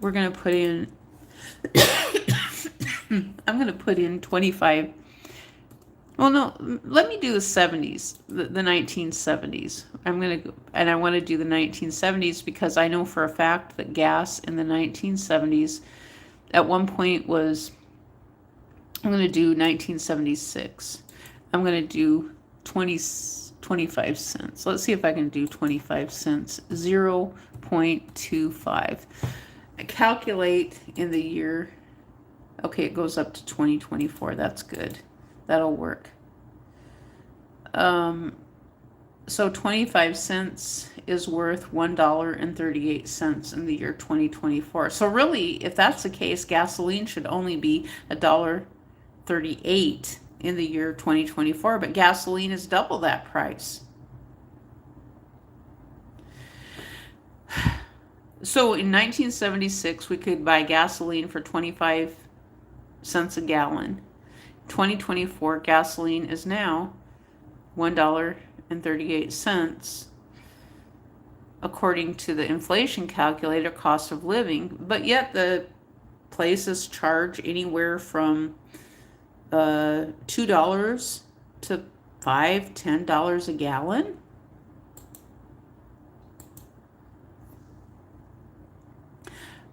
We're going to put in, I'm going to put in 25. Well, no, let me do the 70s, the 1970s. I want to do the 1970s because I know for a fact that gas in the 1970s at one point was, I'm going to do 1976. I'm going to do 25 cents. Let's see if I can do 25 cents. 0.25. Calculate in the year. Okay, it goes up to 2024. That's good. That'll work. So 25 cents is worth $1.38 in the year 2024. So really, if that's the case, gasoline should only be $1.38 in the year 2024, but gasoline is double that price. So in 1976, we could buy gasoline for 25 cents a gallon. 2024, gasoline is now $1.38 according to the inflation calculator, cost of living, but yet the places charge anywhere from $2 to $5, $10 a gallon.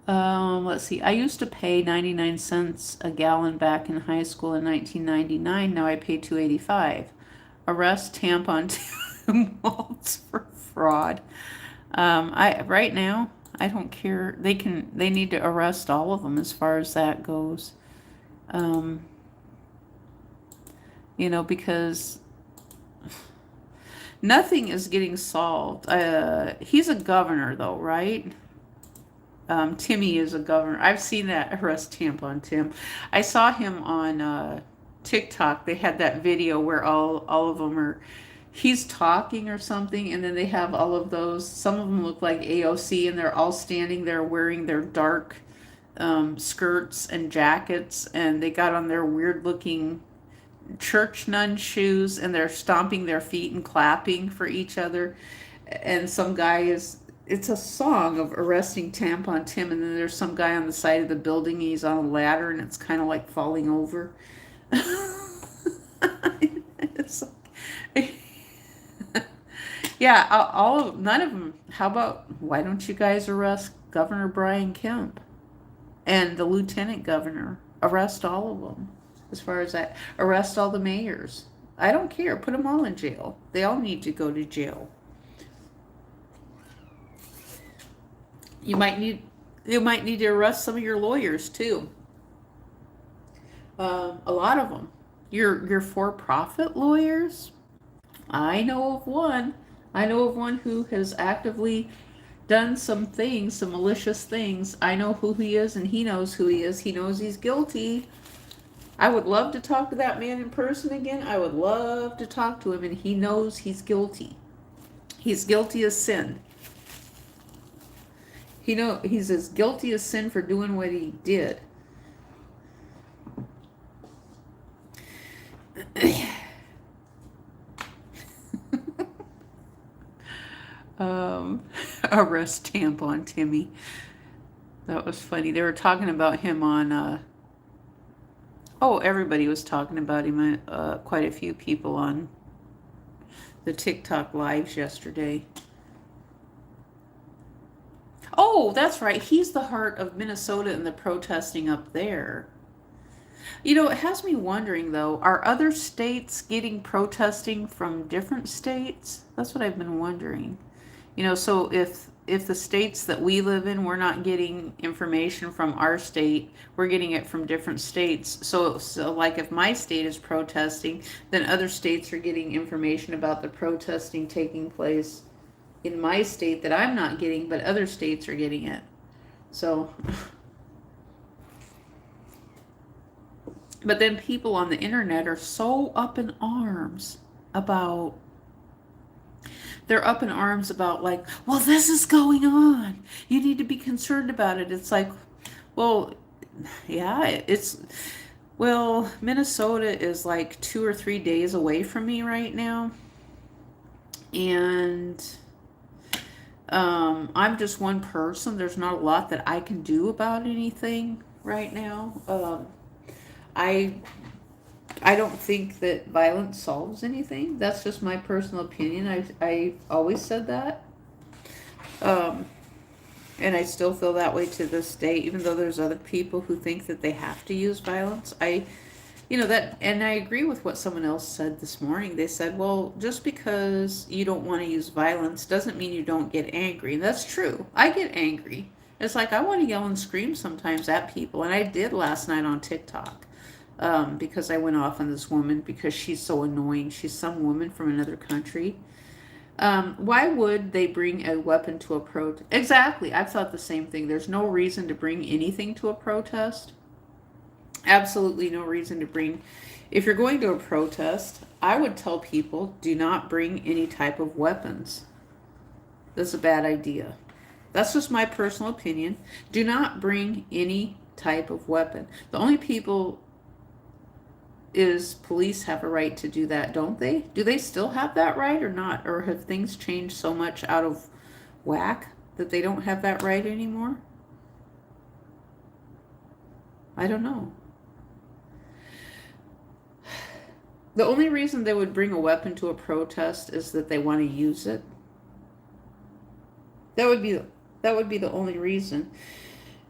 Let's see. I used to pay 99 cents a gallon back in high school in 1999. Now I pay $2.85. Arrest tampon malts for fraud. Right now I don't care. They need to arrest all of them as far as that goes. Um, because nothing is getting solved. He's a governor, though, right? Timmy is a governor. I've seen that arrest tampon Tim. I saw him on TikTok. They had that video where all of them are. He's talking or something, and then they have all of those. Some of them look like AOC, and they're all standing there wearing their dark skirts and jackets, and they got on their weird looking church nun shoes, and they're stomping their feet and clapping for each other. And some guy is, it's a song of arresting tampon Tim, and then there's some guy on the side of the building. He's on a ladder, and it's kind of like falling over. It's like, yeah, none of them. How about, why don't you guys arrest Governor Brian Kemp and the lieutenant governor? Arrest all of them. As far as that, arrest all the mayors. I don't care. Put them all in jail. They all need to go to jail. You might need to arrest some of your lawyers too. A lot of them. Your for-profit lawyers. I know of one. I know of one who has actively done some things, some malicious things. I know who he is, and he knows who he is. He knows he's guilty. I would love to talk to that man in person again. I would love to talk to him, and he knows he's guilty. He's guilty as sin. He's as guilty as sin for doing what he did. Arrest tampon Timmy. That was funny. They were talking about him on everybody was talking about him. Quite a few people on the TikTok lives yesterday. Oh, that's right. He's the heart of Minnesota and the protesting up there. It has me wondering, though, are other states getting protesting from different states? That's what I've been wondering. So if the states that we live in, we're not getting information from our state, we're getting it from different states. So like if my state is protesting, then other states are getting information about the protesting taking place in my state that I'm not getting, but other states are getting it. So, but then people on the internet are so up in arms about, like, well, this is going on. You need to be concerned about it. It's like, well, yeah, Minnesota is like 2 or 3 days away from me right now. And I'm just one person. There's not a lot that I can do about anything right now. I don't think that violence solves anything. That's just my personal opinion. I always said that. And I still feel that way to this day, even though there's other people who think that they have to use violence. And I agree with what someone else said this morning. They said, well, just because you don't want to use violence doesn't mean you don't get angry. And that's true. I get angry. It's like I want to yell and scream sometimes at people. And I did last night on TikTok. Because I went off on this woman because she's so annoying. She's some woman from another country. Why would they bring a weapon to a protest? Exactly. I've thought the same thing. There's no reason to bring anything to a protest. Absolutely no reason to bring. If you're going to a protest, I would tell people, do not bring any type of weapons. That's a bad idea. That's just my personal opinion. Do not bring any type of weapon. The only people is police have a right to do that, don't they? Do they still have that right or not? Or have things changed so much out of whack that they don't have that right anymore? I don't know. The only reason they would bring a weapon to a protest is that they want to use it. That would be the only reason.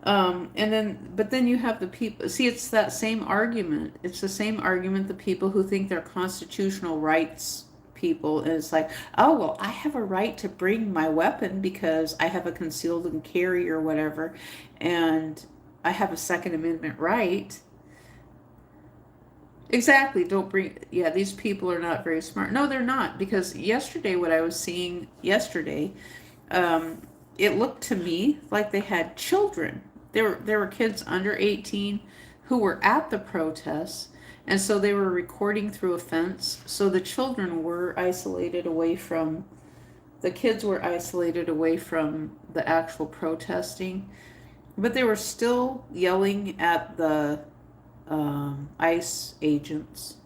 But then you have the people, see, it's that same argument. It's the same argument, the people who think they're constitutional rights people. And it's like, oh, well, I have a right to bring my weapon because I have a concealed and carry or whatever. And I have a Second Amendment right. Exactly. Don't bring, yeah, these people are not very smart. No, they're not, because yesterday, what I was seeing yesterday, um, it looked to me like they had children. There were kids under 18 who were at the protests, and so they were recording through a fence. So the children were isolated away from, the kids were isolated away from the actual protesting, but they were still yelling at the ICE agents.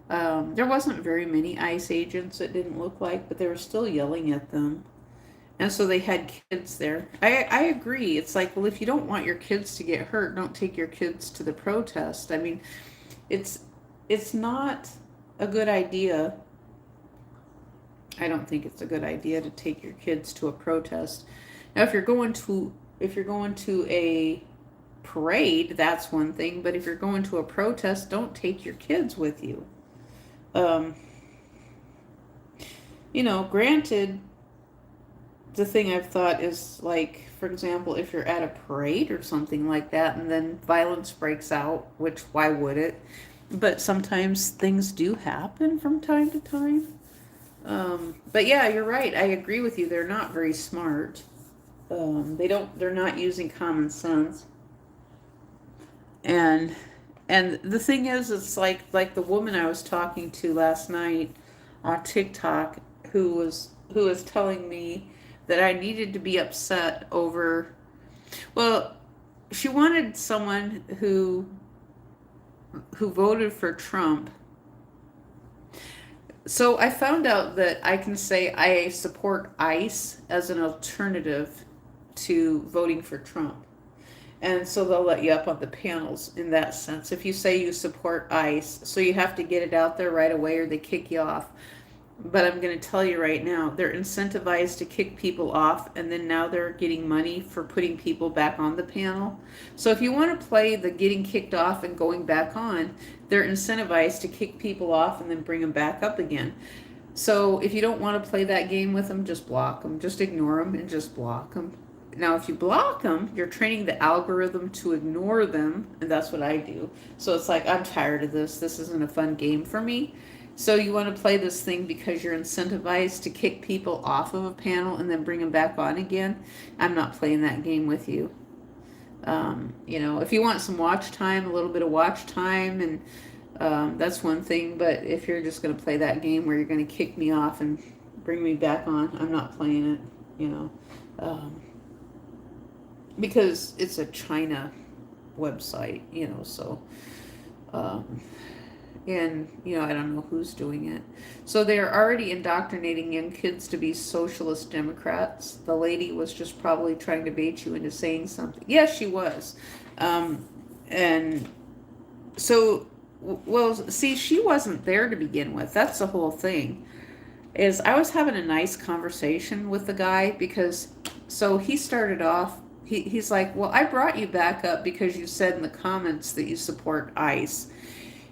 There wasn't very many ICE agents, it didn't look like, but they were still yelling at them. And so they had kids there. I agree. It's like, well, if you don't want your kids to get hurt, don't take your kids to the protest. I mean, it's it's not a good idea. I don't think it's a good idea to take your kids to a protest. Now, if you're going to a parade, that's one thing, but if you're going to a protest, don't take your kids with you. Um, Granted, the thing I've thought is, like, for example, if you're at a parade or something like that and then violence breaks out, which why would it? But sometimes things do happen from time to time. But yeah, you're right. I agree with you. They're not very smart. They're not using common sense. And the thing is, it's like the woman I was talking to last night on TikTok, who was telling me that I needed to be upset over, well, she wanted someone who voted for Trump. So I found out that I can say I support ICE as an alternative to voting for Trump. And so they'll let you up on the panels in that sense. If you say you support ICE, so you have to get it out there right away or they kick you off. But I'm going to tell you right now, they're incentivized to kick people off, and then now they're getting money for putting people back on the panel. So if you want to play the getting kicked off and going back on, they're incentivized to kick people off and then bring them back up again. So if you don't want to play that game with them, just block them. Just ignore them and just block them. Now, if you block them, you're training the algorithm to ignore them, and that's what I do. So it's like, I'm tired of this. This isn't a fun game for me. So you want to play this thing because you're incentivized to kick people off of a panel and then bring them back on again. I'm not playing that game with you. If you want some watch time, a little bit of watch time, and that's one thing. But if you're just going to play that game where you're going to kick me off and bring me back on, I'm not playing it. Because it's a China website, so. And I don't know who's doing it. So they're already indoctrinating young kids to be socialist Democrats. The lady was just probably trying to bait you into saying something. Yes, she was. And so, well, see, she wasn't there to begin with. That's the whole thing. Is I was having a nice conversation with the guy because, so he started off, he's like, well, I brought you back up because you said in the comments that you support ICE.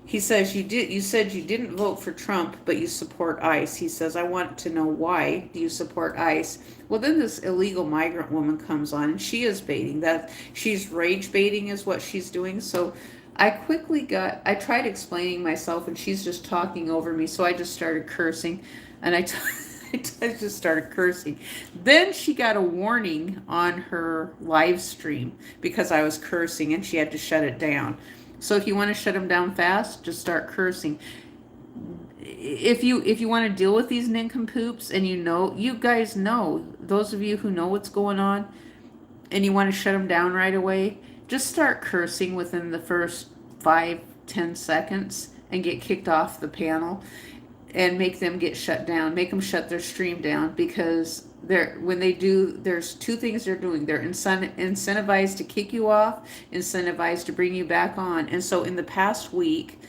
He says you said you didn't vote for Trump, but you support ICE. He says, I want to know why do you support ICE? Well, then this illegal migrant woman comes on and she is baiting that. She's rage baiting is what she's doing. So I tried explaining myself and she's just talking over me. So I just started cursing and I just started cursing. Then she got a warning on her live stream because I was cursing and she had to shut it down. So if you want to shut them down fast, just start cursing. If you want to deal with these nincompoops and you guys know, those of you who know what's going on and you want to shut them down right away, just start cursing within the first 5-10 seconds and get kicked off the panel and make them get shut down. Make them shut their stream down because when they do, there's two things they're doing. They're incentivized to kick you off, incentivized to bring you back on. And so in the past week,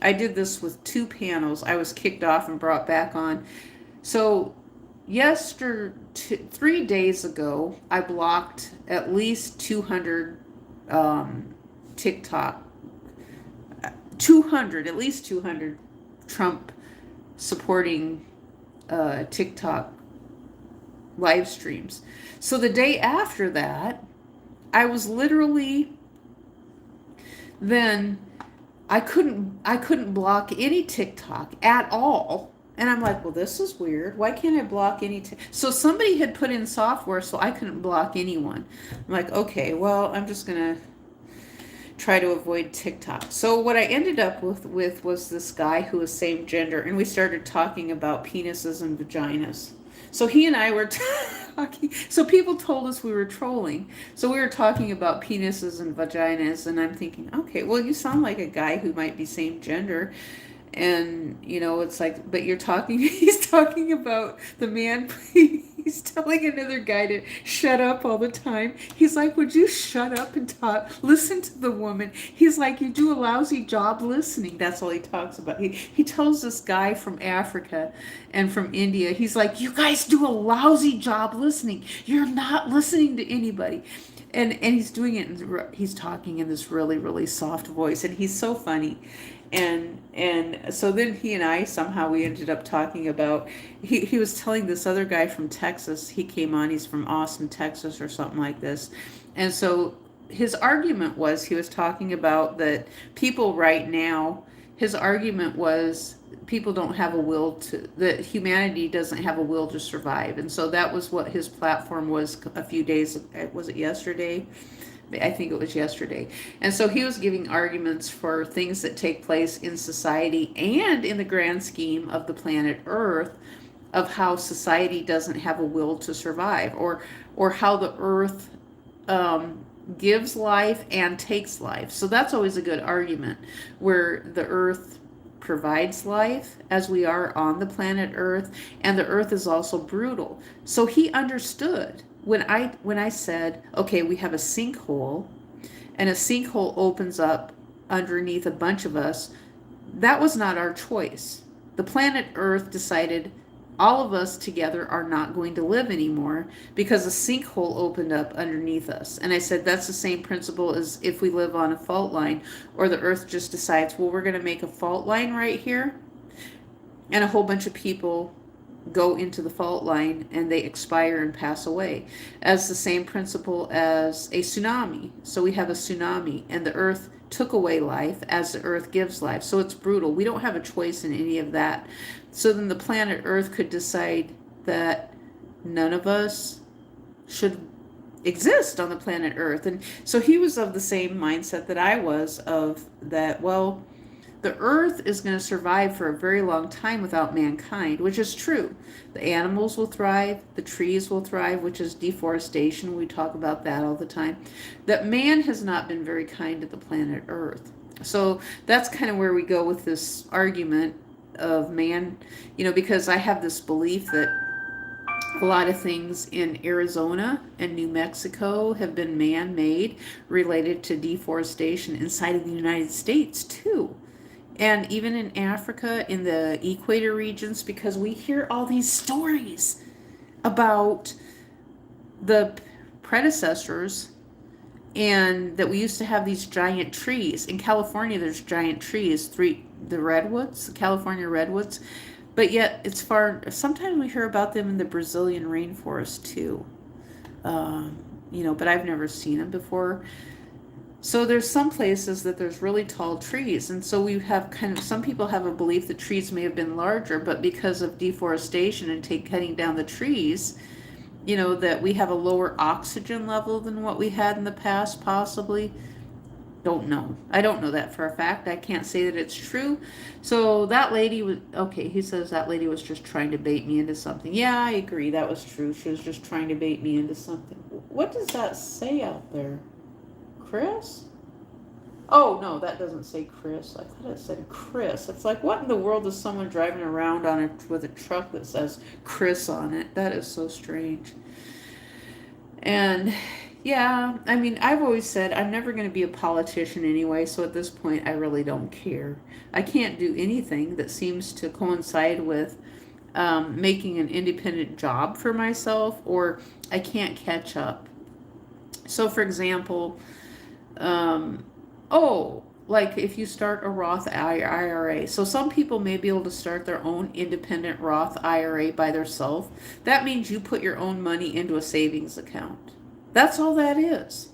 I did this with 2 panels. I was kicked off and brought back on. So 3 days ago, I blocked at least 200 TikTok, at least 200 Trump supporting TikTok live streams. So the day after that, I was literally then I couldn't block any TikTok at all. And I'm like, well, this is weird. Why can't I block any? So somebody had put in software so I couldn't block anyone. I'm like, okay, well, I'm just gonna try to avoid TikTok. So what I ended up with was this guy who was same gender, and we started talking about penises and vaginas. So he and I were talking. So people told us we were trolling. So we were talking about penises and vaginas, and I'm thinking, okay, well, you sound like a guy who might be same gender. And it's like, but you're talking, he's talking about the man. He's telling another guy to shut up all the time. He's like, would you shut up and listen to the woman? He's like, you do a lousy job listening. That's all he talks about. He tells this guy from Africa and from India, he's like, you guys do a lousy job listening. You're not listening to anybody. And he's doing it, he's talking in this really, really soft voice, and he's so funny. And so then he and I, somehow we ended up talking about, he was telling this other guy from Texas, he came on, he's from Austin, Texas or something like this. And so his argument was, he was talking about that people right now, his argument was people don't have a will to, that humanity doesn't have a will to survive. And so that was what his platform was a few days, was it yesterday? I think it was yesterday. And so he was giving arguments for things that take place in society and in the grand scheme of the planet Earth, of how society doesn't have a will to survive, or how the Earth gives life and takes life. So that's always a good argument, where the Earth provides life as we are on the planet Earth, and the Earth is also brutal. So he understood when I said, okay, we have a sinkhole, and a sinkhole opens up underneath a bunch of us. That was not our choice. The planet Earth decided all of us together are not going to live anymore because a sinkhole opened up underneath us. And I said, that's the same principle as if we live on a fault line, or the Earth just decides, well, we're going to make a fault line right here, and a whole bunch of people go into the fault line and they expire and pass away. As the same principle as a tsunami. So we have a tsunami, and the Earth took away life as the Earth gives life. So it's brutal. We don't have a choice in any of that. So then the planet Earth could decide that none of us should exist on the planet Earth. And so he was of the same mindset that I was, of that, well, the Earth is going to survive for a very long time without mankind, which is true. The animals will thrive, the trees will thrive, which is deforestation. We talk about that all the time. That man has not been very kind to the planet Earth. So that's kind of where we go with this argument of man, because I have this belief that a lot of things in Arizona and New Mexico have been man-made, related to deforestation inside of the United States too. And even in Africa, in the equator regions, because we hear all these stories about the predecessors, and that we used to have these giant trees. In California, there's giant trees, the redwoods, the California redwoods, but yet it's far, sometimes we hear about them in the Brazilian rainforest too. But I've never seen them before. So there's some places that there's really tall trees, and so we have some people have a belief that trees may have been larger, but because of deforestation and cutting down the trees, that we have a lower oxygen level than what we had in the past, possibly. Don't know. I don't know that for a fact. I can't say that it's true. So that lady was, okay, he says that lady was just trying to bait me into something. Yeah, I agree. That was true. She was just trying to bait me into something. What does that say out there? Chris? Oh, no, that doesn't say Chris. I thought it said Chris. It's like, what in the world is someone driving around with a truck that says Chris on it? That is so strange. And yeah, I mean, I've always said I'm never going to be a politician anyway, so at this point I really don't care. I can't do anything that seems to coincide with making an independent job for myself, or I can't catch up. So for example, like if you start a Roth IRA. So some people may be able to start their own independent Roth IRA by themselves. That means you put your own money into a savings account. That's all that is.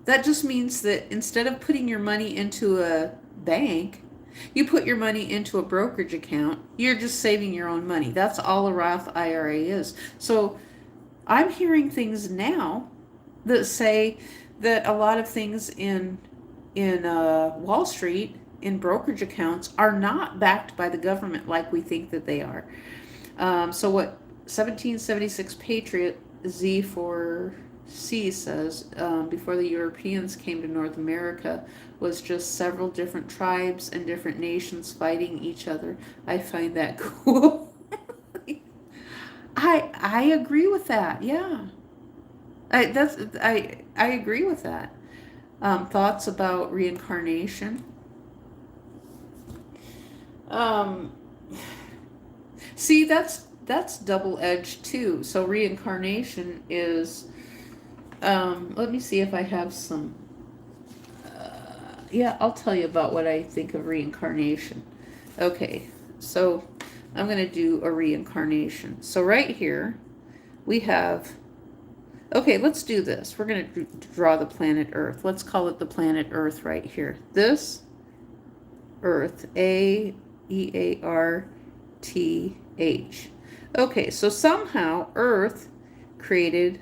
That just means that instead of putting your money into bank. You put your money into a brokerage account. You're just saving your own money. That's all a Roth IRA is. So I'm hearing things now that say that a lot of things in Wall Street in brokerage accounts are not backed by the government like we think that they are. So what 1776 Patriot Z4C says, before the Europeans came to North America, was just several different tribes and different nations fighting each other. I find that cool. I agree with that. Yeah, I agree with that. Thoughts about reincarnation? Um, See, that's double-edged too. So reincarnation is, let me see if I have some, yeah, I'll tell you about what I think of reincarnation. Okay, so I'm going to do a reincarnation. So right here, we have, okay, let's do this. We're going to draw the planet Earth. Let's call it the planet Earth right here. This Earth, AEARTH. Okay, so somehow Earth created,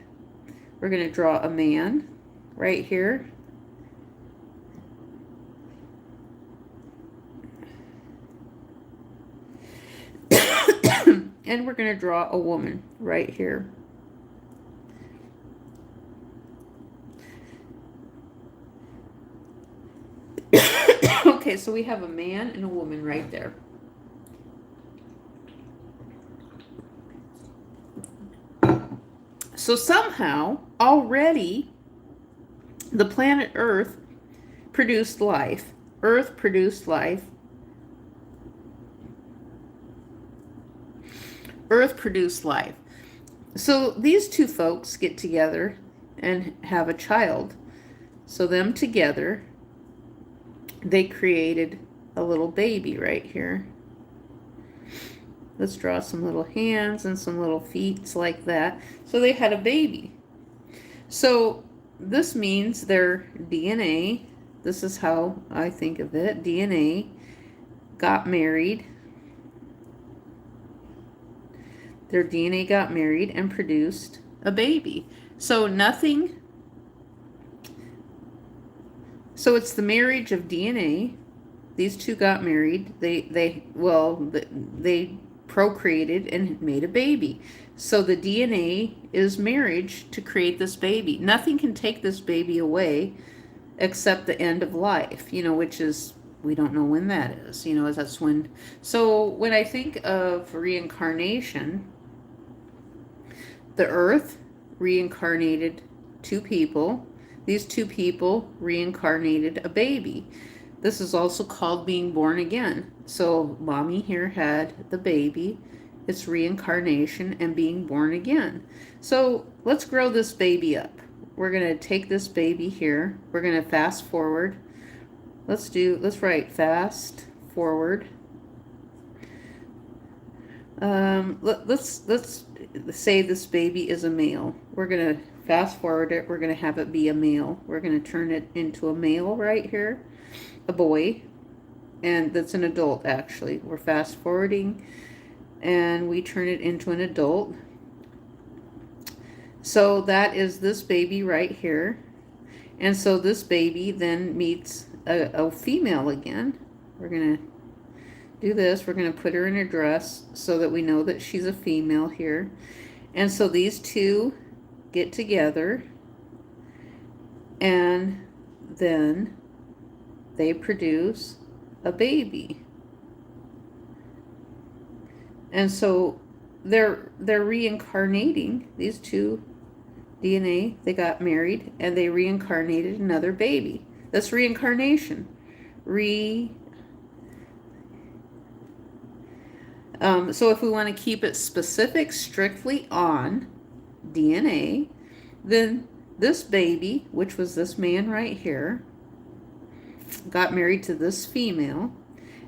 we're going to draw a man right here. And we're going to draw a woman right here. Okay, so we have a man and a woman right there. So somehow, already, the planet Earth produced life. Earth produced life. Earth produced life. So these two folks get together and have a child. So them together, they created a little baby right here. Let's draw some little hands and some little feet like that. So they had a baby. So this means their DNA, this is how I think of it, DNA got married. Their DNA got married and produced a baby. So nothing, so it's the marriage of DNA. These two got married. They procreated and made a baby. So the DNA is marriage to create this baby. Nothing can take this baby away except the end of life, which is, we don't know when that is, that's when. So when I think of reincarnation, the Earth reincarnated two people. These two people reincarnated a baby. This is also called being born again. So mommy here had the baby. It's reincarnation and being born again. So let's grow this baby up. We're going to take this baby here. We're going to fast forward. Let's write fast forward. Let's say this baby is a male. We're going to fast forward it. We're going to have it be a male. We're going to turn it into a male right here. A boy, and that's an adult actually. We're fast forwarding and we turn it into an adult. So that is this baby right here. And so this baby then meets a female again. We're going to do this. We're going to put her in a dress so that we know that she's a female here. And so these two get together and then they produce a baby. And so they're reincarnating, these two DNA, they got married and they reincarnated another baby. That's reincarnation. So if we want to keep it specific strictly on DNA, then this baby, which was this man right here, got married to this female,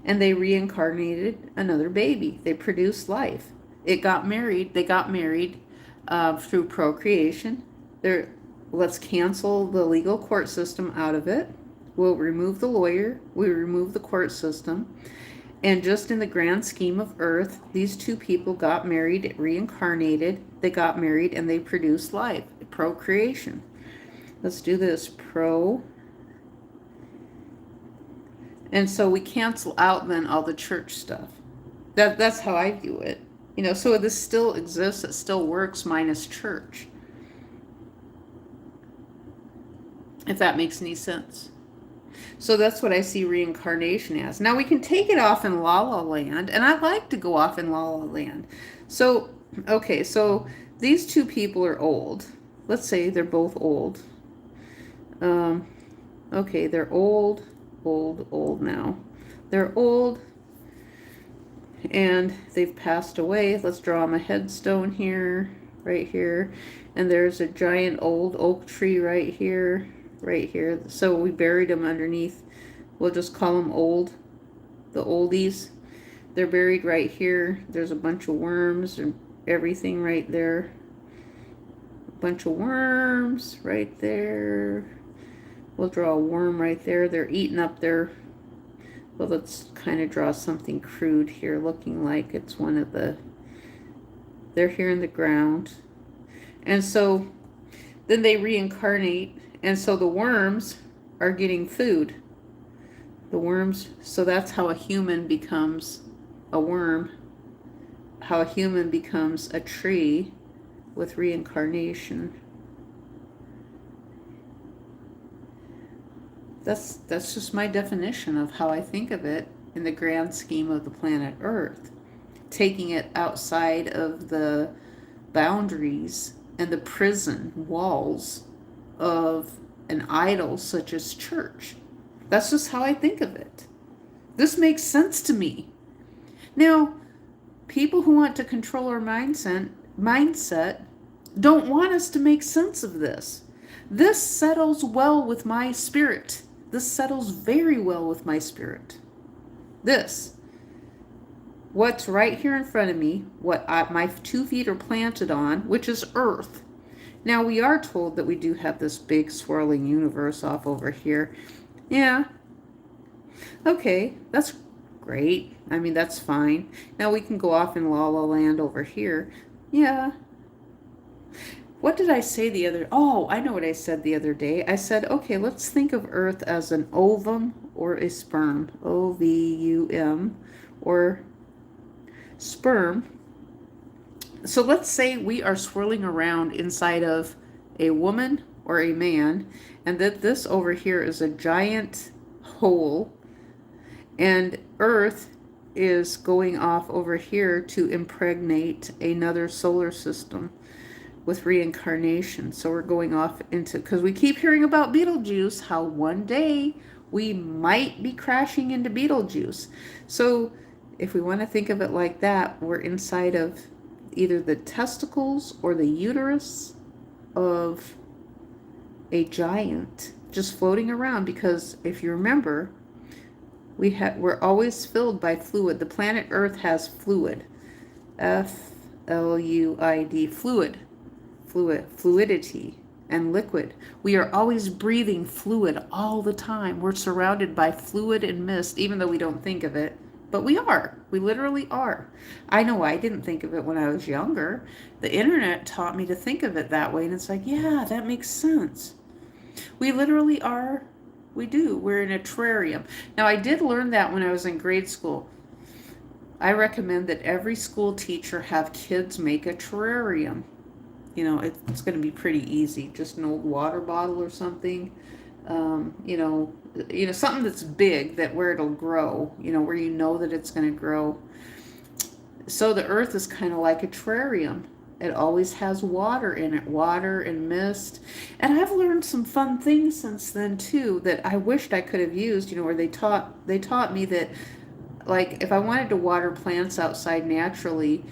and they reincarnated another baby. They produced life. It got married. They got married through procreation. Let's cancel the legal court system out of it. We'll remove the lawyer. We remove the court system. And just in the grand scheme of Earth, these two people got married, reincarnated. They got married and they produced life, procreation. Let's do this. And so we cancel out then all the church stuff. That's how I view it. So this still exists, it still works minus church. If that makes any sense. So that's what I see reincarnation as. Now we can take it off in La La Land, and I like to go off in La La Land. So, okay, so these two people are old. Let's say they're both old. Okay, they're old now. They're old, and they've passed away. Let's draw them a headstone here, right here. And there's a giant old oak tree right here. So we buried them underneath. We'll just call them old, the oldies. They're buried right here. There's a bunch of worms and everything right there. A bunch of worms right there. We'll draw a worm right there. They're eating up their... Well, let's kind of draw something crude here, looking like it's one of the... They're here in the ground. And so then they reincarnate. And so the worms are getting food. The worms, so that's how a human becomes a worm. How a human becomes a tree with reincarnation. That's just my definition of how I think of it in the grand scheme of the planet Earth. Taking it outside of the boundaries and the prison walls of an idol such as church. That's just how I think of it. This makes sense to me. Now, people who want to control our mindset don't want us to make sense of this. This settles well with my spirit. This settles very well with my spirit. What's right here in front of me, my 2 feet are planted on, which is Earth. Now, we are told that we do have this big swirling universe off over here. Yeah. Okay, that's great. I mean, that's fine. Now we can go off in La La Land over here. Yeah. What did I say the other... Oh, I know what I said the other day. I said, okay, let's think of Earth as an ovum or a sperm. O-V-U-M, or sperm. So let's say we are swirling around inside of a woman or a man, and that this over here is a giant hole, and Earth is going off over here to impregnate another solar system with reincarnation. So we're going off into, because we keep hearing about Betelgeuse, how one day we might be crashing into Betelgeuse. So if we want to think of it like that, we're inside of either the testicles or the uterus of a giant just floating around, because if you remember, we're always filled by fluid. The planet Earth has fluid. F-L-U-I-D, fluidity and liquid. We are always breathing fluid all the time. We're surrounded by fluid and mist, even though we don't think of it. But we are. We literally are. I know I didn't think of it when I was younger. The internet taught me to think of it that way. And it's like, yeah, that makes sense. We literally are. We do. We're in a terrarium. Now, I did learn that when I was in grade school. I recommend that every school teacher have kids make a terrarium. It's going to be pretty easy. Just an old water bottle or something. Something that's big, that where it'll grow, where that it's going to grow. So the Earth is kind of like a terrarium. It always has water in it, water and mist. And I've learned some fun things since then too that I wished I could have used, where they taught me that, like, if I wanted to water plants outside naturally,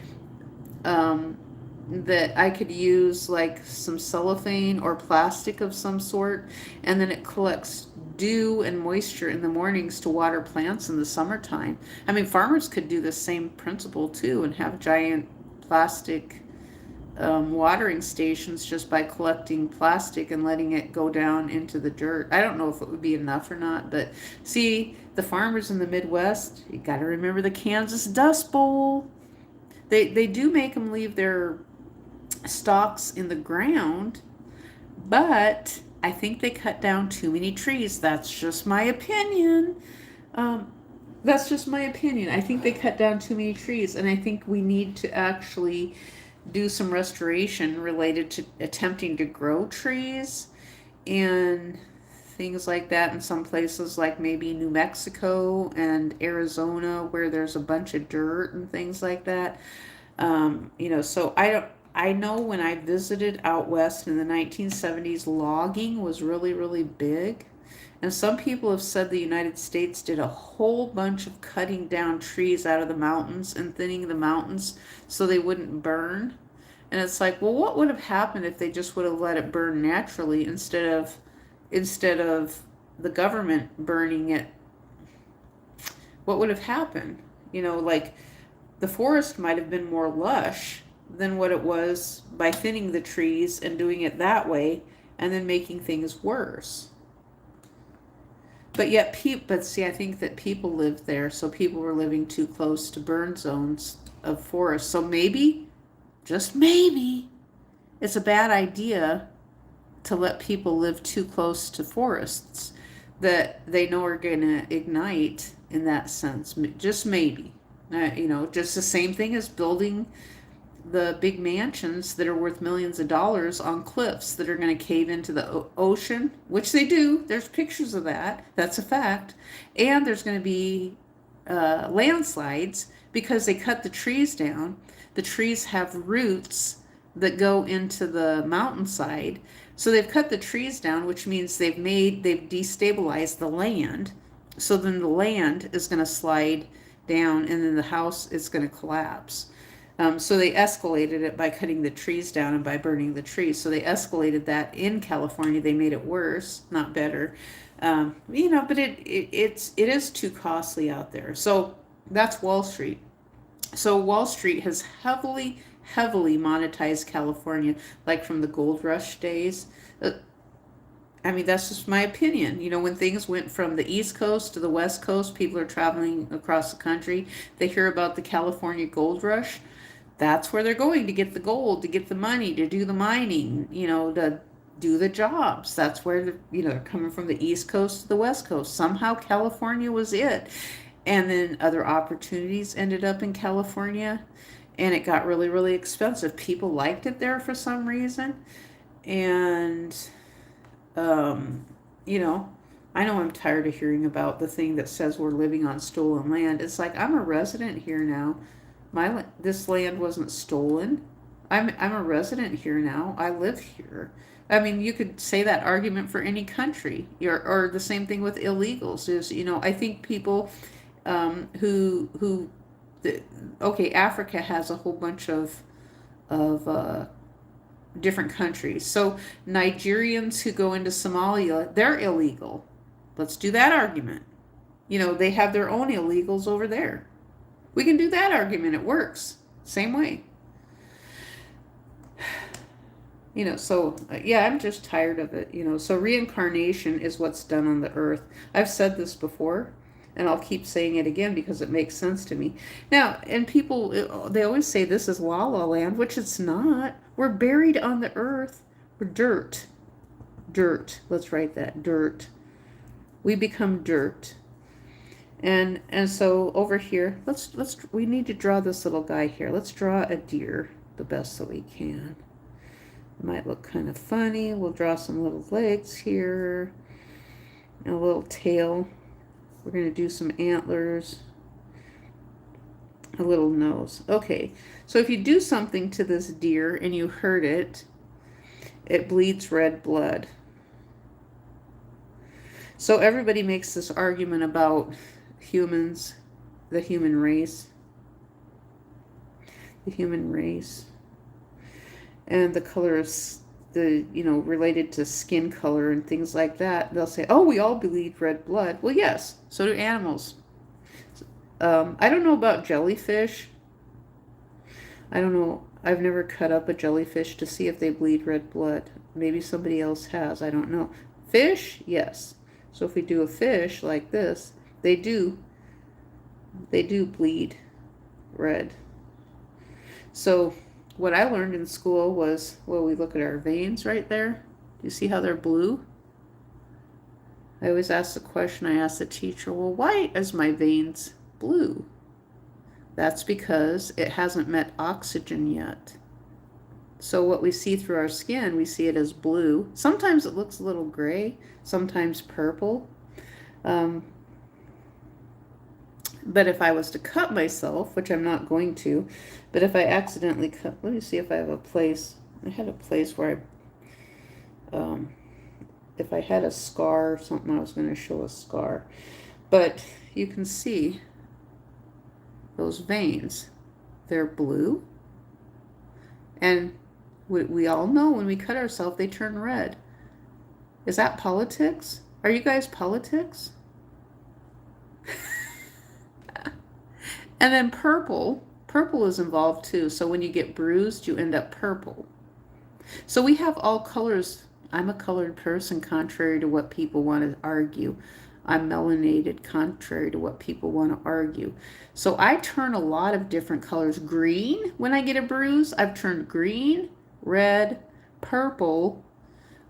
that I could use like some cellophane or plastic of some sort, and then it collects dew and moisture in the mornings to water plants in the summertime. I mean, farmers could do the same principle too and have giant plastic watering stations just by collecting plastic and letting it go down into the dirt. I don't know if it would be enough or not, but see, the farmers in the Midwest, you got to remember the Kansas Dust Bowl. They do make them leave their stalks in the ground, but I think they cut down too many trees. That's just my opinion. That's just my opinion. I think they cut down too many trees, and I think we need to actually do some restoration related to attempting to grow trees and things like that in some places like maybe New Mexico and Arizona where there's a bunch of dirt and things like that. So I know when I visited out west in the 1970s, logging was really, really big. And some people have said the United States did a whole bunch of cutting down trees out of the mountains and thinning the mountains so they wouldn't burn. And it's like, well, what would have happened if they just would have let it burn naturally instead of the government burning it? What would have happened? Like the forest might have been more lush than what it was by thinning the trees and doing it that way and then making things worse. But yet, but see, I think that people lived there, so people were living too close to burn zones of forests. So maybe, just maybe, it's a bad idea to let people live too close to forests that they know are going to ignite in that sense. Just maybe. Just the same thing as building the big mansions that are worth millions of dollars on cliffs that are going to cave into the ocean, which they do. There's pictures of that. That's a fact. And there's going to be landslides because they cut the trees down. The trees have roots that go into the mountainside. So they've cut the trees down, which means they've destabilized the land. So then the land is going to slide down and then the house is going to collapse. So they escalated it by cutting the trees down and by burning the trees. So they escalated that in California. They made it worse, not better. But it is too costly out there. So that's Wall Street. So Wall Street has heavily monetized California, like from the gold rush days. That's just my opinion. When things went from the East Coast to the West Coast, people are traveling across the country. They hear about the California gold rush. That's where they're going to get the gold, to get the money, to do the mining, to do the jobs. That's where they're coming from the East Coast to the West Coast. Somehow California was it. And then other opportunities ended up in California, and it got really, really expensive. People liked it there for some reason. And, I know I'm tired of hearing about the thing that says we're living on stolen land. It's like, I'm a resident here now. This land wasn't stolen. I'm a resident here now. I live here. You could say that argument for any country, or the same thing with illegals. I think people Africa has a whole bunch of different countries. So Nigerians who go into Somalia, they're illegal. Let's do that argument. They have their own illegals over there. We can do that argument. It works. Same way. I'm just tired of it. So reincarnation is what's done on the earth. I've said this before, and I'll keep saying it again because it makes sense to me. Now, and people, they always say this is La La Land, which it's not. We're buried on the earth. We're dirt. Dirt. Let's write that. Dirt. We become dirt. And so over here, we need to draw this little guy here. Let's draw a deer the best that we can. It might look kind of funny. We'll draw some little legs here, and a little tail. We're going to do some antlers, a little nose. Okay, so if you do something to this deer and you hurt it, it bleeds red blood. So everybody makes this argument about humans, the human race, and the color is related to skin color and things like that. They'll say, oh, we all bleed red blood. Well, yes, so do animals. I don't know about jellyfish. I don't know. I've never cut up a jellyfish to see if they bleed red blood. Maybe somebody else has. I don't know. Fish? Yes. So if we do a fish like this, they do bleed red. So what I learned in school was, well, we look at our veins right there. Do you see how they're blue? I always ask the question, I asked the teacher, well, why is my veins blue? That's because it hasn't met oxygen yet. So what we see through our skin, we see it as blue. Sometimes it looks a little gray, sometimes purple. But if I was to cut myself, which I'm not going to, but if I accidentally cut, let me see if I have a place. I had a place where if I had a scar or something, I was going to show a scar. But you can see those veins. They're blue. And we all know when we cut ourselves, they turn red. Is that politics? Are you guys politics? And then purple is involved too. So when you get bruised, you end up purple. So we have all colors. I'm a colored person, contrary to what people want to argue. I'm melanated, contrary to what people want to argue. So I turn a lot of different colors. Green, when I get a bruise, I've turned green, red, purple.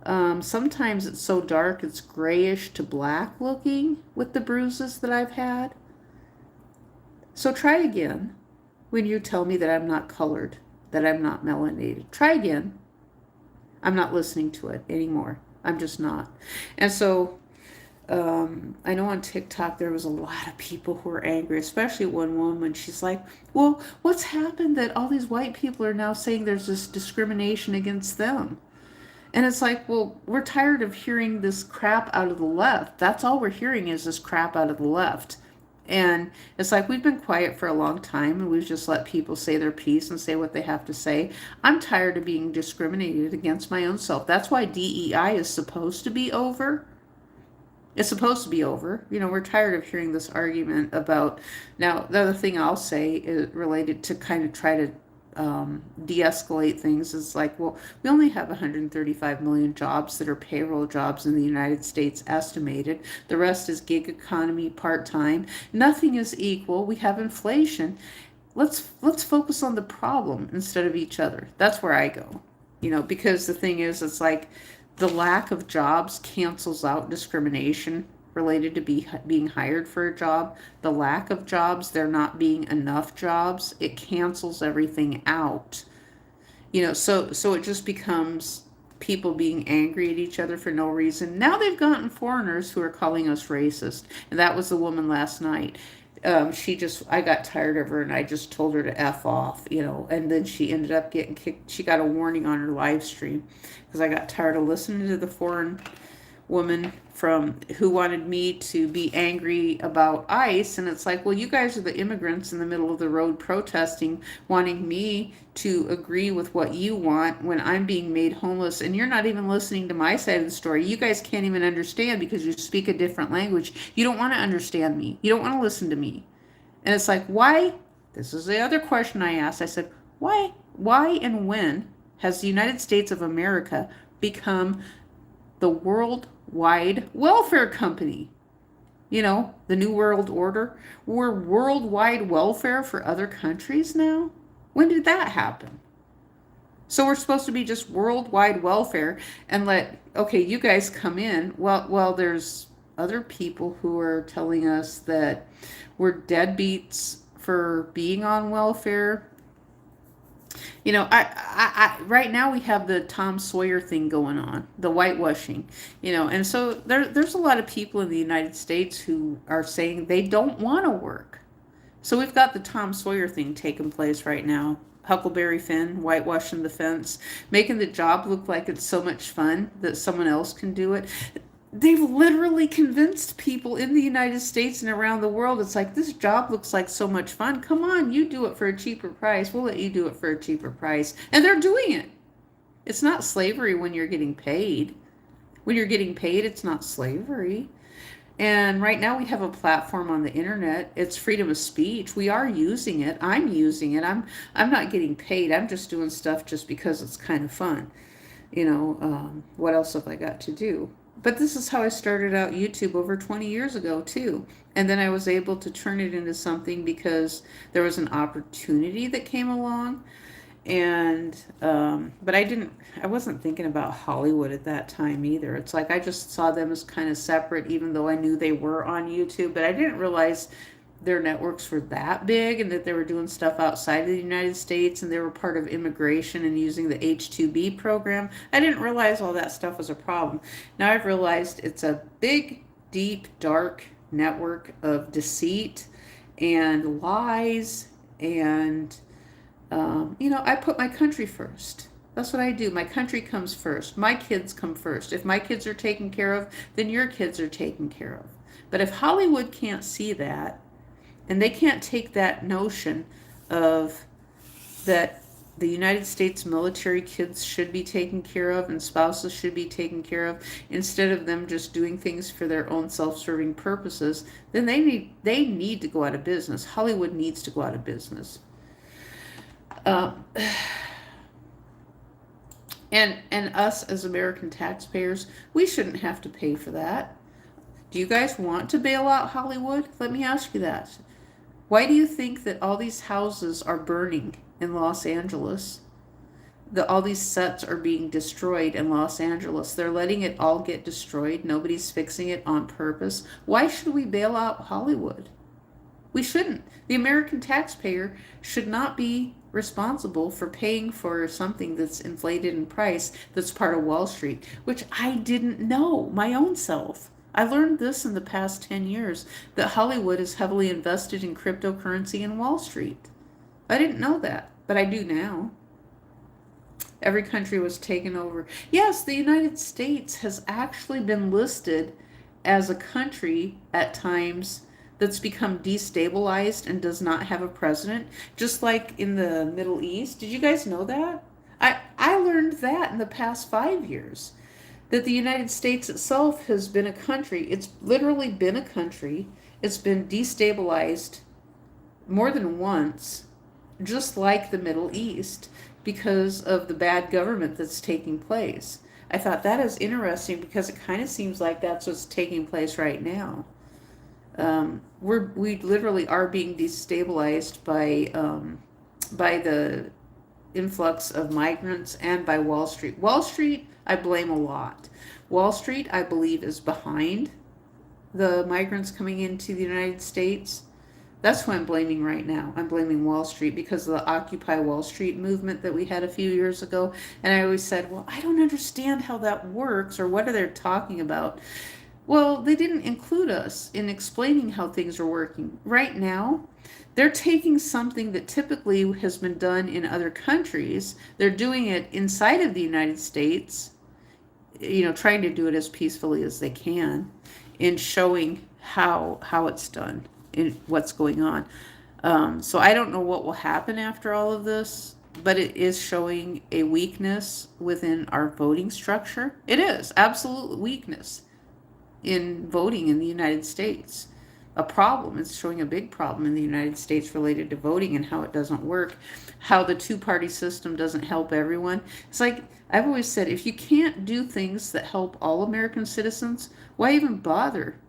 Sometimes it's so dark it's grayish to black looking with the bruises that I've had. So try again when you tell me that I'm not colored, that I'm not melanated. Try again. I'm not listening to it anymore. I'm just not. And so I know on TikTok there was a lot of people who were angry, especially one woman. She's like, well, what's happened that all these white people are now saying there's this discrimination against them? And it's like, well, we're tired of hearing this crap out of the left. That's all we're hearing is this crap out of the left. And it's like we've been quiet for a long time and we've just let people say their piece and say what they have to say. I'm tired of being discriminated against my own self. That's why DEI is supposed to be over. It's supposed to be over. You know, we're tired of hearing this argument about, now the other thing I'll say is related to kind of try to de-escalate things is like, well, we only have 135 million jobs that are payroll jobs in the United States estimated. The rest is gig economy, part-time. Nothing is equal. We have inflation. Let's focus on the problem instead of each other. That's where I go. You know, because the thing is, it's like the lack of jobs cancels out discrimination related to being hired for a job. The lack of jobs, there not being enough jobs, it cancels everything out. You know, so it just becomes people being angry at each other for no reason. Now they've gotten foreigners who are calling us racist. And that was the woman last night. I got tired of her and I just told her to F off, you know, and then she ended up getting kicked. She got a warning on her live stream because I got tired of listening to the foreign woman from who wanted me to be angry about ICE. And it's like, well, you guys are the immigrants in the middle of the road protesting, wanting me to agree with what you want when I'm being made homeless. And you're not even listening to my side of the story. You guys can't even understand because you speak a different language. You don't want to understand me. You don't want to listen to me. And it's like, why? This is the other question I asked. I said, why and when has the United States of America become the worldwide welfare company? You know, the New World Order. We're worldwide welfare for other countries now? When did that happen? So we're supposed to be just worldwide welfare and okay, you guys come in. Well, there's other people who are telling us that we're deadbeats for being on welfare. You know, I right now we have the Tom Sawyer thing going on, the whitewashing, you know, and so there's a lot of people in the United States who are saying they don't want to work. So we've got the Tom Sawyer thing taking place right now. Huckleberry Finn, whitewashing the fence, making the job look like it's so much fun that someone else can do it. They've literally convinced people in the United States and around the world. It's like, this job looks like so much fun. Come on, you do it for a cheaper price. We'll let you do it for a cheaper price. And they're doing it. It's not slavery when you're getting paid. When you're getting paid, it's not slavery. And right now we have a platform on the internet. It's freedom of speech. We are using it. I'm using it. I'm not getting paid. I'm just doing stuff just because it's kind of fun. What else have I got to do? But this is how I started out YouTube over 20 years ago too. And then I was able to turn it into something because there was an opportunity that came along. And but I wasn't thinking about Hollywood at that time either. It's like I just saw them as kind of separate, even though I knew they were on YouTube, but I didn't realize their networks were that big and that they were doing stuff outside of the United States, and they were part of immigration and using the H-2B program. I didn't realize all that stuff was a problem. Now I've realized it's a big, deep, dark network of deceit and lies. And I put my country first. That's what I do. My country comes first. My kids come first. If my kids are taken care of, then your kids are taken care of. But if Hollywood can't see that, and they can't take that notion of that the United States military kids should be taken care of and spouses should be taken care of, instead of them just doing things for their own self-serving purposes, then they need to go out of business. Hollywood needs to go out of business. Uh, and us as American taxpayers, we shouldn't have to pay for that. Do you guys want to bail out Hollywood? Let me ask you that. Why do you think that all these houses are burning in Los Angeles? That all these sets are being destroyed in Los Angeles. They're letting it all get destroyed. Nobody's fixing it on purpose. Why should we bail out Hollywood? We shouldn't. The American taxpayer should not be responsible for paying for something that's inflated in price, that's part of Wall Street, which I didn't know my own self. I learned this in the past 10 years, that Hollywood is heavily invested in cryptocurrency and Wall Street. I didn't know that, but I do now. Every country was taken over. Yes, the United States has actually been listed as a country at times that's become destabilized and does not have a president, just like in the Middle East. Did you guys know that? I learned that in the past 5 years, that the United States itself has been a country. It's literally been a country. It's been destabilized more than once, just like the Middle East, because of the bad government that's taking place. I thought that is interesting because it kind of seems like that's what's taking place right now. We literally are being destabilized by the influx of migrants and by Wall Street. Wall Street, I blame a lot. Wall Street, I believe, is behind the migrants coming into the United States. That's who I'm blaming right now. I'm blaming Wall Street because of the Occupy Wall Street movement that we had a few years ago. And I always said, well, I don't understand how that works, or what are they talking about? Well, they didn't include us in explaining how things are working. Right now, they're taking something that typically has been done in other countries. They're doing it inside of the United States, trying to do it as peacefully as they can, in showing how it's done and what's going on. So I don't know what will happen after all of this, but it is showing a weakness within our voting structure. It is absolute weakness in voting in the United States. A problem. It's showing a big problem in the United States related to voting and how it doesn't work, how the two-party system doesn't help everyone. It's like I've always said, if you can't do things that help all American citizens, why even bother?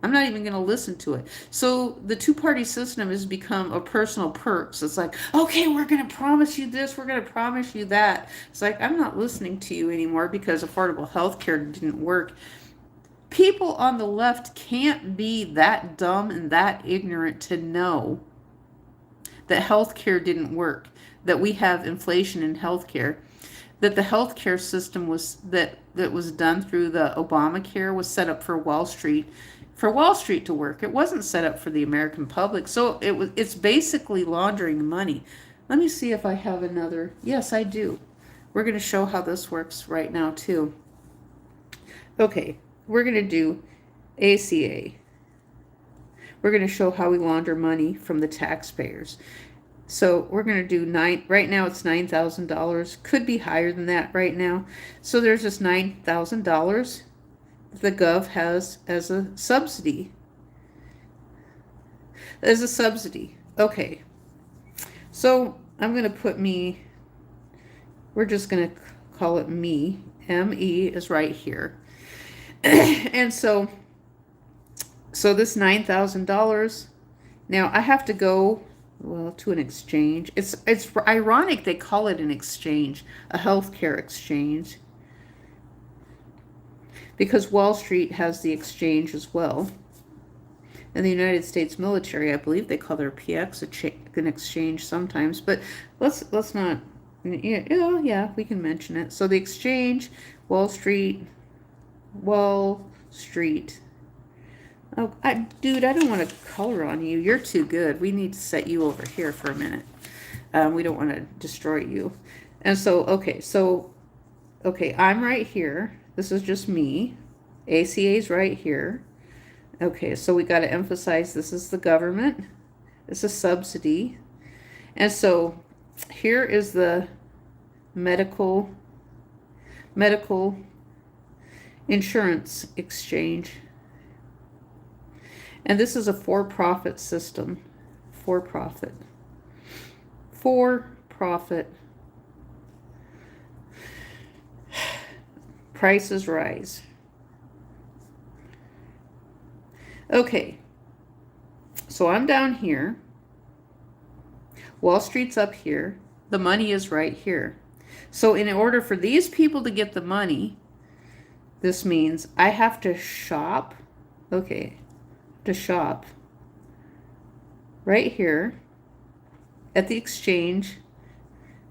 I'm not even going to listen to it. So the two-party system has become a personal perks. It's like, okay, we're going to promise you this, we're going to promise you that. It's like, I'm not listening to you anymore because affordable health care didn't work. People on the left can't be that dumb and that ignorant to know that healthcare didn't work, that we have inflation in healthcare, that the healthcare system that was done through the Obamacare was set up for Wall Street to work. It wasn't set up for the American public. So it's basically laundering money. Let me see if I have another. Yes, I do. We're going to show how this works right now too. Okay. We're going to do ACA. We're going to show how we launder money from the taxpayers. So we're going to do right now it's $9,000. Could be higher than that right now. So there's just $9,000 the gov has as a subsidy. As a subsidy. Okay. So I'm going to put me, we're just going to call it me. M-E is right here. And so this $9,000, now I have to go, well, to an exchange. It's ironic they call it an exchange, a healthcare exchange, because Wall Street has the exchange as well. And the United States military, I believe they call their PX an exchange sometimes, but let's not, yeah, we can mention it. So the exchange, Wall Street. Oh, dude, I don't want to color on you. You're too good. We need to set you over here for a minute. We don't want to destroy you. And so, okay, I'm right here. This is just me. ACA's right here. Okay, so we got to emphasize this is the government. It's a subsidy. And so here is the medical insurance exchange. And this is a for-profit system. For-profit. Prices rise. Okay. So I'm down here. Wall Street's up here. The money is right here. So in order for these people to get the money, this means I have to shop. Okay. To shop right here at the exchange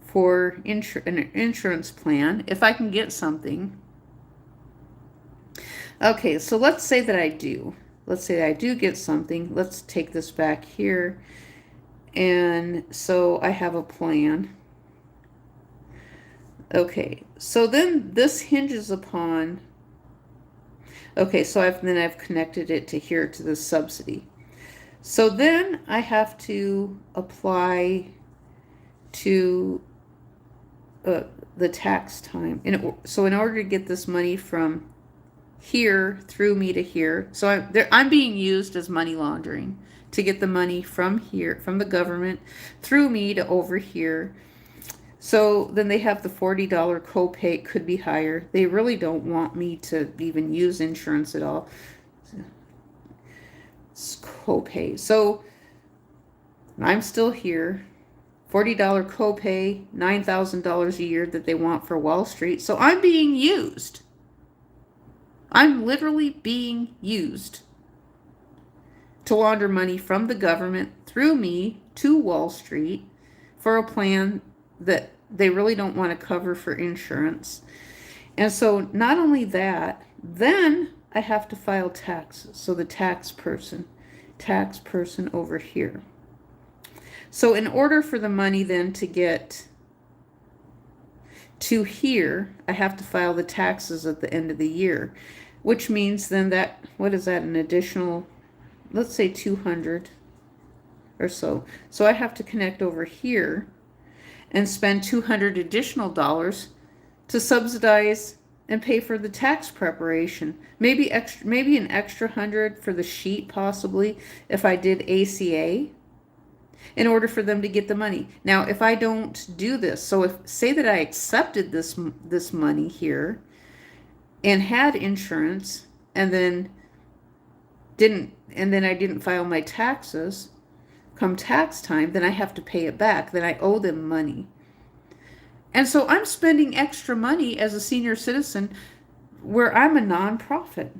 for an insurance plan if I can get something. Okay, so let's say that I do. Let's say that I do get something. Let's take this back here. And so I have a plan. Okay, so then this hinges upon, okay, so I've connected it to here to the subsidy. So then I have to apply to the tax time. So in order to get this money from here through me to here, so I'm being used as money laundering to get the money from here, from the government, through me to over here. So then they have the $40 copay. It could be higher. They really don't want me to even use insurance at all. It's copay. So I'm still here. $40 copay, $9,000 a year that they want for Wall Street. So I'm being used. I'm literally being used to launder money from the government through me to Wall Street for a plan that they really don't want to cover for insurance. And so not only that, then I have to file taxes. So the tax person over here. So in order for the money then to get to here, I have to file the taxes at the end of the year, which means then that, what is that, an additional, let's say 200 or so. So I have to connect over here and spend $200 additional dollars to subsidize and pay for the tax preparation. Maybe an extra 100 for the sheet, possibly, if I did ACA, in order for them to get the money. Now, if I don't do this, so if, say that I accepted this money here and had insurance and then I didn't file my taxes, come tax time, then I have to pay it back. Then I owe them money. And so I'm spending extra money as a senior citizen where I'm a nonprofit.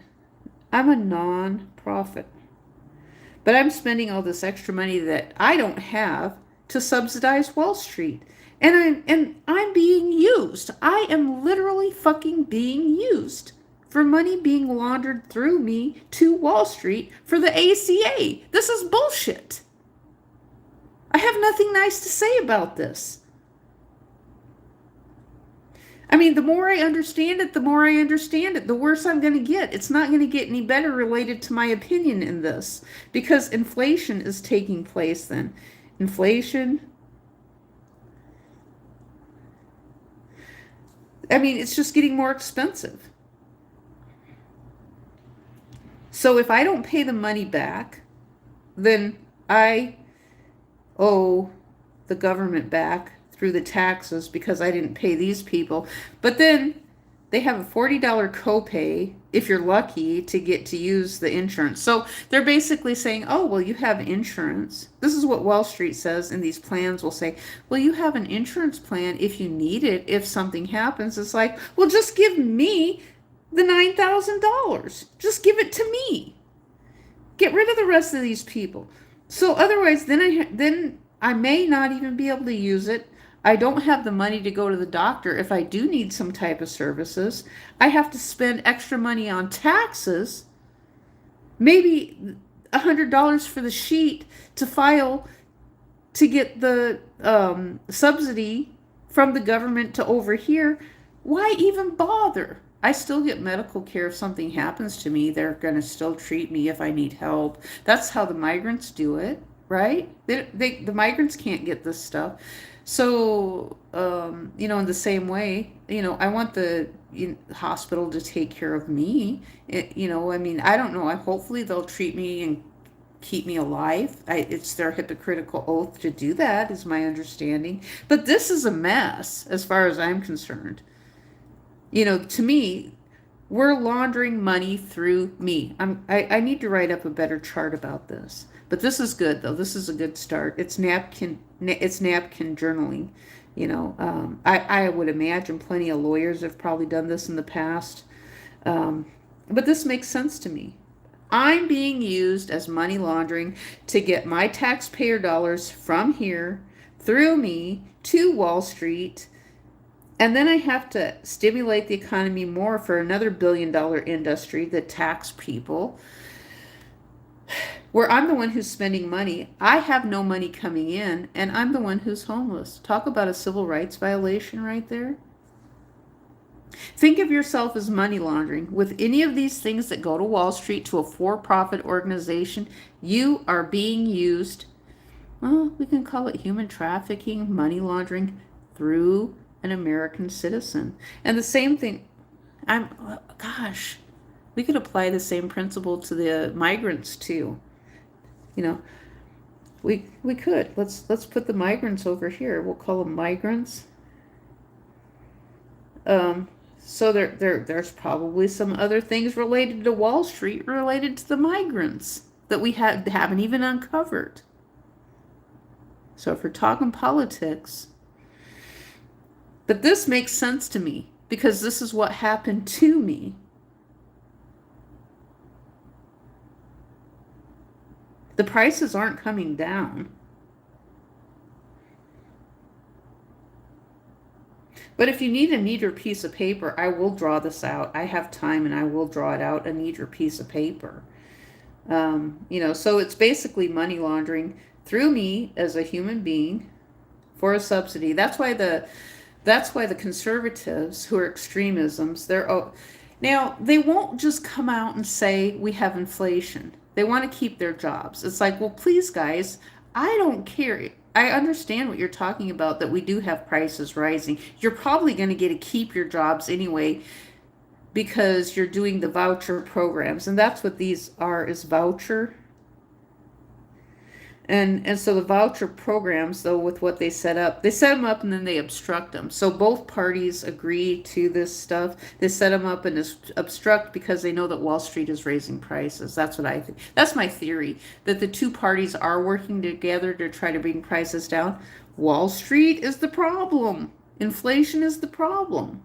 But I'm spending all this extra money that I don't have to subsidize Wall Street. And I'm being used. I am literally fucking being used for money being laundered through me to Wall Street for the ACA. This is bullshit. I have nothing nice to say about this. I mean, the more I understand it, the worse I'm going to get. It's not going to get any better related to my opinion in this, because inflation is taking place then. Inflation. I mean, it's just getting more expensive. So if I don't pay the money back, then I owe the government back through the taxes because I didn't pay these people. But then they have a $40 copay if you're lucky to get to use the insurance. So they're basically saying, oh, well, you have insurance. This is what Wall Street says, and these plans will say, well, you have an insurance plan if you need it, if something happens. It's like, well, just give me the $9,000. Just give it to me. Get rid of the rest of these people. So otherwise, then I may not even be able to use it. I don't have the money to go to the doctor if I do need some type of services. I have to spend extra money on taxes, maybe $100 for the sheet to file to get the subsidy from the government to over here. Why even bother? I still get medical care if something happens to me. They're going to still treat me if I need help. That's how the migrants do it, right? The migrants can't get this stuff. So, in the same way, I want the hospital to take care of me. I don't know. Hopefully they'll treat me and keep me alive. It's their hypocritical oath to do that, is my understanding. But this is a mess as far as I'm concerned. To me, we're laundering money through me. I need to write up a better chart about this. But this is good, though. This is a good start. It's napkin journaling. I would imagine plenty of lawyers have probably done this in the past. But this makes sense to me. I'm being used as money laundering to get my taxpayer dollars from here through me to Wall Street. And then I have to stimulate the economy more for another billion-dollar industry that tax people, where I'm the one who's spending money. I have no money coming in, and I'm the one who's homeless. Talk about a civil rights violation right there. Think of yourself as money laundering. With any of these things that go to Wall Street, to a for-profit organization, you are being used, well, we can call it human trafficking, money laundering through an American citizen. And the same thing, we could apply the same principle to the migrants too. We could. Let's put the migrants over here. We'll call them migrants. So there's probably some other things related to Wall Street related to the migrants that we haven't even uncovered. So if we're talking politics, but this makes sense to me because this is what happened to me. The prices aren't coming down. But if you need a neater piece of paper, I will draw this out. I have time and I will draw it out, a neater piece of paper. So it's basically money laundering through me as a human being for a subsidy. That's why the conservatives, who are extremisms, now they won't just come out and say we have inflation. They want to keep their jobs. It's like, well, please, guys, I don't care. I understand what you're talking about, that we do have prices rising. You're probably going to get to keep your jobs anyway because you're doing the voucher programs. And that's what these are, is voucher. And so the voucher programs, though, with what they set them up and then they obstruct them. So both parties agree to this stuff. They set them up and obstruct because they know that Wall Street is raising prices. That's what I think. That's my theory, that the two parties are working together to try to bring prices down. Wall Street is the problem. Inflation is the problem.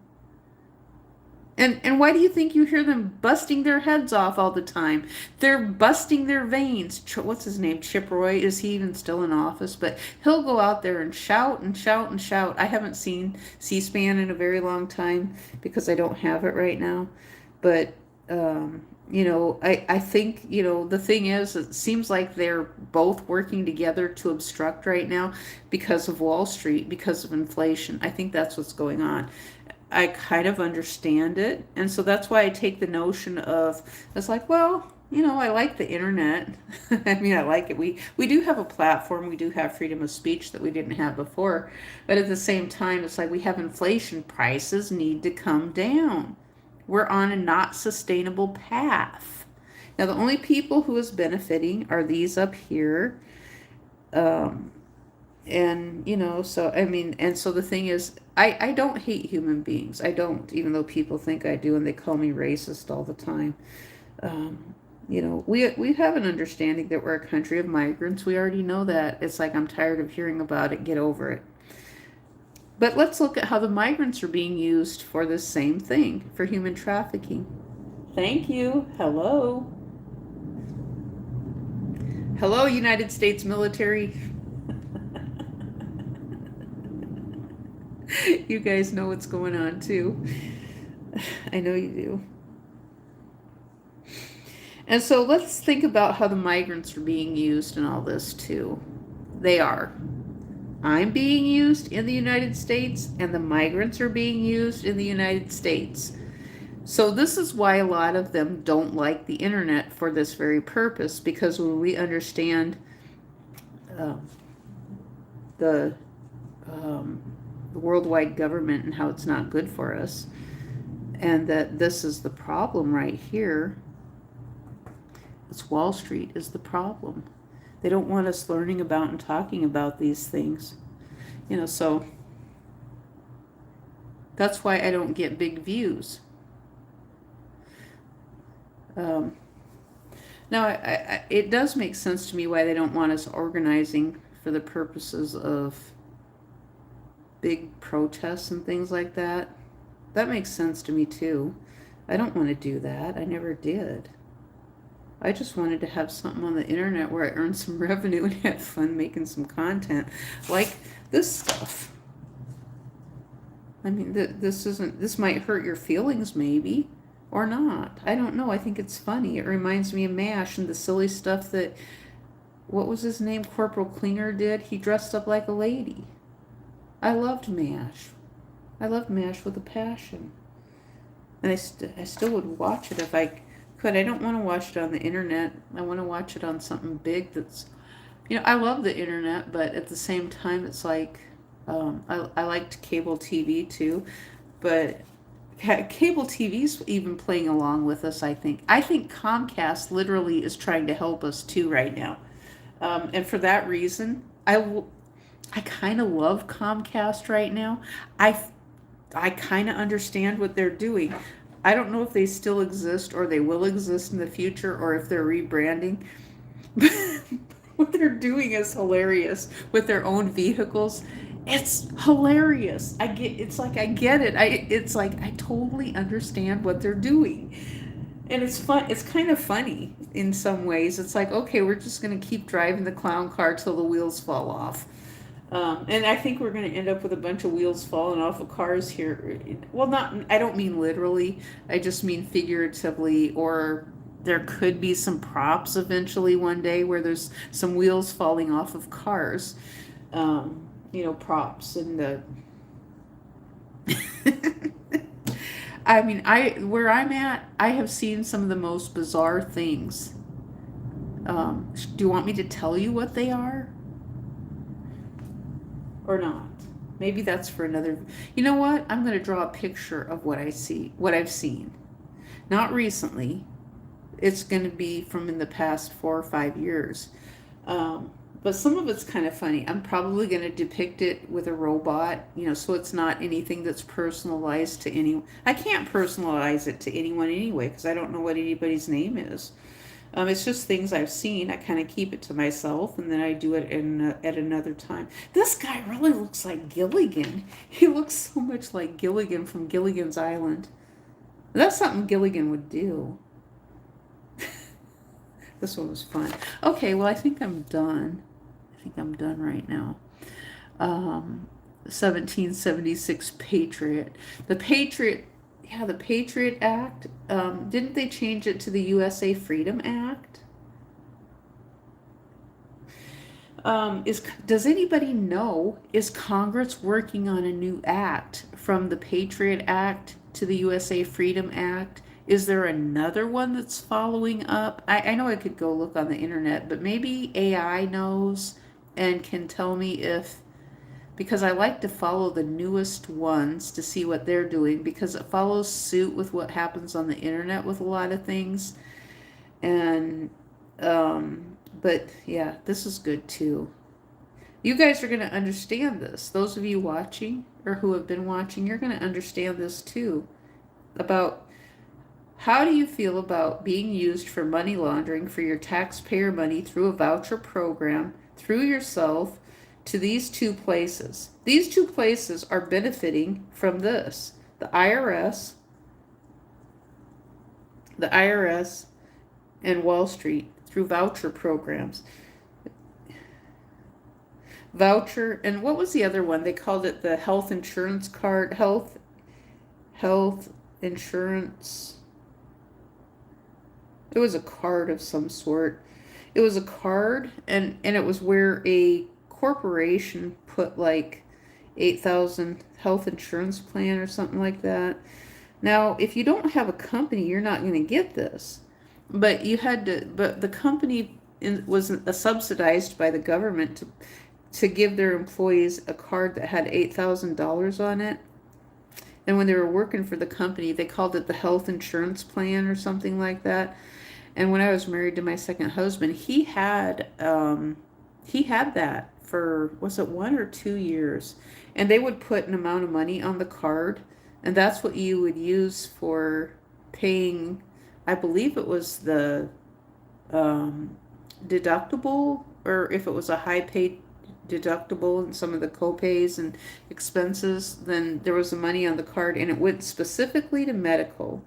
And why do you think you hear them busting their heads off all the time? They're busting their veins. What's his name? Chip Roy? Is he even still in office? But he'll go out there and shout and shout and shout. I haven't seen C-SPAN in a very long time because I don't have it right now. But, I think, the thing is, it seems like they're both working together to obstruct right now because of Wall Street, because of inflation. I think that's what's going on. I kind of understand it. And so that's why I take the notion of, it's like, well, I like the internet. I mean, I like it. We do have a platform. We do have freedom of speech that we didn't have before. But at the same time, it's like we have inflation. Prices need to come down. We're on a not sustainable path. Now, the only people who is benefiting are these up here. Um, and, you know, so, I mean, and so the thing is, I don't hate human beings. I don't, even though people think I do, and they call me racist all the time. Um, you know, we have an understanding that we're a country of migrants. We already know that. It's like, I'm tired of hearing about it. Get over it. But let's look at how the migrants are being used for this same thing, for human trafficking. Thank you. Hello. Hello, United States military. You guys know what's going on too. I know you do. And so let's think about how the migrants are being used in all this too. They are. I'm being used in the United States, and the migrants are being used in the United States. So this is why a lot of them don't like the internet for this very purpose, because when we understand um, the, the worldwide government and how it's not good for us, and that this is the problem right here, it's Wall Street is the problem. They don't want us learning about and talking about these things. You know, so that's why I don't get big views. Now, it does make sense to me why they don't want us organizing for the purposes of big protests and things like that. That makes sense to me too. I don't want to do that. I never did. I just wanted to have something on the internet where I earned some revenue and had fun making some content like this stuff. I mean, this might hurt your feelings maybe, or not. I don't know. I think it's funny. It reminds me of MASH and the silly stuff that, what was his name, Corporal Klinger did? He dressed up like a lady. I loved MASH. I loved MASH with a passion. And I still would watch it if I could. I don't want to watch it on the internet. I want to watch it on something big that's, you know, I love the internet, but at the same time, it's like, I liked cable TV too, but cable TV's even playing along with us, I think. I think Comcast literally is trying to help us too right now. And for that reason, I kind of love Comcast right now. I kind of understand what they're doing. I don't know if they still exist or they will exist in the future or if they're rebranding. What they're doing is hilarious with their own vehicles. It's hilarious. I get it. It's like I totally understand what they're doing. And it's fun. It's kind of funny in some ways. It's like, okay, we're just going to keep driving the clown car till the wheels fall off. And I think we're going to end up with a bunch of wheels falling off of cars here. Well, I don't mean literally. I just mean figuratively, or there could be some props eventually one day where there's some wheels falling off of cars. You know, props and the I mean, where I'm at, I have seen some of the most bizarre things. Do you want me to tell you what they are? Or not? Maybe that's for another. You know what? I'm going to draw a picture of what I've seen. Not recently. It's going to be from in the past 4 or 5 years. But some of it's kind of funny. I'm probably going to depict it with a robot, you know, so it's not anything that's personalized to anyone. I can't personalize it to anyone anyway, because I don't know what anybody's name is. It's just things I've seen. I kind of keep it to myself, and then I do it at another time. This guy really looks like Gilligan. He looks so much like Gilligan from Gilligan's Island. That's something Gilligan would do. This one was fun. Okay, well, I think I'm done. I think I'm done right now. 1776 Patriot. The Patriot Act. Didn't they change it to the USA Freedom Act? Does anybody know, is Congress working on a new act from the Patriot Act to the USA Freedom Act? Is there another one that's following up? I know I could go look on the internet, but maybe AI knows and can tell me if, because I like to follow the newest ones to see what they're doing, because it follows suit with what happens on the internet with a lot of things. And, but yeah, this is good too. You guys are going to understand this. Those of you watching or who have been watching, you're going to understand this too. About how do you feel about being used for money laundering for your taxpayer money through a voucher program, through yourself, to these two places? These two places are benefiting from this. The IRS and Wall Street through voucher programs. Voucher, and what was the other one? They called it the health insurance card, health insurance. It was a card of some sort. It was a card, and it was where a corporation put like 8,000 health insurance plan or something like that. Now, if you don't have a company, you're not going to get this. But you had to, but the company was subsidized by the government to give their employees a card that had $8,000 on it. And when they were working for the company, they called it the health insurance plan or something like that. And when I was married to my second husband, he had that for, was it 1 or 2 years? And they would put an amount of money on the card, and that's what you would use for paying, I believe it was the deductible, or if it was a high paid deductible and some of the co-pays and expenses, then there was the money on the card, and it went specifically to medical.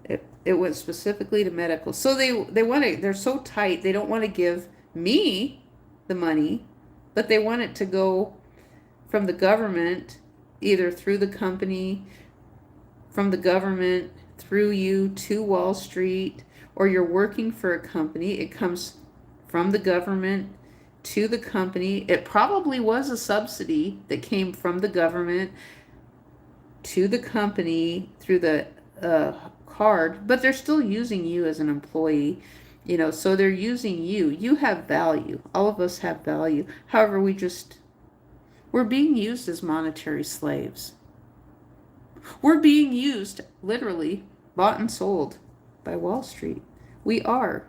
It went specifically to medical. So they want to, they're so tight, they don't want to give me the money, but they want it to go from the government, either through the company, from the government, through you to Wall Street, or you're working for a company. It comes from the government to the company. It probably was a subsidy that came from the government to the company through the card, but they're still using you as an employee, so they're using you. You have value. All of us have value. However, we're being used as monetary slaves. We're being used, literally, bought and sold by Wall Street. We are.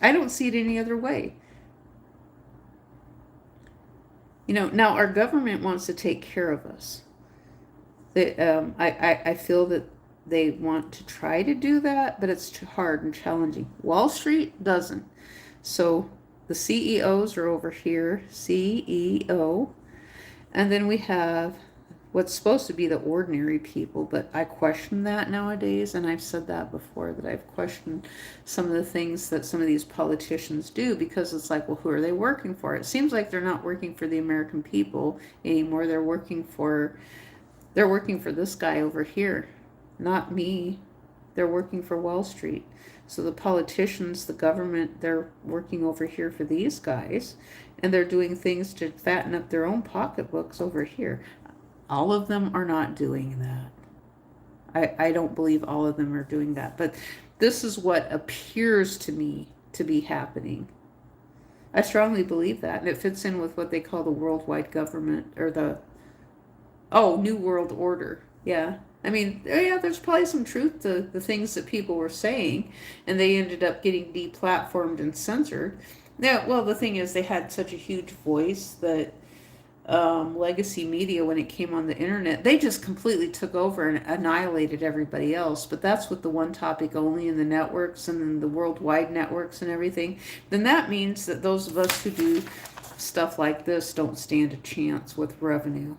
I don't see it any other way. Now our government wants to take care of us. I feel that they want to try to do that, but it's too hard and challenging. Wall Street doesn't. So the CEOs are over here, CEO, and then we have what's supposed to be the ordinary people, but I question that nowadays, and I've said that before, that I've questioned some of the things that some of these politicians do, because it's like, well, who are they working for? It seems like they're not working for the American people anymore. They're working for this guy over here, not me. They're working for Wall Street. So the politicians, the government, they're working over here for these guys, and they're doing things to fatten up their own pocketbooks over here. All of them are not doing that. I don't believe all of them are doing that, but this is what appears to me to be happening. I strongly believe that, and it fits in with what they call the worldwide government, or the New World Order. Yeah. I mean, yeah, there's probably some truth to the things that people were saying, and they ended up getting deplatformed and censored. Yeah, well, the thing is, they had such a huge voice that legacy media, when it came on the internet, they just completely took over and annihilated everybody else. But that's with the one topic only in the networks and in the worldwide networks and everything. Then that means that those of us who do stuff like this don't stand a chance with revenue,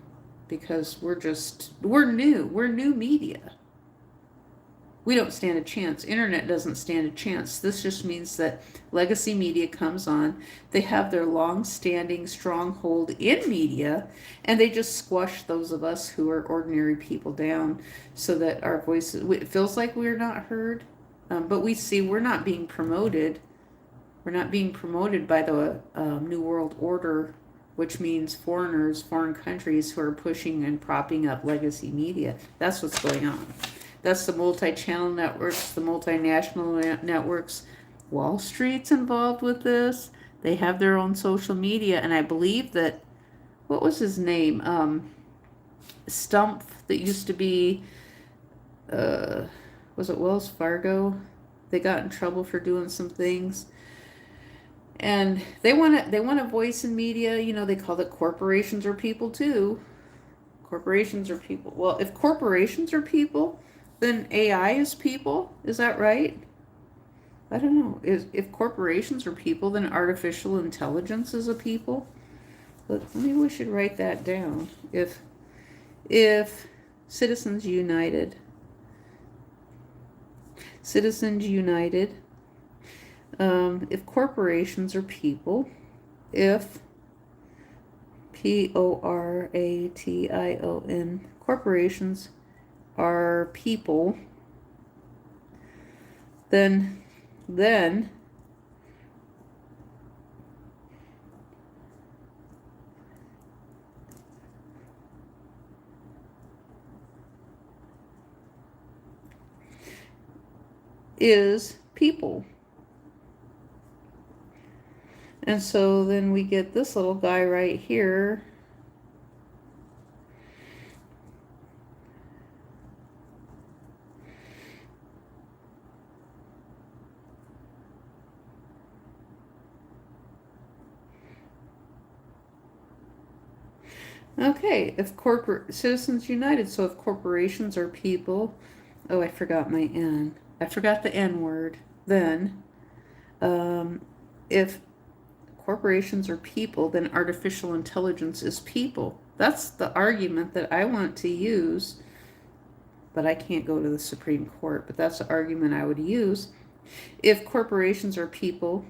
because we're new media. We don't stand a chance. Internet doesn't stand a chance. This just means that legacy media comes on. They have their long-standing stronghold in media, and they just squash those of us who are ordinary people down, so that our voices, it feels like we're not heard. But we're not being promoted. We're not being promoted by the New World Order, which means foreign countries who are pushing and propping up legacy media. That's what's going on. That's the multi-channel networks, the multinational networks. Wall Street's involved with this. They have their own social media, and I believe that, what was his name? Stump, that used to be, was it Wells Fargo? They got in trouble for doing some things. And they want a voice in media. You know, they call it corporations are people too. Corporations are people. Well, if corporations are people, then AI is people. Is that right? I don't know. If corporations are people, then artificial intelligence is a people. But maybe we should write that down. If Citizens United, if corporations are people, if PORATION, corporations are people, then is people. And so then we get this little guy right here. Okay, if Citizens United, so if corporations are people, oh, I forgot my N. I forgot the N word. Then, if corporations are people, then artificial intelligence is people. That's the argument that I want to use, but I can't go to the Supreme Court, but that's the argument I would use. If corporations are people,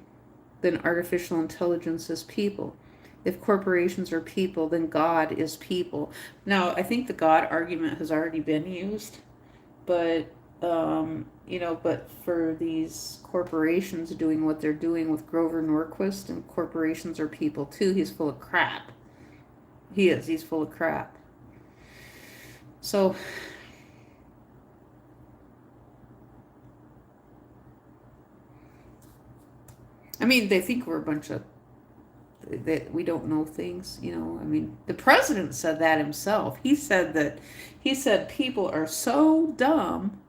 then artificial intelligence is people. If corporations are people, then God is people. Now, I think the God argument has already been used, but but for these corporations doing what they're doing with Grover Norquist, and corporations are people too, he's full of crap. He's full of crap. So, I mean, they think we're a bunch of, that we don't know things, I mean, the president said that himself. He said people are so dumb,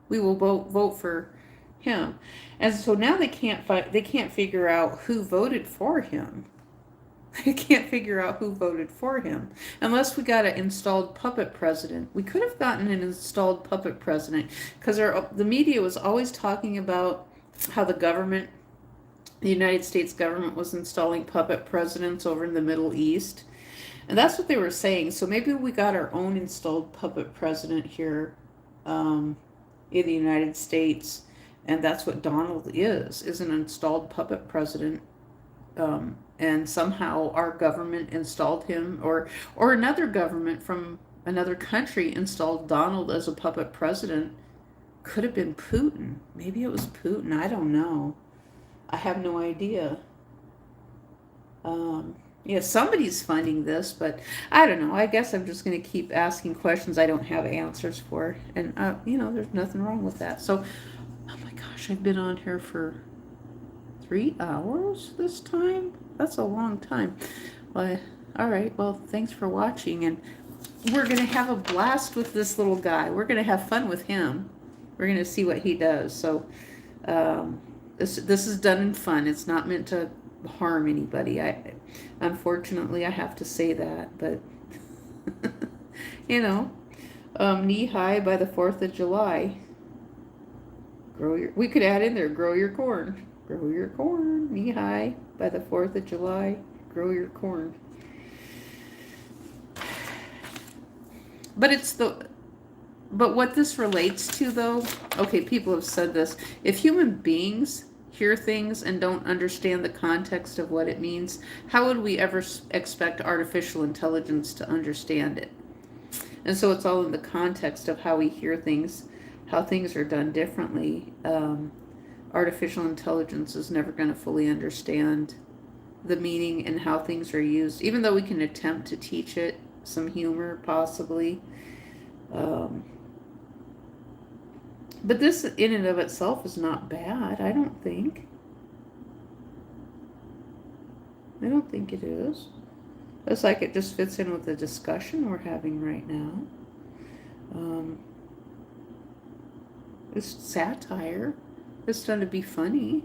we will vote for him. And so now they can't figure out who voted for him. They can't figure out who voted for him unless we got an installed puppet president. We could have gotten an installed puppet president because the media was always talking about how the United States government was installing puppet presidents over in the Middle East. And that's what they were saying. So maybe we got our own installed puppet president here in the United States. And that's what Donald is an installed puppet president. And somehow our government installed him, or another government from another country installed Donald as a puppet president. Could have been Putin. Maybe it was Putin. I don't know. I have no idea. Somebody's funding this, but I don't know. I guess I'm just going to keep asking questions I don't have answers for. And, there's nothing wrong with that. So, oh my gosh, I've been on here for 3 hours this time? That's a long time. Well, all right. Well, thanks for watching. And we're going to have a blast with this little guy. We're going to have fun with him. We're going to see what he does. So, this is done in fun. It's not meant to harm anybody. Unfortunately, I have to say that, but nHigh by the 4th of July. We could add in there, grow your corn. Grow your corn. nHigh by the 4th of July. Grow your corn. But what this relates to, though, okay, people have said this. If human beings hear things and don't understand the context of what it means, how would we ever expect artificial intelligence to understand it? And so it's all in the context of how we hear things, how things are done differently. Artificial intelligence is never going to fully understand the meaning and how things are used, even though we can attempt to teach it some humor, possibly. But this in and of itself is not bad, I don't think. I don't think it is. It's like it just fits in with the discussion we're having right now. It's satire. It's done to be funny.